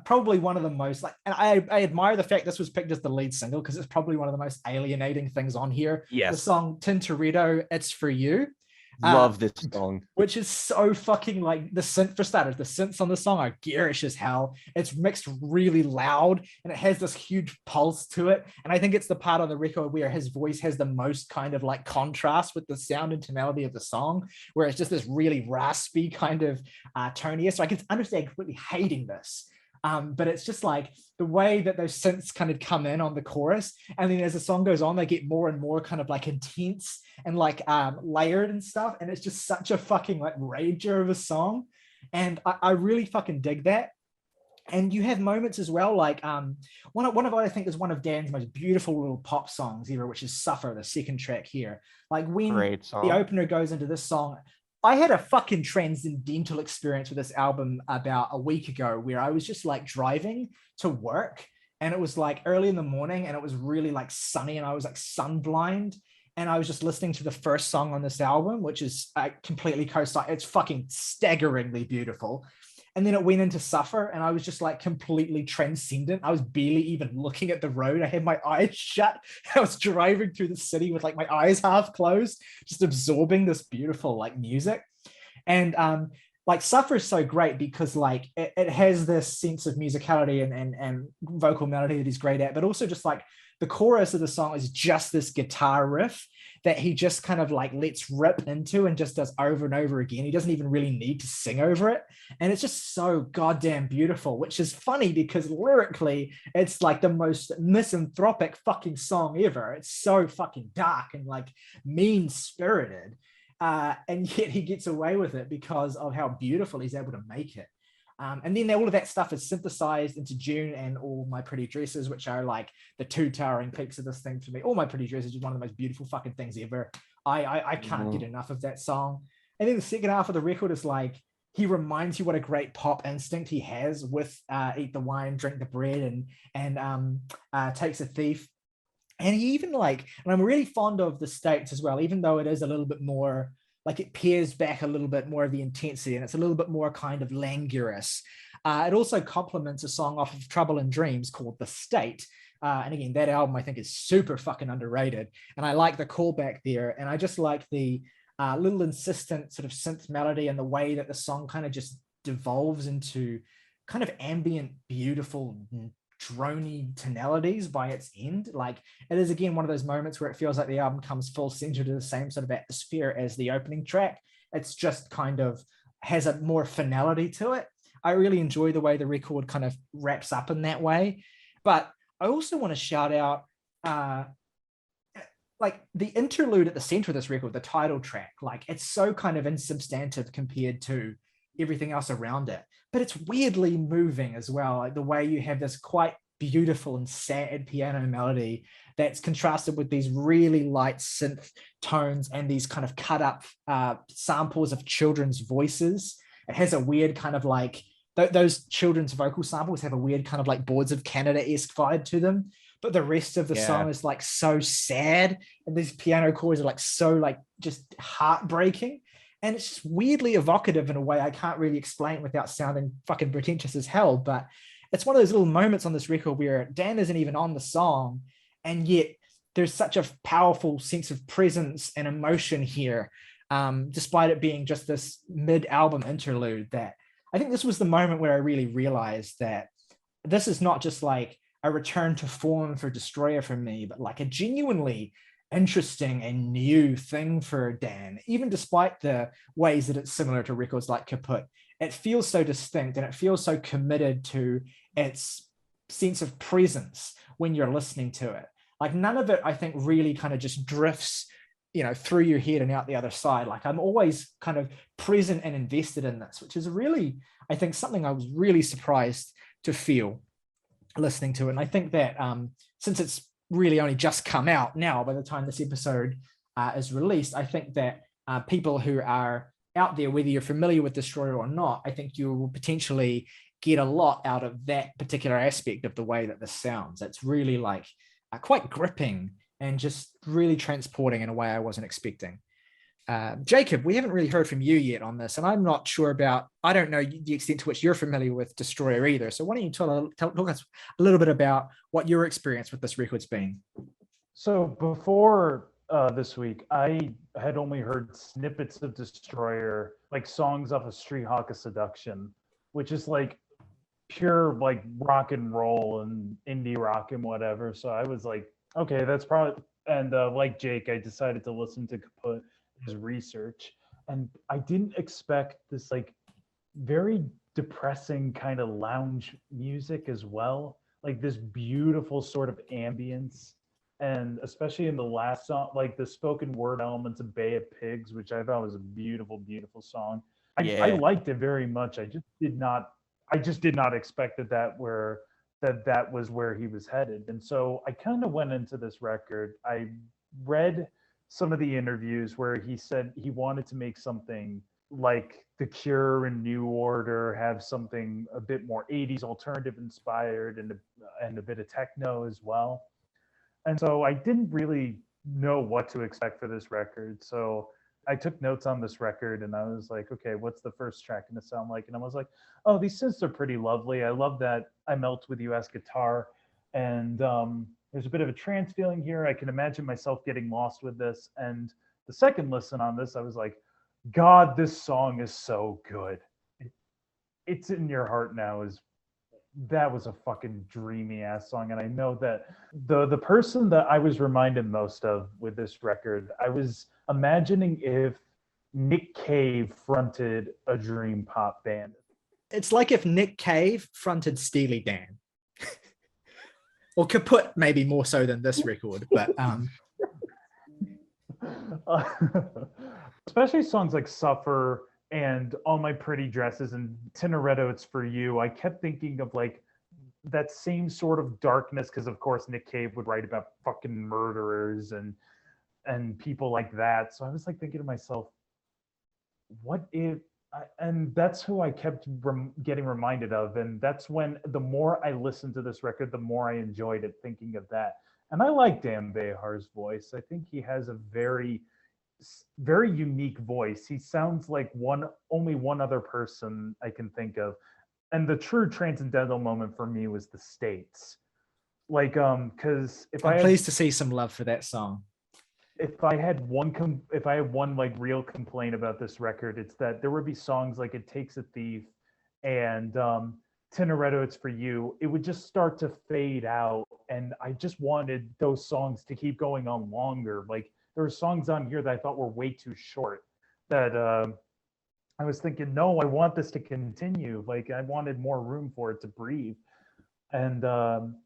probably one of the most like, and I admire the fact this was picked as the lead single because it's probably one of the most alienating things on here. Yes. The song Tintoretto, It's For You. Love this song. Which is so fucking like the synth, for starters, the synths on the song are garish as hell. It's mixed really loud and it has this huge pulse to it. And I think it's the part on the record where his voice has the most kind of like contrast with the sound and tonality of the song, where it's just this really raspy kind of tonier. So I can understand completely hating this. But it's just like the way that those synths kind of come in on the chorus, and then as the song goes on, they get more and more kind of like intense and like layered and stuff, and it's just such a fucking like rager of a song, and I really fucking dig that. And you have moments as well, like one of I think is one of Dan's most beautiful little pop songs ever, which is Suffer, the second track here. Like when the opener goes into this song, I had a fucking transcendental experience with this album about a week ago where I was just like driving to work, and it was like early in the morning, and it was really like sunny, and I was like sunblind, and I was just listening to the first song on this album, which is completely co-side. It's fucking staggeringly beautiful. And then it went into Suffer, and I was just like completely transcendent. I was barely even looking at the road. I had my eyes shut. I was driving through the city with like my eyes half closed, just absorbing this beautiful like music. And like Suffer is so great because like it has this sense of musicality and vocal melody that he's great at, but also just like the chorus of the song is just this guitar riff that he just kind of like lets rip into and just does over and over again. He doesn't even really need to sing over it. And it's just so goddamn beautiful, which is funny because lyrically, it's like the most misanthropic fucking song ever. It's so fucking dark and like mean-spirited. And yet he gets away with it because of how beautiful he's able to make it. And then all of that stuff is synthesized into June and All My Pretty Dresses, which are like the two towering peaks of this thing for me. All My Pretty Dresses is one of the most beautiful fucking things ever. I can't get enough of that song. And then the second half of the record is like, he reminds you what a great pop instinct he has with Eat the Wine, Drink the Bread, and Takes a Thief. And he even like, and I'm really fond of The States as well, even though it is a little bit more, like it peers back a little bit more of the intensity, and it's a little bit more kind of languorous. It also complements a song off of Trouble in Dreams called The State. And again, that album I think is super fucking underrated. And I like the callback there. And I just like the little insistent sort of synth melody and the way that the song kind of just devolves into kind of ambient, beautiful, drony tonalities by its end. Like it is again one of those moments where it feels like the album comes full center to the same sort of atmosphere as the opening track. It's just kind of has a more finality to it. I really enjoy the way the record kind of wraps up in that way. But I also want to shout out like the interlude at the center of this record, the title track. Like it's so kind of insubstantive compared to everything else around it, but it's weirdly moving as well. Like the way you have this quite beautiful and sad piano melody that's contrasted with these really light synth tones and these kind of cut up samples of children's voices. It has a weird kind of like, those children's vocal samples have a weird kind of like Boards of Canada-esque vibe to them. But the rest of the song is like so sad. And these piano chords are like so like just heartbreaking. And it's just weirdly evocative in a way I can't really explain without sounding fucking pretentious as hell. But it's one of those little moments on this record where Dan isn't even on the song, and yet there's such a powerful sense of presence and emotion here, despite it being just this mid-album interlude, that I think this was the moment where I really realized that this is not just like a return to form for Destroyer for me, but like a genuinely interesting and new thing for Dan. Even despite the ways that it's similar to records like Kaput, it feels so distinct and it feels so committed to its sense of presence when you're listening to it. Like none of it, I think, really kind of just drifts, you know, through your head and out the other side. Like I'm always kind of present and invested in this, which is really, I think, something I was really surprised to feel listening to it. And I think that since it's really only just come out now by the time this episode is released, I think that people who are out there, whether you're familiar with Destroyer or not, I think you will potentially get a lot out of that particular aspect of the way that this sounds. It's really like quite gripping and just really transporting in a way I wasn't expecting. Jakob, we haven't really heard from you yet on this, and I'm not sure about, I don't know the extent to which you're familiar with Destroyer either. So why don't you talk us a little bit about what your experience with this record's been? So before this week, I had only heard snippets of Destroyer, like songs off of Street Hawk of Seduction, which is like pure like rock and roll and indie rock and whatever. So I was like, okay, that's probably, and like Jake, I decided to listen to Kaput, his research, and I didn't expect this like very depressing kind of lounge music as well, like this beautiful sort of ambience. And especially in the last song, like the spoken word elements of Bay of Pigs, which I thought was a beautiful, beautiful song. I liked it very much. I just did not, I just did not expect that was where he was headed. And so I kind of went into this record. I read some of the interviews where he said he wanted to make something like The Cure and New Order, have something a bit more 80s alternative inspired and a bit of techno as well. And so I didn't really know what to expect for this record. So I took notes on this record and I was like, okay, what's the first track going to sound like? And I was like, oh, these synths are pretty lovely. I love that I Melt With You as guitar. And there's a bit of a trance feeling here. I can imagine myself getting lost with this. And the second listen on this, I was like, God, this song is so good. It's In Your Heart Now that was a fucking dreamy ass song. And I know that the person that I was reminded most of with this record, I was imagining if Nick Cave fronted a dream pop band. It's like if Nick Cave fronted Steely Dan. Or Kaput, maybe more so than this record, but especially songs like Suffer and All My Pretty Dresses and Tintoretto, It's For You. I kept thinking of like that same sort of darkness, because of course Nick Cave would write about fucking murderers and people like that. So I was like thinking to myself, what if, and that's who I kept getting reminded of. And that's when the more I listened to this record, the more I enjoyed it, thinking of that. And I like Dan Bejar's voice. I think he has a very unique voice. He sounds like only one other person I can think of. And the true transcendental moment for me was The States. Like, because I'm pleased to see some love for that song. If I had one like real complaint about this record, it's that there would be songs like It Takes a Thief and Tintoretto, It's For You. It would just start to fade out, and I just wanted those songs to keep going on longer. Like, there were songs on here that I thought were way too short, that I was thinking, no, I want this to continue. Like, I wanted more room for it to breathe. And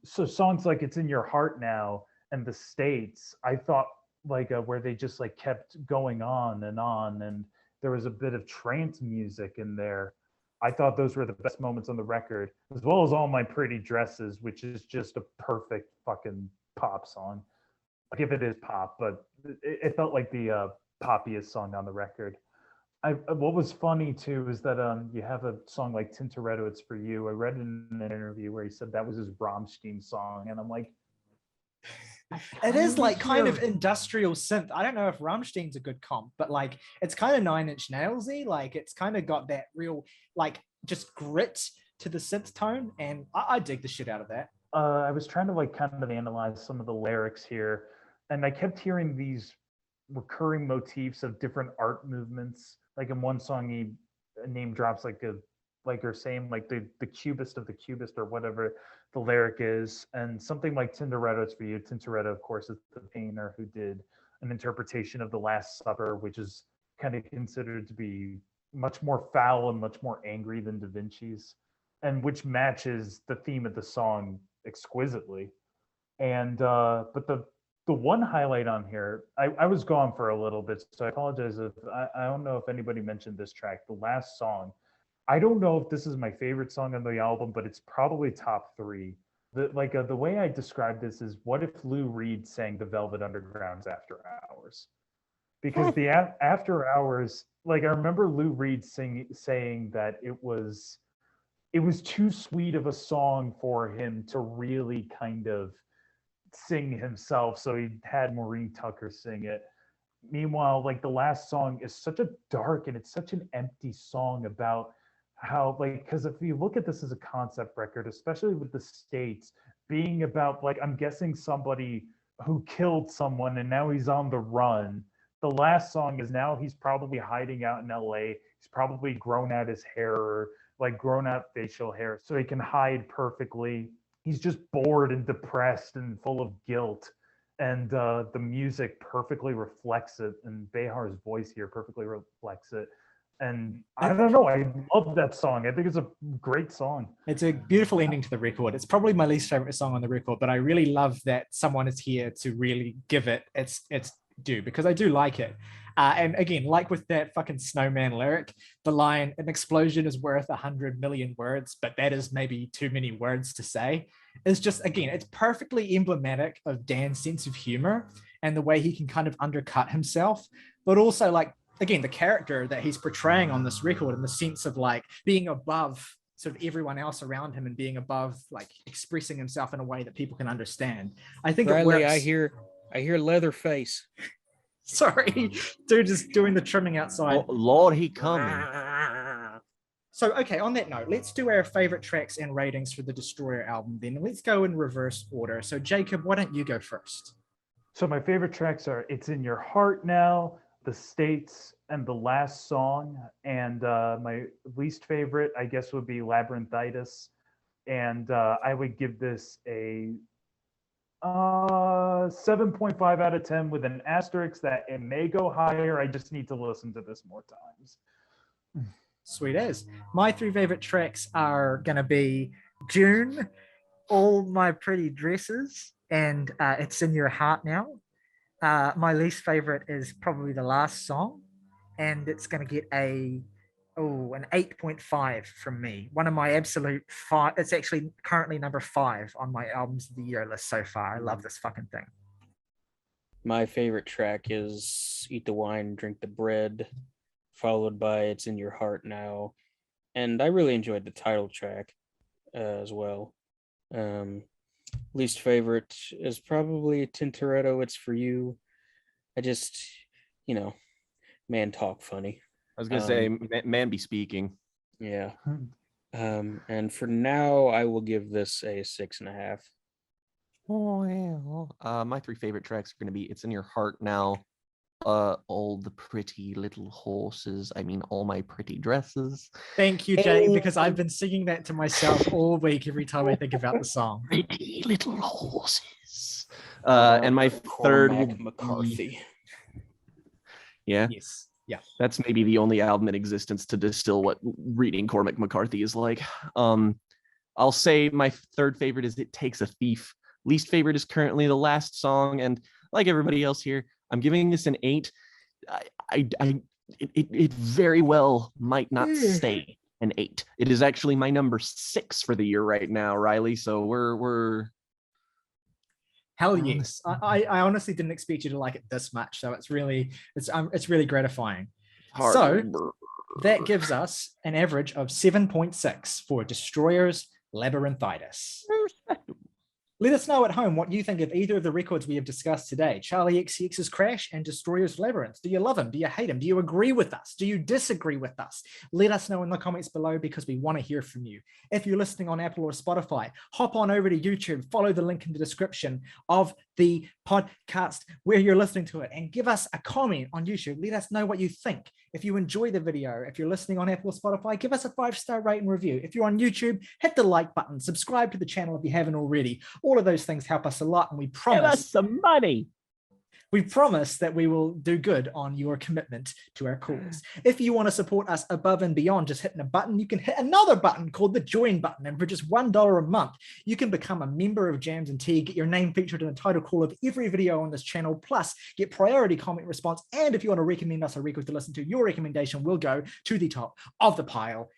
so songs like It's In Your Heart Now and The States, I thought like where they just like kept going on, and there was a bit of trance music in there. I thought those were the best moments on the record, as well as All My Pretty Dresses, which is just a perfect fucking pop song. Like, if it is pop, but it felt like the poppiest song on the record. What was funny too is that you have a song like Tintoretto, It's For You. I read in an interview where he said that was his Rammstein song, and I'm like, it is like kind of industrial synth. I don't know if Rammstein's a good comp, but like it's kind of Nine Inch Nails-y. Like it's kind of got that real like just grit to the synth tone, and I dig the shit out of that. I was trying to like kind of analyze some of the lyrics here, and I kept hearing these recurring motifs of different art movements. Like in one song, he name drops like you're saying like the cubist of the cubist or whatever the lyric is, and something like Tintoretto, It's For You. Tintoretto, of course, is the painter who did an interpretation of The Last Supper, which is kind of considered to be much more foul and much more angry than Da Vinci's, and which matches the theme of the song exquisitely. And but the one highlight on here, I was gone for a little bit, so I apologize if I don't know if anybody mentioned this track, the last song. I don't know if this is my favorite song on the album, but it's probably top 3. The way I describe this is, what if Lou Reed sang the Velvet Underground's After Hours? Because the After Hours, like I remember Lou Reed saying that it was too sweet of a song for him to really kind of sing himself, so he had Maureen Tucker sing it. Meanwhile, like the last song is such a dark and it's such an empty song about how, like, because if you look at this as a concept record, especially with The States being about, like, I'm guessing somebody who killed someone and now he's on the run. The last song is now he's probably hiding out in LA. He's probably grown out his hair, or like grown out facial hair, so he can hide perfectly. He's just bored and depressed and full of guilt. And the music perfectly reflects it, and Bejar's voice here perfectly reflects it. And I don't know, I love that song. I think it's a great song. It's a beautiful ending to the record. It's probably my least favorite song on the record, but I really love that someone is here to really give it its do, because I do like it. And again, like with that fucking snowman lyric, the line, an explosion is worth 100 million words, but that is maybe too many words to say, is just, again, it's perfectly emblematic of Dan's sense of humor and the way he can kind of undercut himself, but also like, again, the character that he's portraying on this record in the sense of like being above sort of everyone else around him and being above, like expressing himself in a way that people can understand. I think Ryley, it works. I hear Leatherface. Sorry, dude, just doing the trimming outside. Oh, Lord, he coming. So, okay, on that note, let's do our favorite tracks and ratings for the Destroyer album then. Let's go in reverse order. So, Jacob, why don't you go first? So my favorite tracks are It's in Your Heart Now, The States, and The Last Song. And my least favorite, I guess, would be Labyrinthitis. And I would give this a 7.5 out of 10 with an asterisk that it may go higher. I just need to listen to this more times. Sweet as. My three favorite tracks are going to be June, All My Pretty Dresses, and It's in Your Heart Now. My least favorite is probably The Last Song, and it's going to get an 8.5 from me. One of my absolute five. It's actually currently number 5 on my albums of the year list so far. I love this fucking thing. My favorite track is Eat the Wine, Drink the Bread, followed by It's in Your Heart Now. And I really enjoyed the title track as well. Least favorite is probably Tintoretto, It's For You. I just, man talk funny. I was gonna say, man be speaking. Yeah. And for now, I will give this a 6.5. Oh, yeah. My three favorite tracks are gonna be It's in Your Heart Now, All the Pretty Little Horses, All My Pretty Dresses. Thank you, Jay, because I've been singing that to myself all week every time I think about the song. Pretty Little Horses. And my third Cormac McCarthy. Yeah. Yes. Yeah. That's maybe the only album in existence to distill what reading Cormac McCarthy is like. I'll say my third favorite is It Takes a Thief. Least favorite is currently The Last Song. And like everybody else here, I'm giving this an 8. It very well might not stay an 8. It is actually my number 6 for the year right now, Ryley. So we're Hell yes. I honestly didn't expect you to like it this much. So it's really gratifying. hard. So that gives us an average of 7.6 for Destroyer's Labyrinthitis. Let us know at home what you think of either of the records we have discussed today. Charli XCX's Crash and Destroyer's Labyrinth. Do you love him? Do you hate him? Do you agree with us? Do you disagree with us? Let us know in the comments below because we want to hear from you. If you're listening on Apple or Spotify, hop on over to YouTube, follow the link in the description of the podcast where you're listening to it and give us a comment on YouTube. Let us know what you think. If you enjoy the video, if you're listening on Apple or Spotify, give us a 5-star rate and review. If you're on YouTube, hit the like button, subscribe to the channel if you haven't already. All of those things help us a lot, and we promise Give us some money. We promise that we will do good on your commitment to our cause. If you want to support us above and beyond just hitting a button, you can hit another button called the join button. And for just $1 a month, you can become a member of Jams and Tea, get your name featured in the title call of every video on this channel, plus get priority comment response. And if you want to recommend us a record to listen to, your recommendation will go to the top of the pile.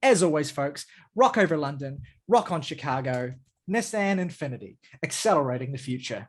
As always, folks, rock over London, rock on Chicago, Nissan Infinity, accelerating the future.